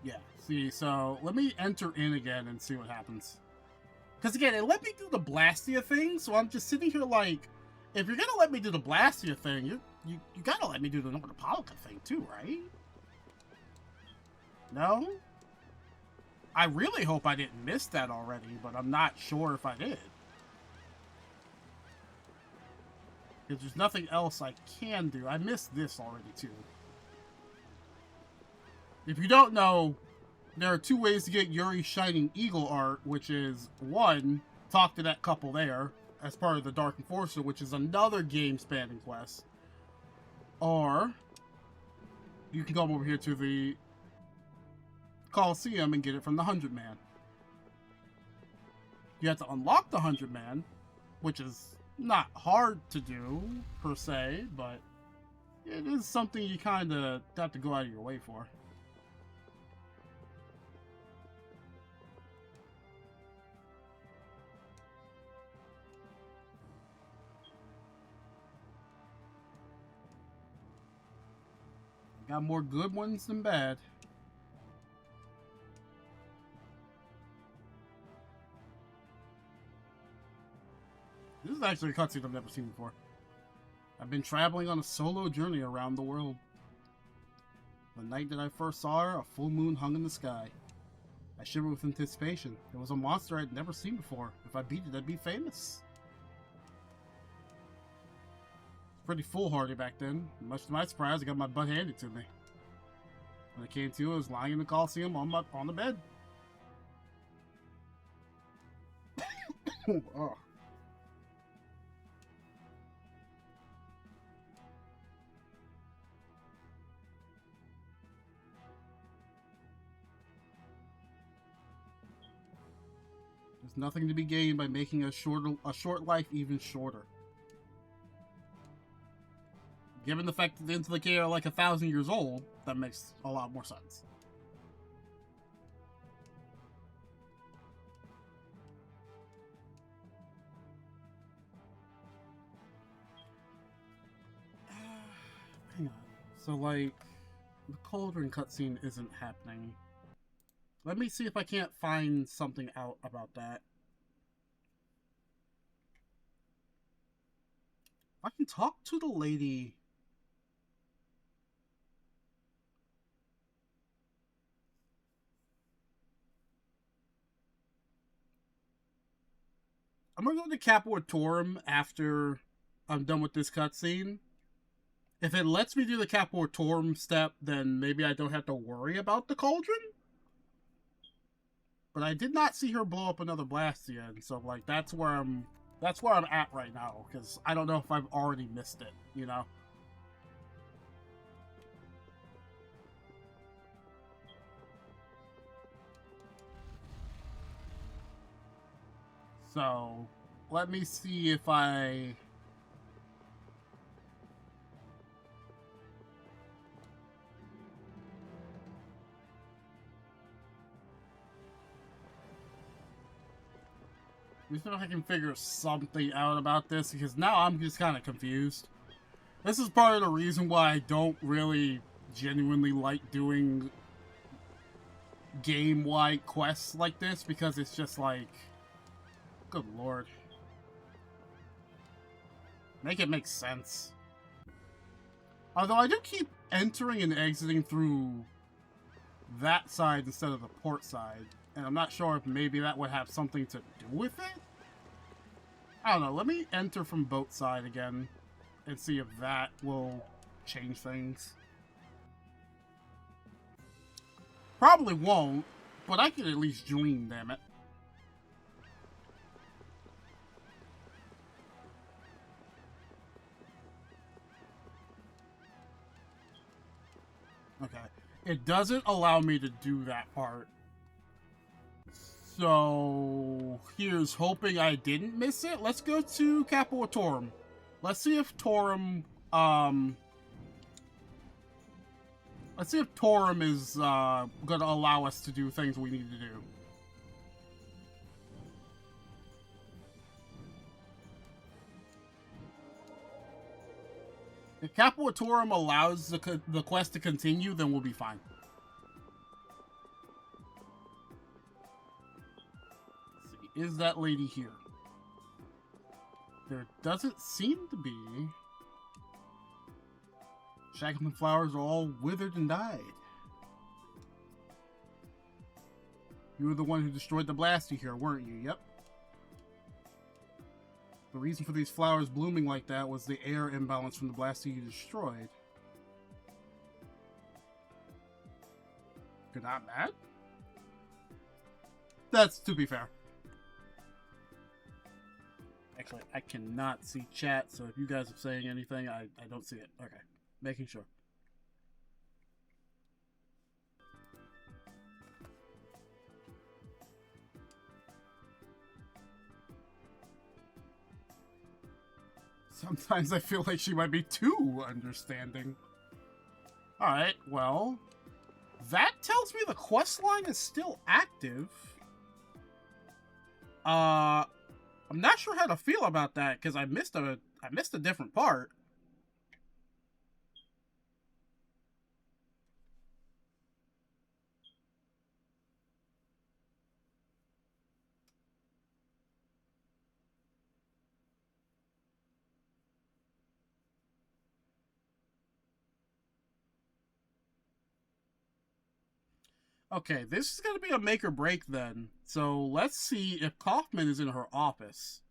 Yeah, see, so let me enter in again and see what happens. Because again, it let me do the Blastia thing, so I'm just sitting here like, if you're gonna let me do the Blastia thing, you gotta let me do the Nordopolica thing too, right? No? I really hope I didn't miss that already, but I'm not sure if I did. Because there's nothing else I can do. I missed this already too. If you don't know, there are two ways to get Yuri's Shining Eagle art, which is, one, talk to that couple there, as part of the Dark Enforcer, which is another game-spanning quest. Or, you can come over here to the Coliseum and get it from the 100 Man. You have to unlock the 100 Man, which is not hard to do, per se, but it is something you kind of have to go out of your way for. Got more good ones than bad. This is actually a cutscene I've never seen before. I've been traveling on a solo journey around the world. The night that I first saw her, a full moon hung in the sky. I shivered with anticipation. It was a monster I'd never seen before. If I beat it, I'd be famous. Pretty foolhardy back then. Much to my surprise, I got my butt handed to me. When I came to, I was lying in the Coliseum on the bed. Oh. There's nothing to be gained by making a short life even shorter. Given the fact that the Intellect are like 1,000 years old, that makes a lot more sense. Hang on. So, like, the Cauldron cutscene isn't happening. Let me see if I can't find something out about that. I can talk to the lady. I'm gonna go to Capo Torum after I'm done with this cutscene. If it lets me do the Capo Torum step, then maybe I don't have to worry about the Cauldron. But I did not see her blow up another Blastia, and so like that's where I'm at right now, because I don't know if I've already missed it, you know? So, let me see if I... least if I can figure something out about this, because now I'm just kind of confused. This is part of the reason why I don't really genuinely like doing game-wide quests like this, because it's just like, good lord. Make it make sense. Although I do keep entering and exiting through that side instead of the port side, and I'm not sure if maybe that would have something to do with it? I don't know, let me enter from boat side again and see if that will change things. Probably won't, but I can at least dream, damn it. Okay. It doesn't allow me to do that part. So, here's hoping I didn't miss it. Let's go to Capital Torum. Let's see if Torum, let's see if Torum is, gonna allow us to do things we need to do. If Capital Torum allows the quest to continue, then we'll be fine. Let's see, is that lady here? There doesn't seem to be. Shackleton flowers are all withered and died. You were the one who destroyed the Blasty here, weren't you? Yep. The reason for these flowers blooming like that was the air imbalance from the Blasty you destroyed. You're not mad? That's to be fair. Actually, I cannot see chat, so if you guys are saying anything, I don't see it. Okay, making sure. Sometimes I feel like she might be too understanding. Alright, well, that tells me the quest line is still active. I'm not sure how to feel about that, because I missed a different part. Okay, this is going to be a make or break then. So let's see if Kaufman is in her office.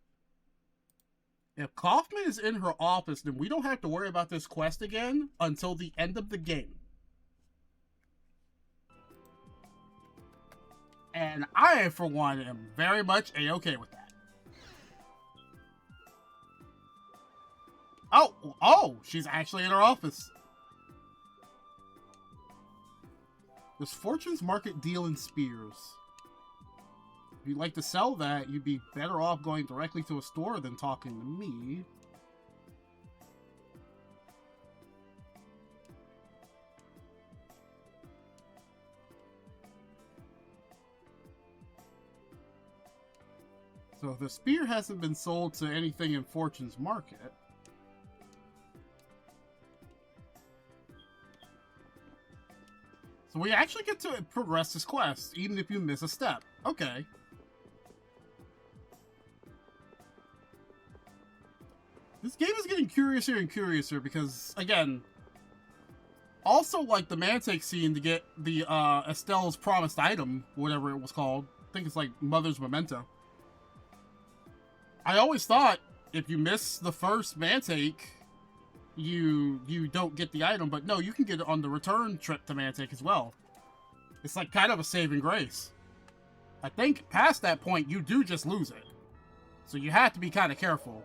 If Kaufman is in her office, then we don't have to worry about this quest again until the end of the game. And I, for one, am very much A-okay with that. Oh, she's actually in her office. Does Fortune's Market deal in spears? If you'd like to sell that, you'd be better off going directly to a store than talking to me. So the spear hasn't been sold to anything in Fortune's Market. So we actually get to progress this quest, even if you miss a step. Okay. This game is getting curiouser and curiouser because, again, also like the Mantake scene to get the Estelle's promised item, whatever it was called. I think it's like Mother's Memento. I always thought if you miss the first Mantake, you don't get the item, but no, you can get it on the return trip to Mantake as well. It's like kind of a saving grace. I think past that point, you do just lose it. So you have to be kind of careful.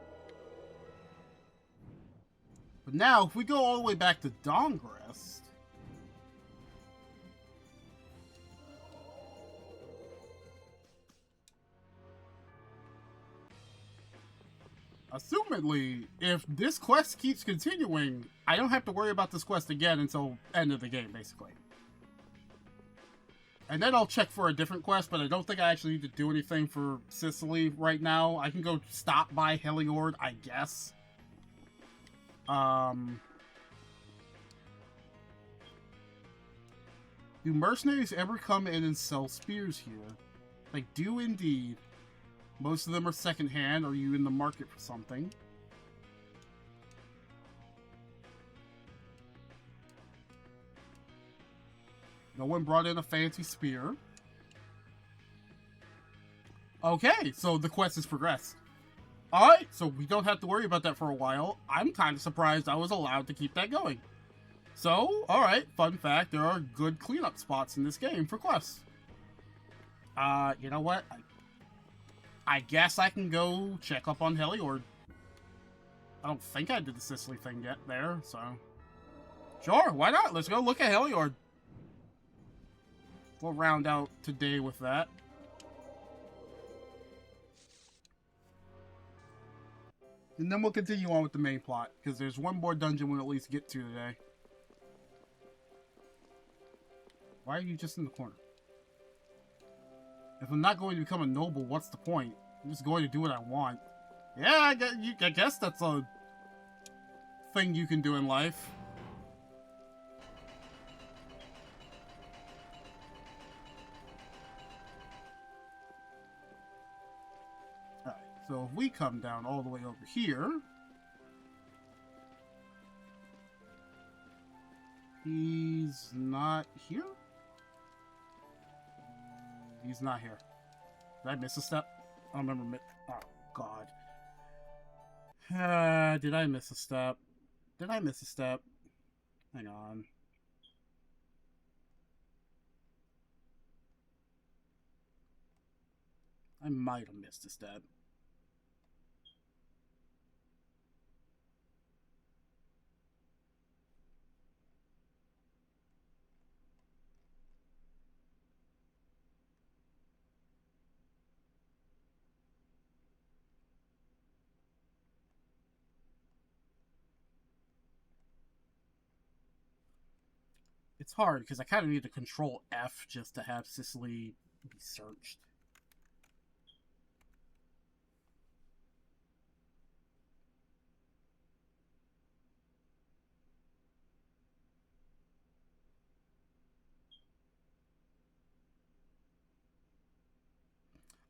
But now, if we go all the way back to Dawngrest... Assumedly, if this quest keeps continuing, I don't have to worry about this quest again until end of the game, basically. And then I'll check for a different quest, but I don't think I actually need to do anything for Sicily right now. I can go stop by Heliord, I guess. Do mercenaries ever come in and sell spears here? They do indeed. Most of them are secondhand. Are you in the market for something? No one brought in a fancy spear. Okay, so the quest has progressed. Alright, so we don't have to worry about that for a while. I'm kind of surprised I was allowed to keep that going. So, alright, fun fact, there are good cleanup spots in this game for quests. You know what? I guess I can go check up on Heliord. I don't think I did the Sicily thing yet there, so... Sure, why not? Let's go look at Heliord. We'll round out today with that. And then we'll continue on with the main plot, because there's one more dungeon we'll at least get to today. Why are you just in the corner? If I'm not going to become a noble, what's the point? I'm just going to do what I want. Yeah, I guess that's a thing you can do in life. Alright, so if we come down all the way over here... He's not here? He's not here. Did I miss a step? I don't remember. Oh, God. Did I miss a step? Did I miss a step? Hang on. I might have missed a step. It's hard because I kind of need to control F just to have Sicily be searched.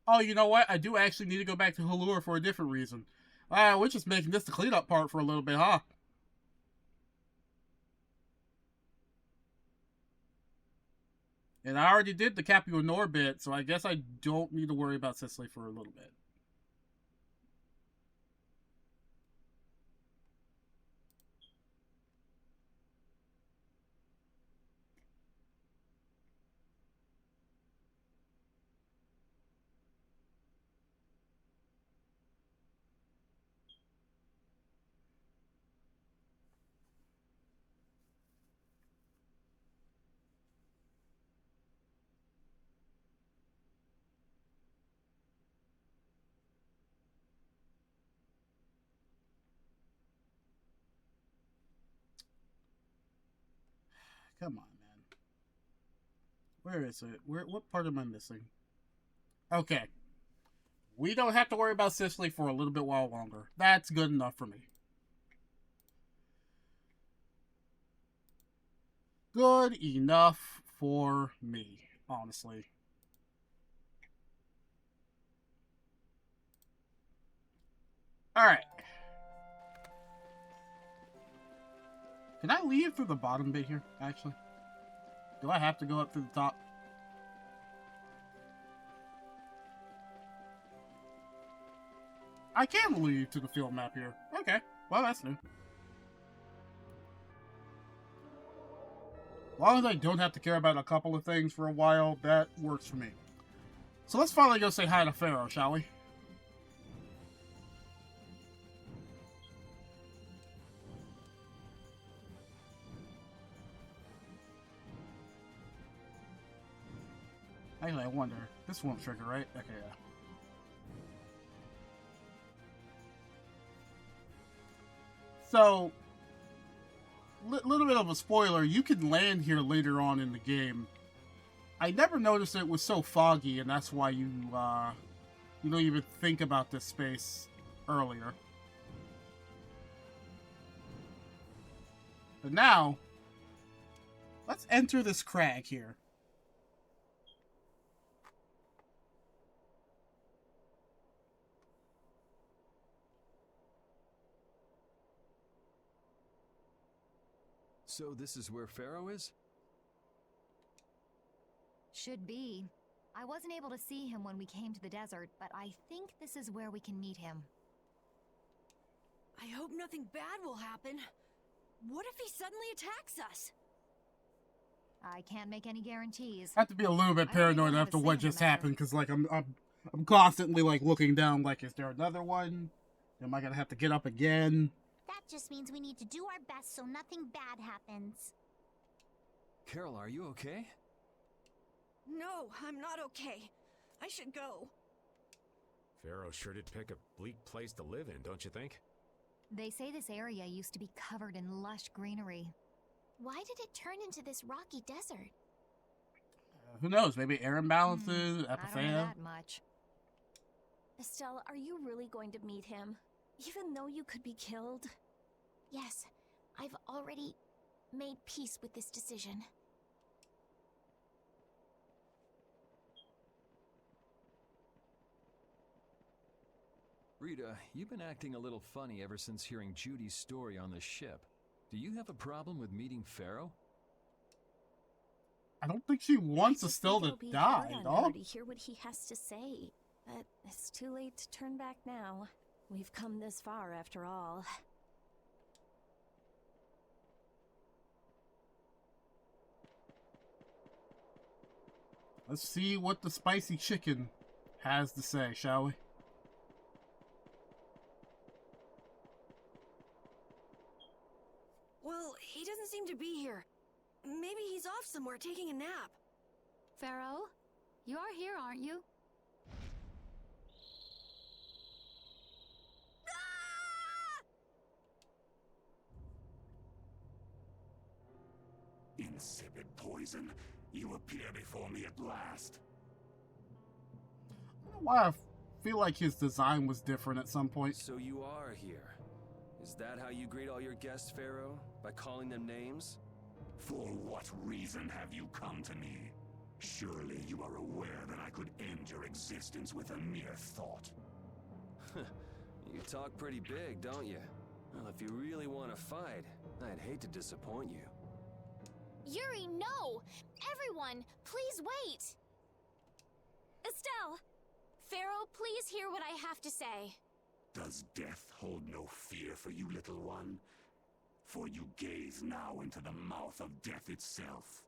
Oh, you know what? I do actually need to go back to Halure for a different reason. We're just making this the cleanup part for a little bit, huh? And I already did the Capua Nor bit, so I guess I don't need to worry about Sicily for a little bit. Come on, man. Where is it? What part am I missing? Okay. We don't have to worry about Sicily for a little bit while longer. That's good enough for me. Good enough for me, honestly. Alright. Can I leave through the bottom bit here, actually? Do I have to go up through the top? I can leave to the field map here. Okay, well, that's new. As long as I don't have to care about a couple of things for a while, that works for me. So let's finally go say hi to Pharaoh, shall we? Actually, I wonder. This won't trigger, right? Okay, yeah. So, little bit of a spoiler, you can land here later on in the game. I never noticed it was so foggy, and that's why you don't even think about this space earlier. But now, let's enter this crag here. So this is where Pharaoh is? Should be. I wasn't able to see him when we came to the desert, but I think this is where we can meet him. I hope nothing bad will happen. What if he suddenly attacks us? I can't make any guarantees. I have to be a little bit paranoid after what just happened, because like I'm constantly like looking down, like, is there another one? Am I gonna have to get up again? That just means we need to do our best so nothing bad happens. Carol, are you okay? No, I'm not okay. I should go. Pharaoh sure did pick a bleak place to live in, don't you think? They say this area used to be covered in lush greenery. Why did it turn into this rocky desert? Who knows? Maybe air imbalances, I don't know that much. Estelle, are you really going to meet him? Even though you could be killed? Yes, I've already made peace with this decision. Rita, you've been acting a little funny ever since hearing Judy's story on the ship. Do you have a problem with meeting Pharaoh? I don't think she wants Estelle to die, dog. To hear what he has to say, but it's too late to turn back now. We've come this far after all. Let's see what the spicy chicken has to say, shall we? Well, he doesn't seem to be here. Maybe he's off somewhere taking a nap. Pharaoh, you are here, aren't you? Insipid poison, you appear before me at last. I don't know why I feel like his design was different at some point. So you are here. Is that how you greet all your guests, Pharaoh? By calling them names? For what reason have you come to me? Surely you are aware that I could end your existence with a mere thought. You talk pretty big, don't you? Well, if you really want to fight, I'd hate to disappoint you. Yuri, no! Everyone, please wait! Estelle! Pharaoh, please hear what I have to say. Does death hold no fear for you, little one? For you gaze now into the mouth of death itself.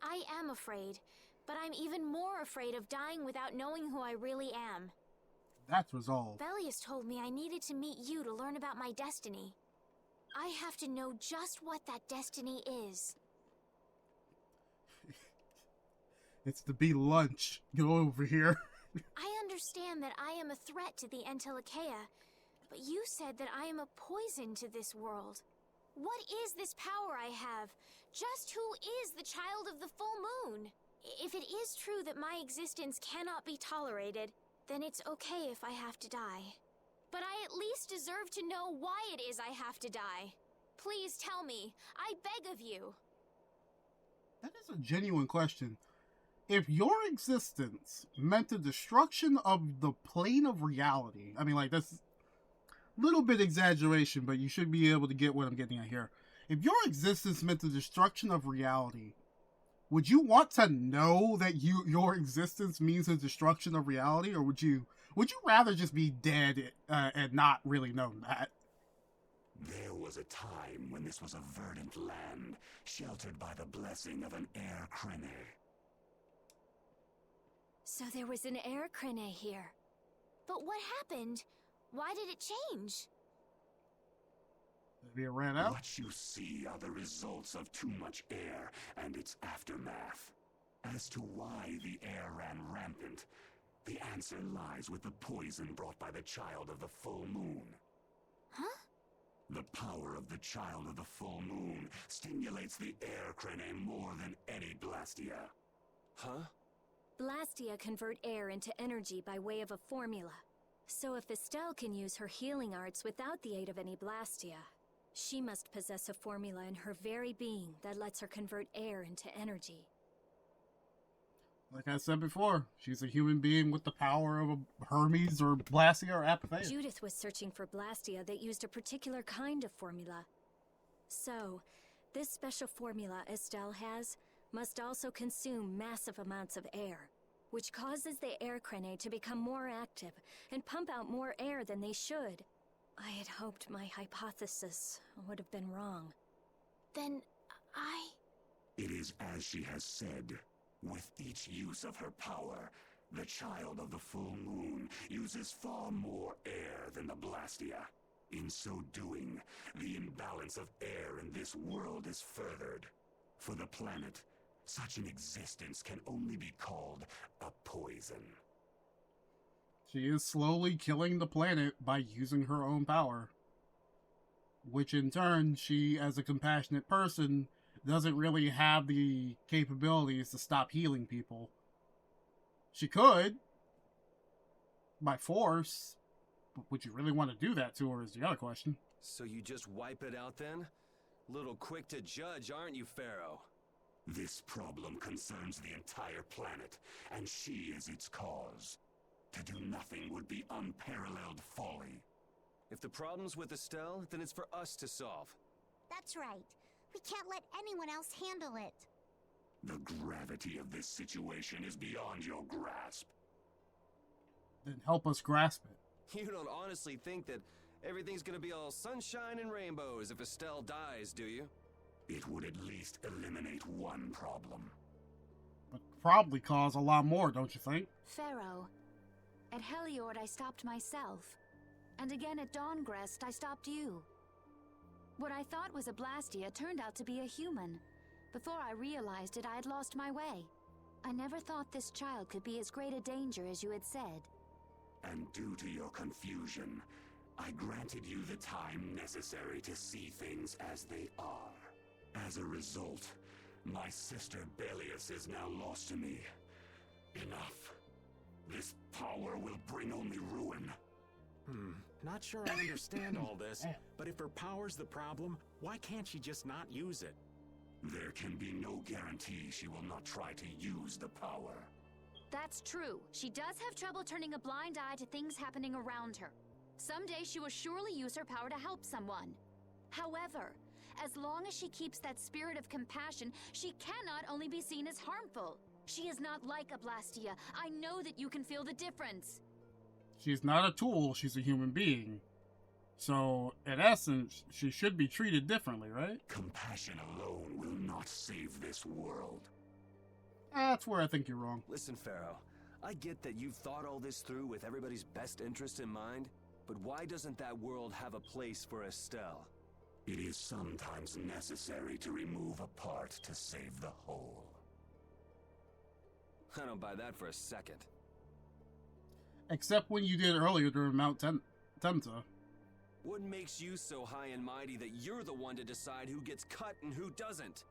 I am afraid, but I'm even more afraid of dying without knowing who I really am. That's resolved. Belius told me I needed to meet you to learn about my destiny. I have to know just what that destiny is. It's to be lunch. Go over here. I understand that I am a threat to the Entelekea, but you said that I am a poison to this world. What is this power I have? Just who is the child of the full moon? If it is true that my existence cannot be tolerated, then it's okay if I have to die. But I at least deserve to know why it is I have to die. Please tell me. I beg of you. That is a genuine question. If your existence meant the destruction of the plane of reality, I mean, like, that's a little bit exaggeration, but you should be able to get what I'm getting at here. If your existence meant the destruction of reality, would you want to know that your existence means the destruction of reality, or would you rather just be dead and not really know that? There was a time when this was a verdant land, sheltered by the blessing of an air crene. So there was an air crene here. But what happened? Why did it change? Maybe it ran out? What you see are the results of too much air and its aftermath. As to why the air ran rampant, the answer lies with the poison brought by the child of the full moon. Huh? The power of the Child of the Full Moon stimulates the air crane more than any Blastia. Huh? Blastia convert air into energy by way of a formula. So if Estelle can use her healing arts without the aid of any Blastia, she must possess a formula in her very being that lets her convert air into energy. Like I said before, she's a human being with the power of a Hermes or Blastia or Apatheia. Judith was searching for Blastia that used a particular kind of formula. So, this special formula Estelle has must also consume massive amounts of air, which causes the air crane to become more active and pump out more air than they should. I had hoped my hypothesis would have been wrong. Then It is as she has said. With each use of her power, the Child of the Full Moon uses far more air than the Blastia. In so doing, the imbalance of air in this world is furthered. For the planet, such an existence can only be called a poison. She is slowly killing the planet by using her own power. Which in turn, she, as a compassionate person, doesn't really have the capabilities to stop healing people. She could, by force, but would you really want to do that to her is the other question. So you just wipe it out then? Little quick to judge, aren't you, Pharaoh? This problem concerns the entire planet, and she is its cause. To do nothing would be unparalleled folly. If the problem's with Estelle, then it's for us to solve. That's right. We can't let anyone else handle it. The gravity of this situation is beyond your grasp. Then help us grasp it. You don't honestly think that everything's gonna be all sunshine and rainbows if Estelle dies, do you? It would at least eliminate one problem. But probably cause a lot more, don't you think? Pharaoh, at Heliord I stopped myself. And again at Dawngrest I stopped you. What I thought was a Blastia turned out to be a human. Before I realized it, I had lost my way. I never thought this child could be as great a danger as you had said. And due to your confusion, I granted you the time necessary to see things as they are. As a result, my sister Belius is now lost to me. Enough. This power will bring only ruin. Not sure I understand all this, but if her power's the problem, why can't she just not use it? There can be no guarantee she will not try to use the power. That's true. She does have trouble turning a blind eye to things happening around her. Someday she will surely use her power to help someone. However, as long as she keeps that spirit of compassion, she cannot only be seen as harmful. She is not like a Blastia. I know that you can feel the difference. She's not a tool, she's a human being. So, in essence, she should be treated differently, right? Compassion alone will not save this world. That's where I think you're wrong. Listen, Pharaoh, I get that you've thought all this through with everybody's best interest in mind, but why doesn't that world have a place for Estelle? It is sometimes necessary to remove a part to save the whole. I don't buy that for a second. Except when you did earlier during Mount Temta. What makes you so high and mighty that you're the one to decide who gets cut and who doesn't?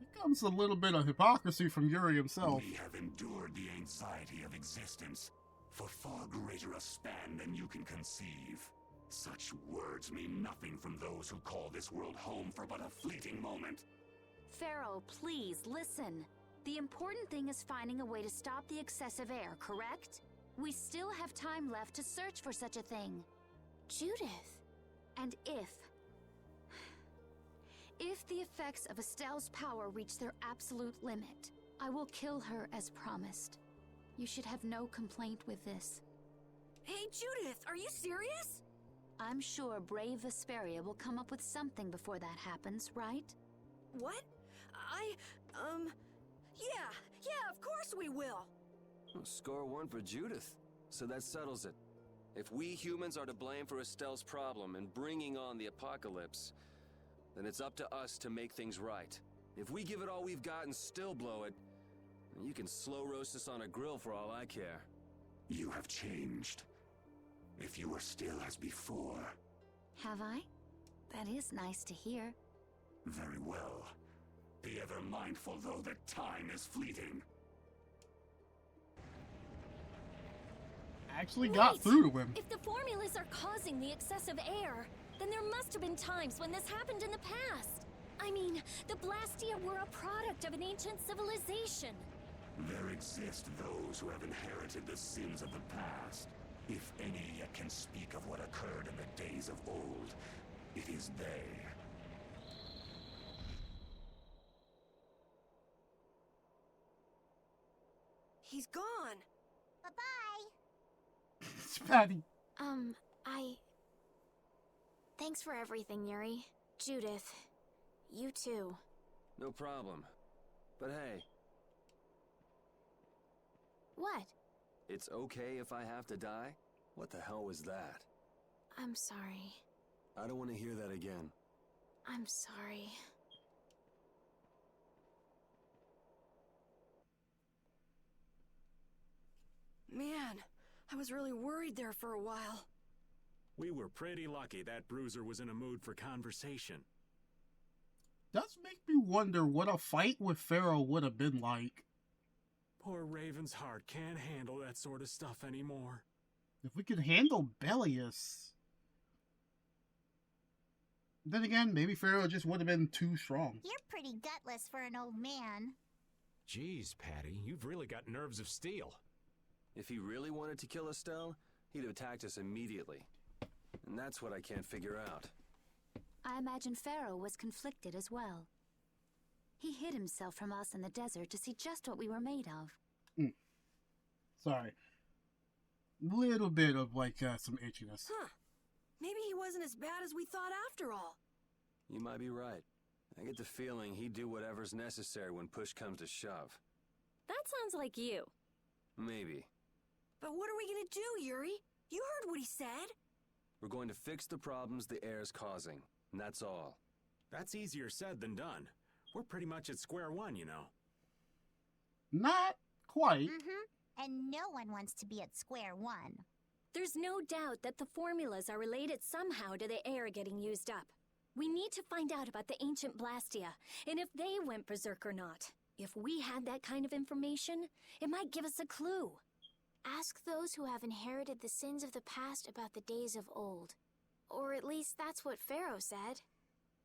It comes a little bit of hypocrisy from Yuri himself. We have endured the anxiety of existence for far greater a span than you can conceive. Such words mean nothing from those who call this world home for but a fleeting moment. Pharaoh, please, listen. The important thing is finding a way to stop the excessive air, correct? We still have time left to search for such a thing. Judith. And if the effects of Estelle's power reach their absolute limit, I will kill her as promised. You should have no complaint with this. Hey, Judith, are you serious? I'm sure brave Vesperia will come up with something before that happens, right? What? Yeah, of course we will. Well, score one for Judith. So that settles it. If we humans are to blame for Estelle's problem and bringing on the apocalypse, then it's up to us to make things right. If we give it all we've got and still blow it, you can slow roast us on a grill for all I care. You have changed. if you were still as before. Have I? That is nice to hear. Very well. Be ever mindful, though, that time is fleeting. Actually got through to him. If the formulas are causing the excessive air, then there must have been times when this happened in the past. I mean, the Blastia were a product of an ancient civilization. There exist those who have inherited the sins of the past. If any yet can speak of what occurred in the days of old, it is they. He's gone. Bye-bye. It's Patty. Thanks for everything, Yuri. Judith, you too. No problem. But hey, What? it's okay if I have to die? What the hell was that? I'm sorry. I don't want to hear that again. I'm sorry. Man, I was really worried there for a while. We were pretty lucky that bruiser was in a mood for conversation. Does make me wonder what a fight with Pharaoh would have been like. Poor Raven's heart can't handle that sort of stuff anymore. If we could handle Belius. Then again, maybe Pharaoh just would have been too strong. You're pretty gutless for an old man. Jeez, Patty, you've really got nerves of steel. If he really wanted to kill Estelle, he'd have attacked us immediately. And that's what I can't figure out. I imagine Pharaoh was conflicted as well. He hid himself from us in the desert to see just what we were made of. Sorry. Little bit of, like, some itchiness. Huh. Maybe he wasn't as bad as we thought after all. You might be right. I get the feeling he'd do whatever's necessary when push comes to shove. That sounds like you. Maybe. But what are we gonna do, Yuri? You heard what he said. We're going to fix the problems the air's causing, and that's all. That's easier said than done. We're pretty much at square one, you know. Not quite. And no one wants to be at square one. There's no doubt that the formulas are related somehow to the air getting used up. We need to find out about the ancient Blastia, and if they went berserk or not. If we had that kind of information, it might give us a clue. Ask those who have inherited the sins of the past about the days of old. Or at least that's what Pharaoh said.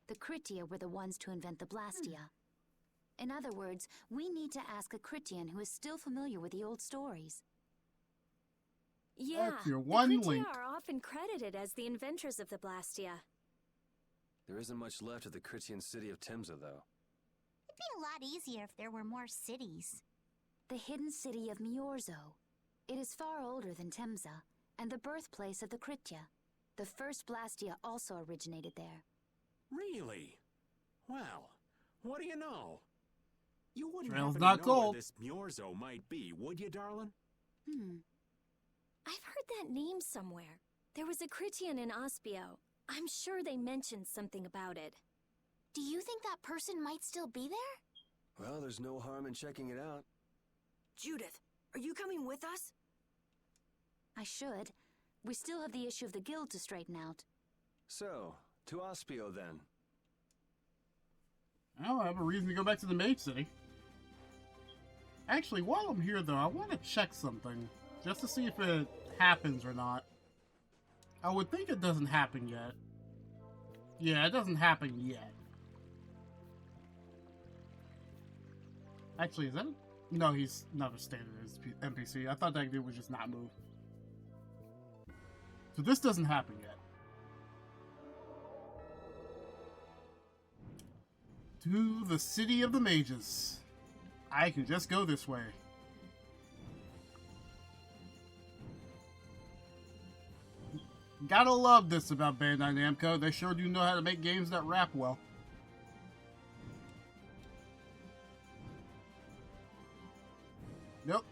The Critia were the ones to invent the Blastia. In other words, we need to ask a Critian who is still familiar with the old stories. Yeah, That's your the one Critia link. are often credited as the inventors of the Blastia. There isn't much left of the Critian city of Timza, though. It'd be a lot easier if there were more cities. The hidden city of Miorzo. It is far older than Temza, and the birthplace of the Critia. The first Blastia also originated there. Really? Well, what do you know? You wouldn't Trail's happen not to know where gold. this Miorzo might be, would you, darling? I've heard that name somewhere. There was a Critian in Ospio. I'm sure they mentioned something about it. Do you think that person might still be there? Well, there's no harm in checking it out. Judith, are you coming with us? I should. We still have the issue of the guild to straighten out. So, to Ospio then. Well, I have a reason to go back to the Mage City. Actually, while I'm here, though, I want to check something. Just to see if it happens or not. I would think it doesn't happen yet. Yeah, it doesn't happen yet. Actually, is that... No, he's not a standard NPC. I thought that dude would just not move. So this doesn't happen yet. To the City of the Mages. I can just go this way. Gotta love this about Bandai Namco. They sure do know how to make games that rap well. Nope.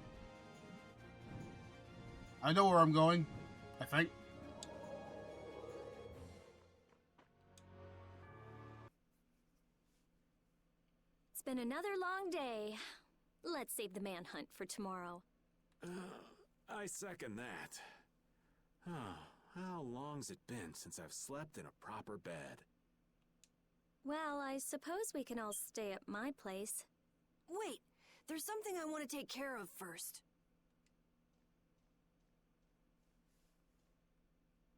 I know where I'm going, I think. It's been another long day. Let's save the manhunt for tomorrow. I second that. How long's it been since I've slept in a proper bed? Well, I suppose we can all stay at my place. Wait, there's something I want to take care of first.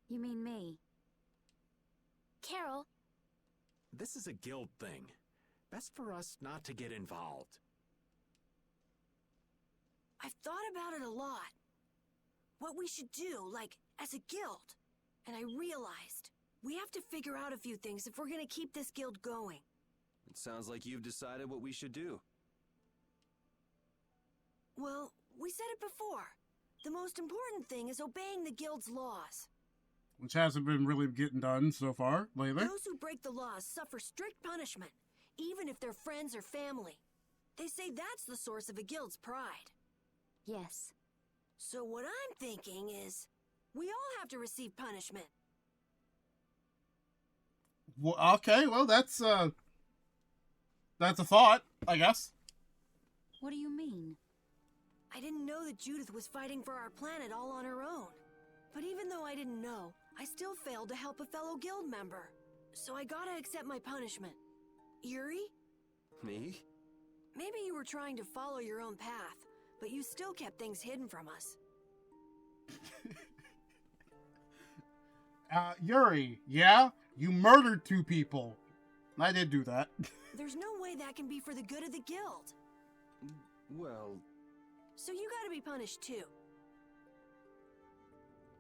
You mean me? Carol, This is a guild thing. Best for us not to get involved. I've thought about it a lot. What we should do, like, as a guild. And I realized, we have to figure out a few things if we're gonna keep this guild going. It sounds like you've decided what we should do. Well, we said it before. The most important thing is obeying the guild's laws. Which hasn't been really getting done so far lately. Those who break the laws suffer strict punishment, even if they're friends or family. They say that's the source of a guild's pride. Yes. So what I'm thinking is, we all have to receive punishment. Well, okay, well, that's a thought, I guess. What do you mean? I didn't know that Judith was fighting for our planet all on her own. But even though I didn't know, I still failed to help a fellow guild member. So I gotta accept my punishment. Yuri? Me? Maybe you were trying to follow your own path, but you still kept things hidden from us. Yuri, yeah? You murdered 2 people. I did do that. There's no way that can be for the good of the guild. Well... So you gotta be punished too.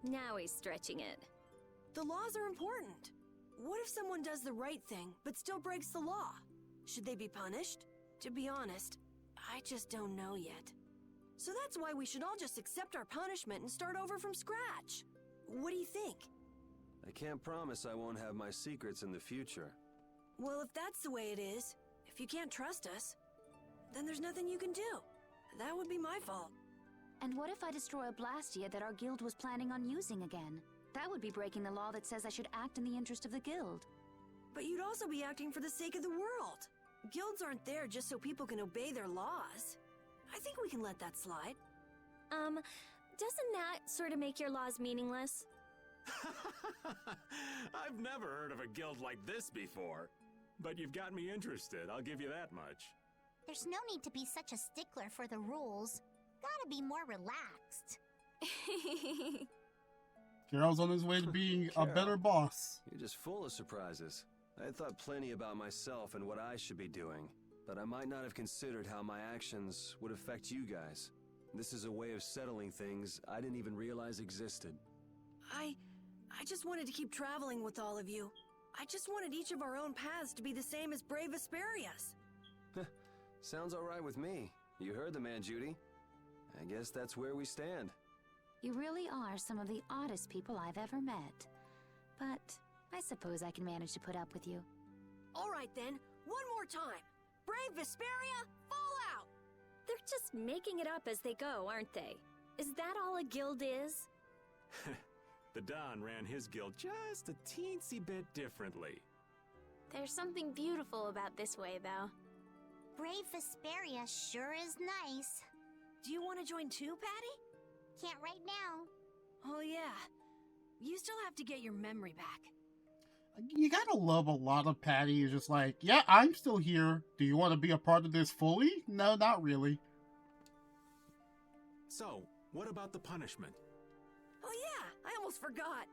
Now he's stretching it. The laws are important. What if someone does the right thing, but still breaks the law? Should they be punished? To be honest, I just don't know yet. So that's why we should all just accept our punishment and start over from scratch. What do you think? I can't promise I won't have my secrets in the future. Well, if that's the way it is, if you can't trust us, then there's nothing you can do. That would be my fault. And what if I destroy a Blastia that our guild was planning on using again? That would be breaking the law that says I should act in the interest of the guild. But you'd also be acting for the sake of the world. Guilds aren't there just so people can obey their laws. I think we can let that slide. Doesn't that sort of make your laws meaningless? I've never heard of a guild like this before. But you've got me interested, I'll give you that much. There's no need to be such a stickler for the rules. Gotta be more relaxed. Carol's on his way to being a better boss. You're just full of surprises. I had thought plenty about myself and what I should be doing, but I might not have considered how my actions would affect you guys. This is a way of settling things I didn't even realize existed. I just wanted to keep traveling with all of you. I just wanted each of our own paths to be the same as brave Asperia's. Sounds alright with me. You heard the man, Judy. I guess that's where we stand. You really are some of the oddest people I've ever met. But I suppose I can manage to put up with you. All right then, one more time. Brave Vesperia, fall out! They're just making it up as they go, aren't they? Is that all a guild is? The Don ran his guild just a teensy bit differently. there's something beautiful about this way, though. Brave Vesperia sure is nice. Do you want to join too, Patty? Can't right now. Oh yeah. You still have to get your memory back. You gotta love a lot of Patty is just like, yeah, I'm still here. Do you want to be a part of this fully? No, not really. So, what about the punishment? Oh yeah, I almost forgot.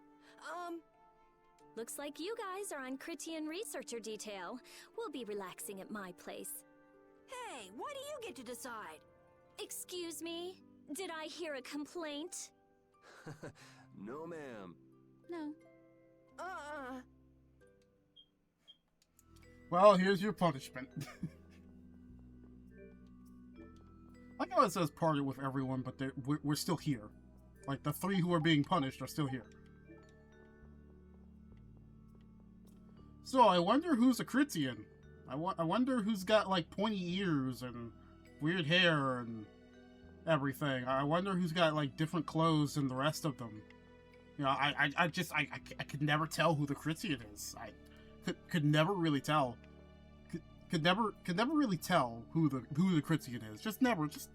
Looks like you guys are on Critian researcher detail. We'll be relaxing at my place. Hey, why do you get to decide? Excuse me? Did I hear a complaint? No, ma'am. No. Well, here's your punishment. I know it says party with everyone, but we're still here. Like, the 3 who are being punished are still here. So, I wonder who's a Critian. I wonder who's got, like, pointy ears and weird hair and everything. I wonder who's got, like, different clothes than the rest of them. You know, I could never tell who the Critian is. I could never really tell. Could never really tell who the Critian is. Just never. Just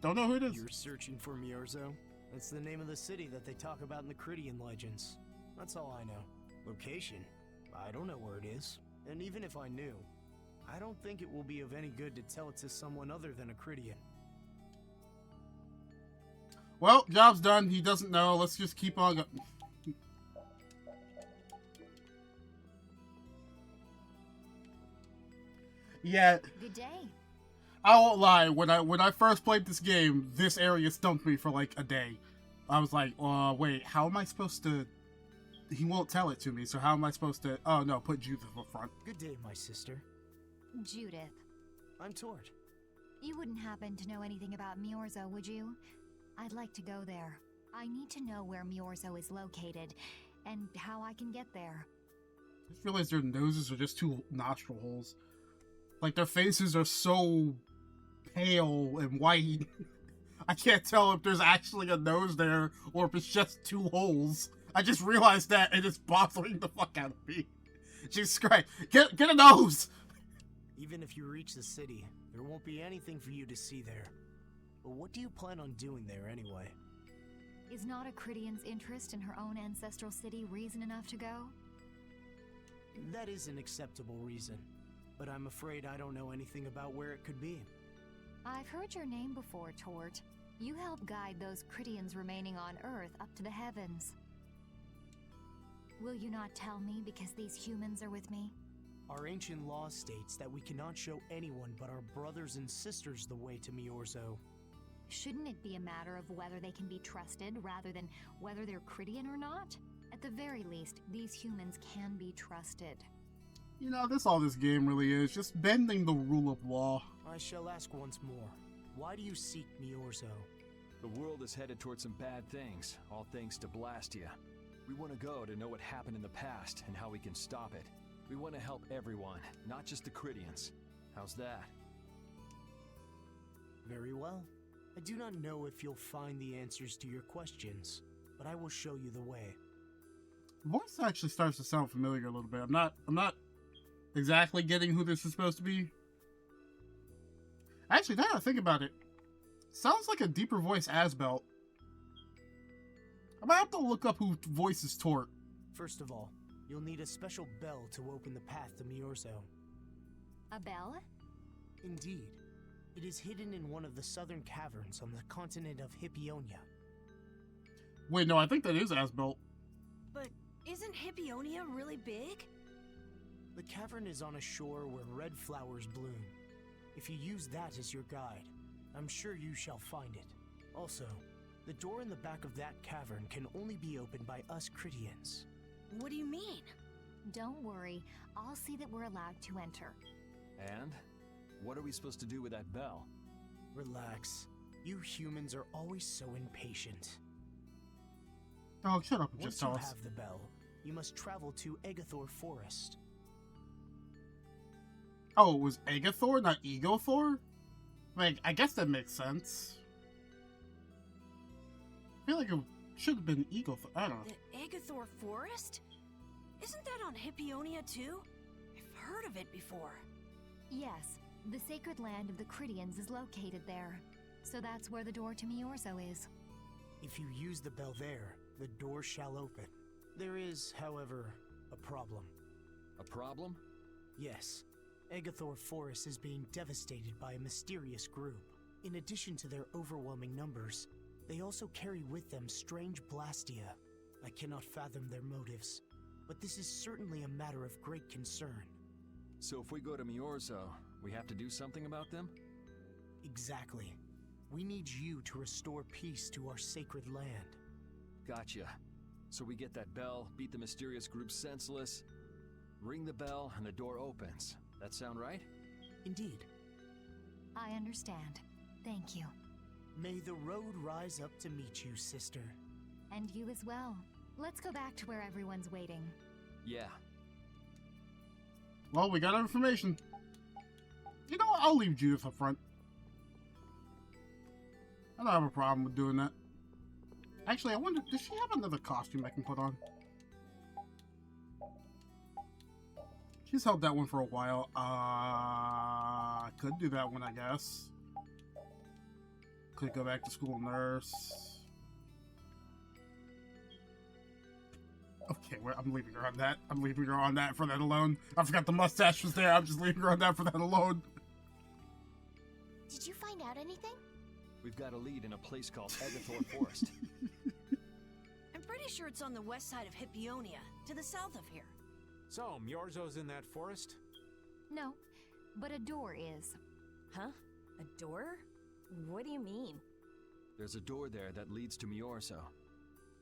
don't know who it is. You're searching for Miorzo? That's the name of the city that they talk about in the Cridian legends. That's all I know. Location? I don't know where it is. And even if I knew, I don't think it will be of any good to tell it to someone other than a Cridian. Well, job's done. He doesn't know. Let's just keep on going. Yeah. Good day. I won't lie. When I first played this game, this area stumped me for like a day. I was like, wait, how am I supposed to... He won't tell it to me, so how am I supposed to... Oh, no, put Judith up front. Good day, my sister. Judith. I'm Tord. You wouldn't happen to know anything about Miorzo, would you? I'd like to go there. I need to know where Miorzo is located, and how I can get there. I just realized their noses are just two nostril holes. Like, their faces are so pale and white. I can't tell if there's actually a nose there, or if it's just two holes. I just realized that, and it's bothering the fuck out of me. Jesus Christ. Get a nose! Even if you reach the city, there won't be anything for you to see there. But what do you plan on doing there anyway? Is not a Cridian's interest in her own ancestral city reason enough to go? That is an acceptable reason, but I'm afraid I don't know anything about where it could be. I've heard your name before, Tort. You help guide those Cridians remaining on Earth up to the heavens. Will you not tell me because these humans are with me? Our ancient law states that we cannot show anyone but our brothers and sisters the way to Miorzo. Shouldn't it be a matter of whether they can be trusted rather than whether they're Cridian or not? At the very least, these humans can be trusted. You know, that's all this game really is, just bending the rule of law. I shall ask once more. Why do you seek Miorzo? The world is headed towards some bad things, all thanks to Blastia. We want to go to know what happened in the past and how we can stop it. We want to help everyone, not just the Cridians. How's that? Very well. I do not know if you'll find the answers to your questions, but I will show you the way. Voice actually starts to sound familiar a little bit. I'm not exactly getting who this is supposed to be. Actually, now that I think about it, sounds like a deeper voice Asbelt. I might have to look up who voices Tort. First of all, you'll need a special bell to open the path to Miorzo. A bell? Indeed. It is hidden in one of the southern caverns on the continent of Hippionia. Wait, no, I think that is Asbelt. But isn't Hippionia really big? The cavern is on a shore where red flowers bloom. If you use that as your guide, I'm sure you shall find it. Also, the door in the back of that cavern can only be opened by us Cridians. What do you mean? Don't worry, I'll see that we're allowed to enter. And? What are we supposed to do with that bell? Relax. You humans are always so impatient. Oh, shut up and just tell us. Once you have the bell, you must travel to Egothor Forest. Oh, it was Egothor, not Egothor? Like, I guess that makes sense. I feel like it should have been Egothor. I don't know. The Egothor Forest? Isn't that on Hippionia too? I've heard of it before. Yes, the sacred land of the Cridians is located there. So that's where the door to Miorzo is. If you use the bell there, the door shall open. There is, however, a problem. A problem? Yes. Egothor Forest is being devastated by a mysterious group. In addition to their overwhelming numbers, they also carry with them strange Blastia. I cannot fathom their motives, but this is certainly a matter of great concern. So if we go to Miorzo, we have to do something about them? Exactly. We need you to restore peace to our sacred land. Gotcha. So we get that bell, beat the mysterious group senseless, ring the bell, and the door opens. That sound right? Indeed. I understand. Thank you. May the road rise up to meet you, sister. And you as well. Let's go back to where everyone's waiting. Yeah. Well, we got our information. You know what? I'll leave Judith up front. I don't have a problem with doing that. Actually, I wonder, does she have another costume I can put on? She's held that one for a while. Could do that one, I guess. Could go back to school nurse. Okay, I'm leaving her on that. I'm leaving her on that for that alone. I forgot the mustache was there. I'm just leaving her on that for that alone. Did you find out anything? We've got a lead in a place called Agathor Forest. I'm pretty sure it's on the west side of Hippionia, to the south of here. So, Myorzo's in that forest? No, but a door is. Huh? A door? What do you mean? There's a door there that leads to Myorzo.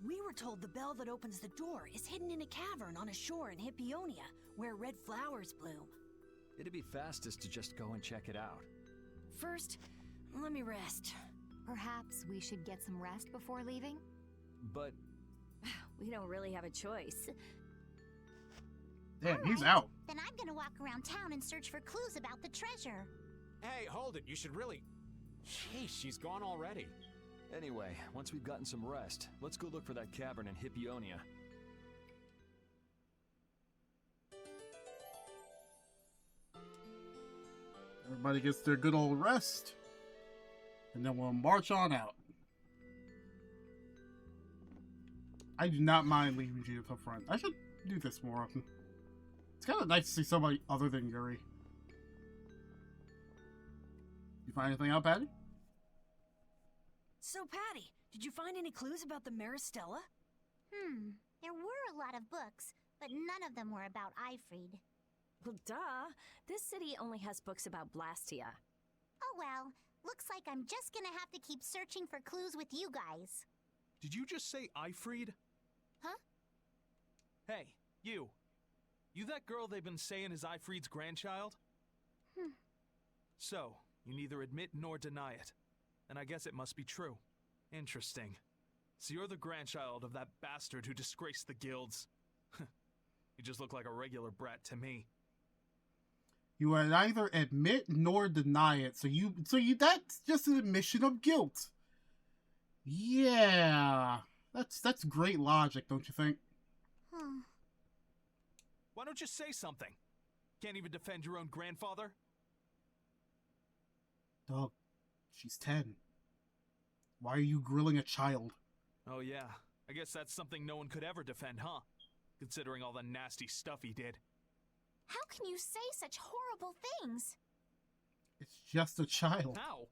We were told the bell that opens the door is hidden in a cavern on a shore in Hippionia, where red flowers bloom. It'd be fastest to just go and check it out. First, let me rest. Perhaps we should get some rest before leaving? But... we don't really have a choice. Damn, he's out. Then I'm gonna walk around town and search for clues about the treasure. Hey, hold it. You should really... Sheesh, she's gone already. Anyway, once we've gotten some rest, let's go look for that cavern in Hippionia. Everybody gets their good old rest, and then we'll march on out. I do not mind leaving Judith up front. I should do this more often. It's kind of nice to see somebody other than Yuri. You find anything out, Patty? So, Patty, did you find any clues about the Maristella? There were a lot of books, but none of them were about Ifrid. Well, duh. This city only has books about Blastia. Oh well, looks like I'm just gonna have to keep searching for clues with you guys. Did you just say Ifrid? Huh? Hey, you. You that girl they've been saying is Ifrid's grandchild? So, you neither admit nor deny it. And I guess it must be true. Interesting. So you're the grandchild of that bastard who disgraced the guilds. You just look like a regular brat to me. You would neither admit nor deny it, so that's just an admission of guilt. Yeah, that's great logic, don't you think? Why don't you say something? Can't even defend your own grandfather? Doug, she's 10. Why are you grilling a child? Oh yeah, I guess that's something no one could ever defend, huh? Considering all the nasty stuff he did. How can you say such horrible things? It's just a child. How?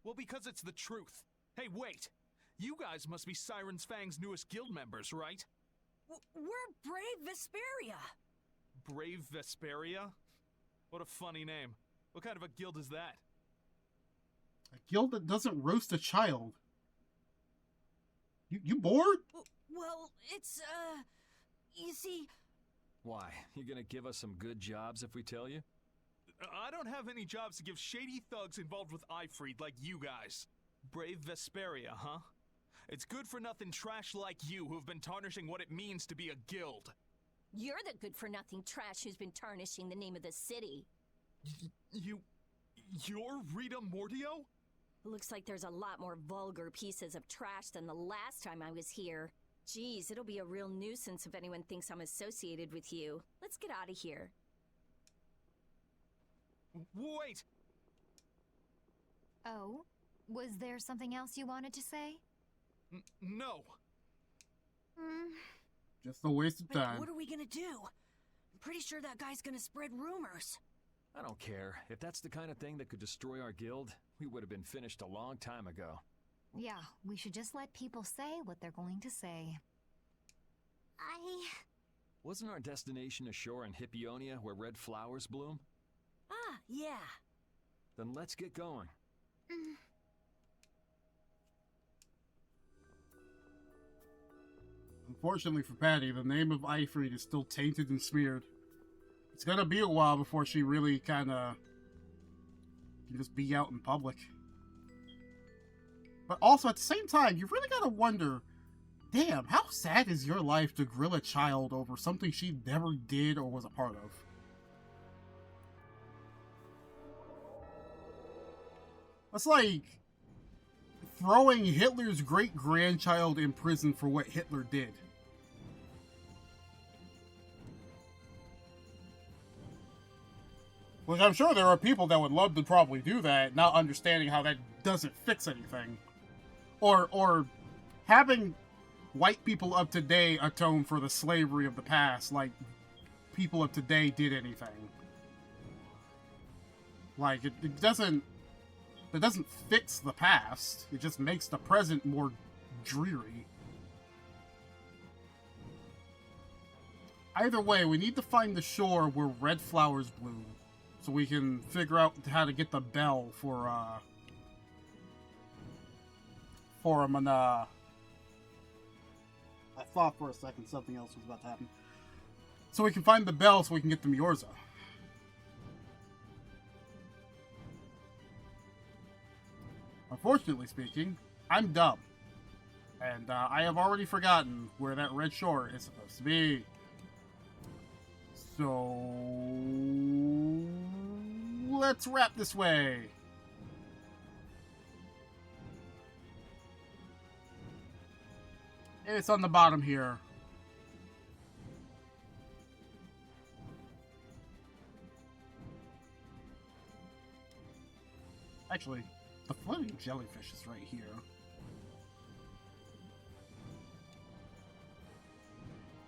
Well, because it's the truth. Hey, wait! You guys must be Siren's Fang's newest guild members, right? We're Brave Vesperia! Brave Vesperia? What a funny name. What kind of a guild is that? A guild that doesn't roast a child. You bored? Well, it's, you see... Why? You gonna give us some good jobs if we tell you? I don't have any jobs to give shady thugs involved with Ifrid like you guys. Brave Vesperia, huh? It's good-for-nothing trash like you who've been tarnishing what it means to be a guild. You're the good-for-nothing trash who's been tarnishing the name of the city. You're Rita Mordio? Looks like there's a lot more vulgar pieces of trash than the last time I was here. Geez, it'll be a real nuisance if anyone thinks I'm associated with you. Let's get out of here. Wait! Oh? Was there something else you wanted to say? No. Just a waste of time. What are we gonna do? I'm pretty sure that guy's gonna spread rumors. I don't care. If that's the kind of thing that could destroy our guild, we would have been finished a long time ago. Yeah, we should just let people say what they're going to say. Wasn't our destination a shore in Hippionia where red flowers bloom? Ah, yeah. Then let's get going. Unfortunately for Patty, the name of Ifrid is still tainted and smeared. It's gonna be a while before she really kinda can just be out in public. But also, at the same time, you really gotta wonder, damn, how sad is your life to grill a child over something she never did or was a part of? That's like throwing Hitler's great-grandchild in prison for what Hitler did. Which I'm sure there are people that would love to probably do that, not understanding how that doesn't fix anything. Or having white people of today atone for the slavery of the past, like people of today did anything. Like, it doesn't fix the past. It just makes the present more dreary. Either way, we need to find the shore where red flowers bloom, so we can figure out how to get the bell for him. And I thought for a second something else was about to happen. So we can find the bell so we can get the Miorza. Unfortunately speaking, I'm dumb. And I have already forgotten where that red shore is supposed to be. So let's wrap this way. It's on the bottom here. Actually, the floating jellyfish is right here.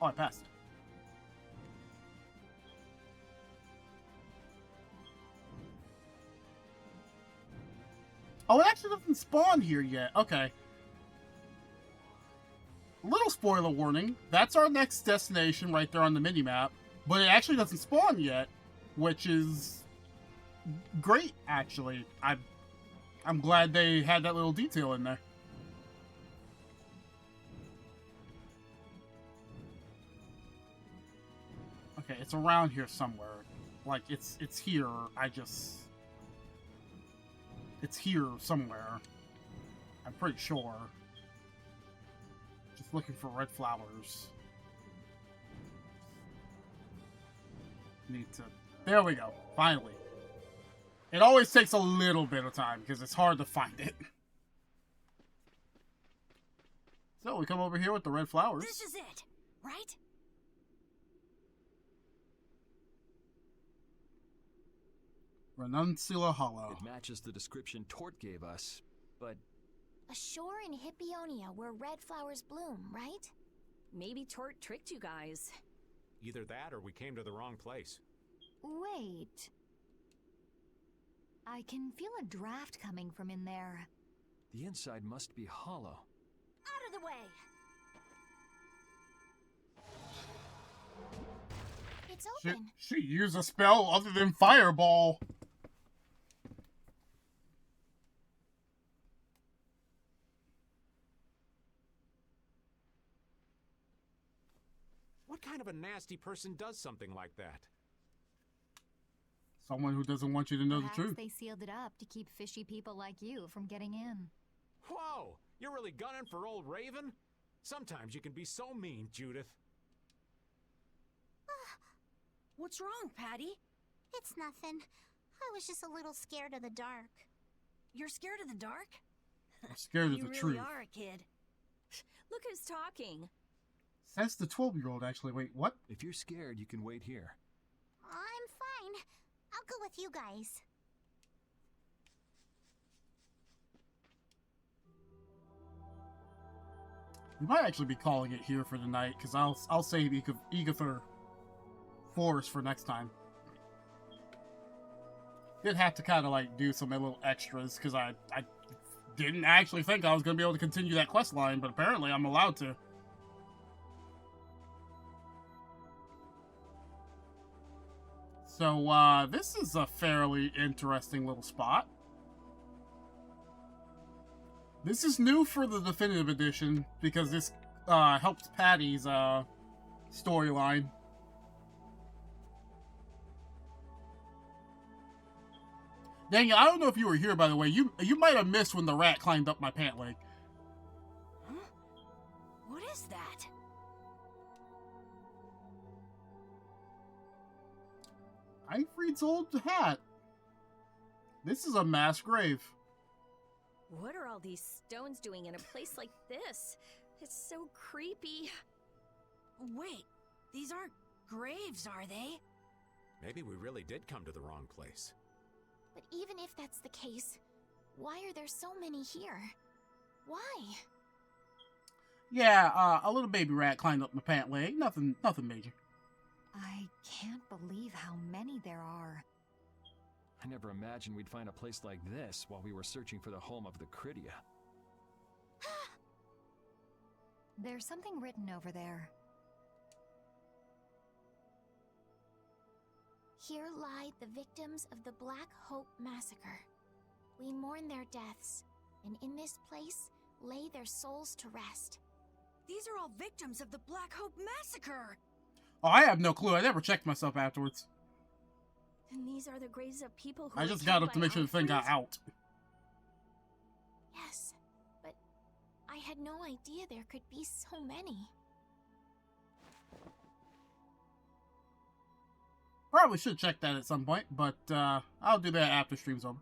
Oh, I passed it. Oh, it actually doesn't spawn here yet. Okay. Little spoiler warning. That's our next destination right there on the minimap. But it actually doesn't spawn yet, which is great, actually. I'm glad they had that little detail in there. Okay, it's around here somewhere. Like, it's here. It's here somewhere. I'm pretty sure. Just looking for red flowers. Need to... There we go. Finally. It always takes a little bit of time because it's hard to find it. So we come over here with the red flowers. This is it, right? Renuncula Hollow. It matches the description Tort gave us, but... A shore in Hippionia where red flowers bloom, right? Maybe Tort tricked you guys. Either that or we came to the wrong place. Wait. I can feel a draft coming from in there. The inside must be hollow. Out of the way! It's open. She used a spell other than Fireball. What kind of a nasty person does something like that? Someone who doesn't want you to know Perhaps the truth. They sealed it up to keep fishy people like you from getting in. Whoa! You're really gunning for old Raven? Sometimes you can be so mean, Judith. What's wrong, Patty? It's nothing. I was just a little scared of the dark. You're scared of the dark? I'm scared of you the really truth. are a kid. Look who's talking. Says the 12-year-old, actually. Wait, what? If you're scared, you can wait here. I'm fine. I'll go with you guys. We might actually be calling it here for the night, because I'll save Egather Forest for next time. Did have to kind of like do some little extras, because I didn't actually think I was going to be able to continue that quest line, but apparently I'm allowed to. So, this is a fairly interesting little spot. This is new for the Definitive Edition, because this helps Patty's storyline. Dang it, I don't know if you were here, by the way. You might have missed when the rat climbed up my pant leg. Huh? What is that? Ifrit's old hat. This is a mass grave. What are all these stones doing in a place like this? It's so creepy. Wait, these aren't graves, are they? Maybe we really did come to the wrong place. But even if that's the case, why are there so many here? Why? Yeah, a little baby rat climbed up my pant leg. Nothing major. I can't believe how many there are. I never imagined we'd find a place like this while we were searching for the home of the Cridia. There's something written over there. Here lie the victims of the Black Hope Massacre. We mourn their deaths, and in this place lay their souls to rest. These are all victims of the Black Hope Massacre! Oh, I have no clue. I never checked myself afterwards. And these are the graves of people who I were just killed got up to by make sure the thing got out. Yes, but I had no idea there could be so many. Probably should check that at some point, but I'll do that after stream's over.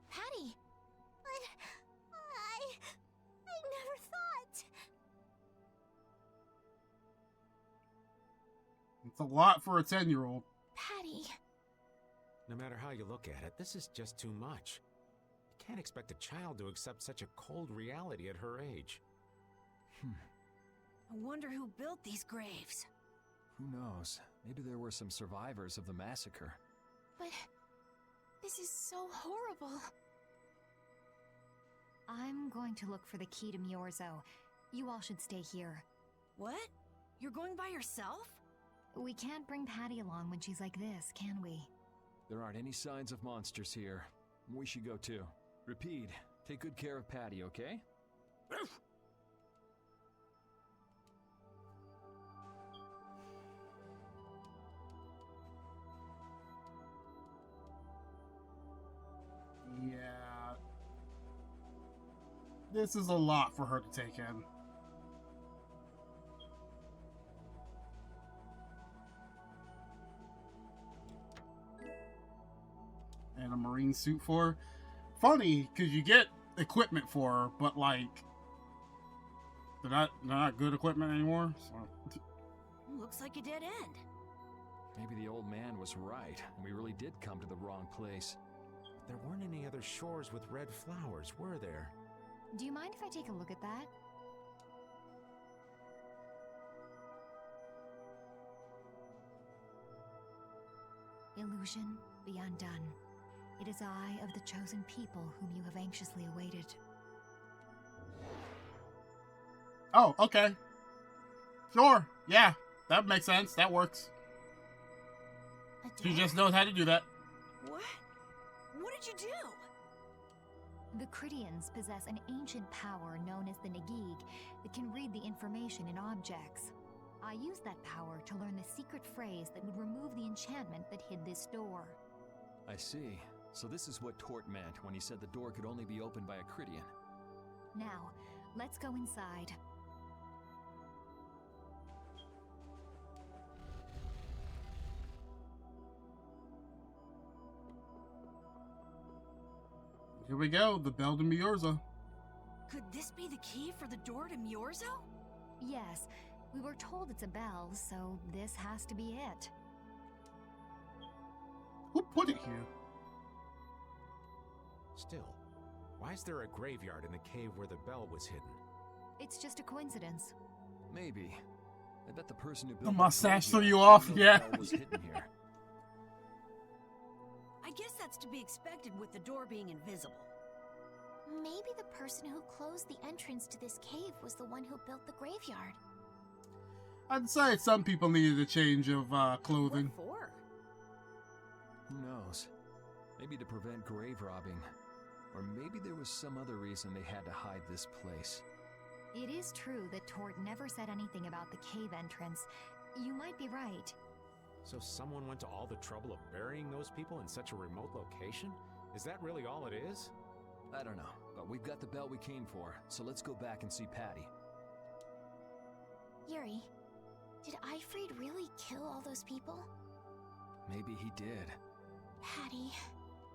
Patty! I never thought. It's a lot for a 10-year-old. Patty. No matter how you look at it, this is just too much. You can't expect a child to accept such a cold reality at her age. I wonder who built these graves. Who knows? Maybe there were some survivors of the massacre. But this is so horrible. I'm going to look for the key to Miorzo. You all should stay here. What? You're going by yourself? We can't bring Patty along when she's like this, can we? There aren't any signs of monsters here. We should go too. Repeat, take good care of Patty, okay? Yeah. This is a lot for her to take in. And a marine suit for her. Funny, because you get equipment for her, but like, they're not good equipment anymore. So. Looks like a dead end. Maybe the old man was right, and we really did come to the wrong place. There weren't any other shores with red flowers, were there? Do you mind if I take a look at that? Illusion, be undone. It is I of the chosen people whom you have anxiously awaited. Oh, okay. Sure. Yeah, that makes sense. That works. She just knows how to do that. What? What did you do? The Cridians possess an ancient power known as the Negig that can read the information in objects. I used that power to learn the secret phrase that would remove the enchantment that hid this door. I see. So this is what Tort meant when he said the door could only be opened by a Cridian. Now, let's go inside. Here we go, the bell to Miorzo. Could this be the key for the door to Miorzo? Yes, we were told it's a bell, so this has to be it. Who put it here? Still, why is there a graveyard in the cave where the bell was hidden? It's just a coincidence. Maybe. I bet the person who built The mustache the threw graveyard you off, didn't know yeah. the bell was hidden here. I guess that's to be expected with the door being invisible. Maybe the person who closed the entrance to this cave was the one who built the graveyard. I'd say some people needed a change of clothing. What for? Who knows? Maybe to prevent grave robbing. Or maybe there was some other reason they had to hide this place. It is true that Tort never said anything about the cave entrance. You might be right. So someone went to all the trouble of burying those people in such a remote location? Is that really all it is? I don't know, but we've got the bell we came for, so let's go back and see Patty. Yuri, did Ifrid really kill all those people? Maybe he did. Patty.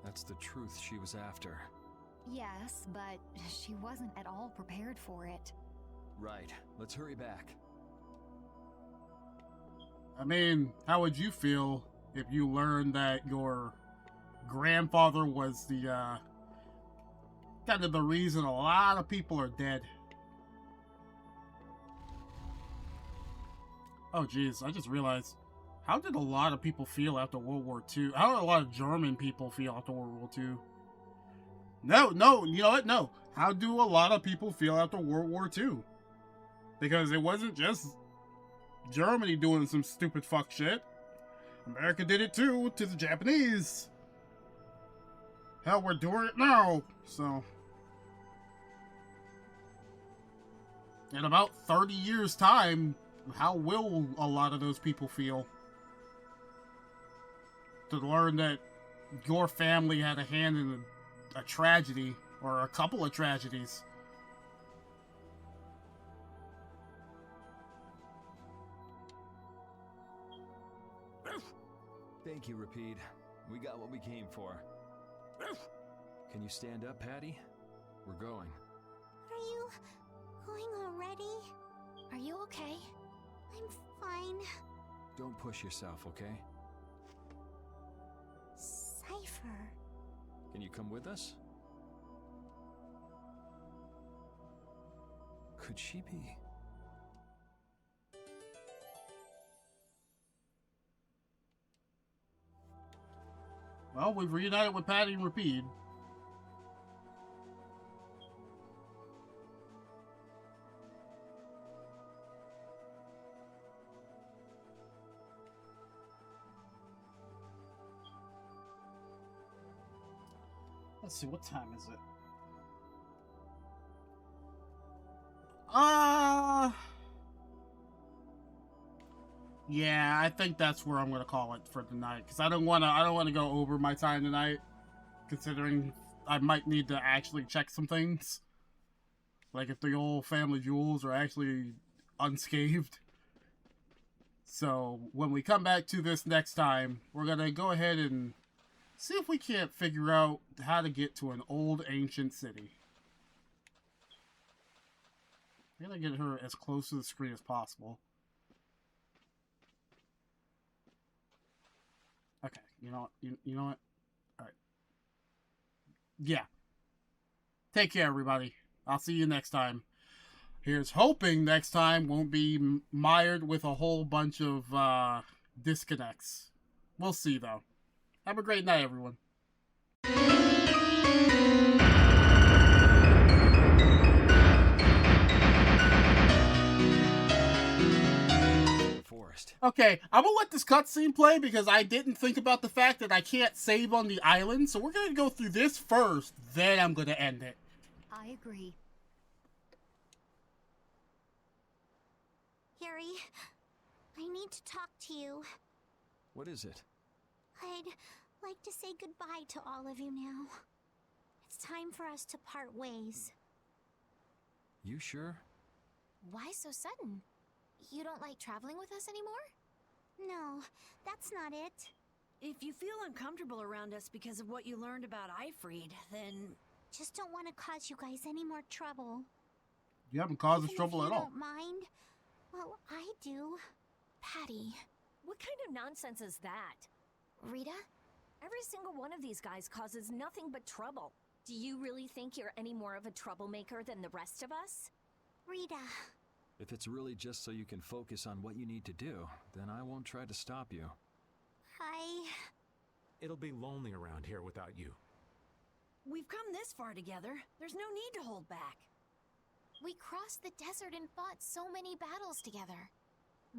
That's the truth she was after. Yes, but she wasn't at all prepared for it. Right, let's hurry back. I mean, how would you feel if you learned that your grandfather was the, kind of the reason a lot of people are dead? Oh, jeez, I just realized. How did a lot of people feel after World War II? How did a lot of German people feel after World War II? No, you know what? No. How do a lot of people feel after World War II? Because it wasn't just Germany doing some stupid fuck shit. America did it too, to the Japanese. Hell, we're doing it now, so. In about 30 years' time, how will a lot of those people feel? To learn that your family had a hand in a tragedy, or a couple of tragedies. Thank you, Rapide. We got what we came for. Can you stand up, Patty? We're going. Are you going already? Are you okay? I'm fine. Don't push yourself, okay? Cypher. Can you come with us? Could she be? Well, we've reunited with Patty and Rapide. Let's see, what time is it? Yeah, I think that's where I'm gonna call it for the night, because I don't wanna go over my time tonight, considering I might need to actually check some things, like if the old family jewels are actually unscathed. So when we come back to this next time, we're gonna go ahead and see if we can't figure out how to get to an old ancient city. I'm gonna get her as close to the screen as possible. Okay, you know what? Alright. Yeah. Take care, everybody. I'll see you next time. Here's hoping next time won't be mired with a whole bunch of disconnects. We'll see, though. Have a great night, everyone. Okay, I'm gonna let this cutscene play because I didn't think about the fact that I can't save on the island, so we're gonna go through this first, then I'm gonna end it. I agree. Yuri, I need to talk to you. What is it? I'd like to say goodbye to all of you now. It's time for us to part ways. You sure? Why so sudden? You don't like traveling with us anymore? No, that's not it. If you feel uncomfortable around us because of what you learned about Ifrid, then... Just don't want to cause you guys any more trouble. You haven't caused us trouble at all. Don't mind? Well, I do. Patty, what kind of nonsense is that? Rita? Every single one of these guys causes nothing but trouble. Do you really think you're any more of a troublemaker than the rest of us? Rita. If it's really just so you can focus on what you need to do, then I won't try to stop you. It'll be lonely around here without you. We've come this far together. There's no need to hold back. We crossed the desert and fought so many battles together.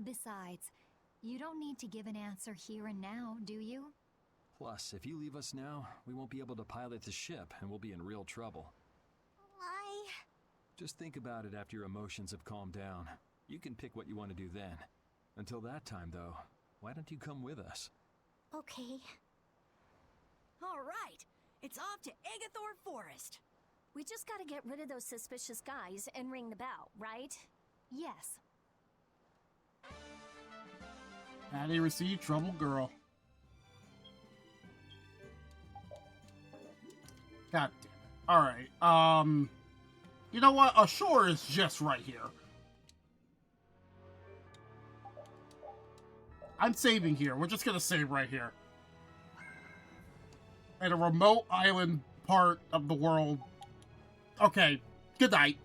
Besides, you don't need to give an answer here and now, do you? Plus, if you leave us now, we won't be able to pilot the ship, and we'll be in real trouble. Just think about it after your emotions have calmed down. You can pick what you want to do then. Until that time, though, why don't you come with us? Okay. All right. It's off to Agathor Forest. We just gotta get rid of those suspicious guys and ring the bell, right? Yes. Patty received trouble, girl. God damn it. Alright, you know what? A shore is just right here. I'm saving here. We're just gonna save right here. At a remote island part of the world. Okay, good night.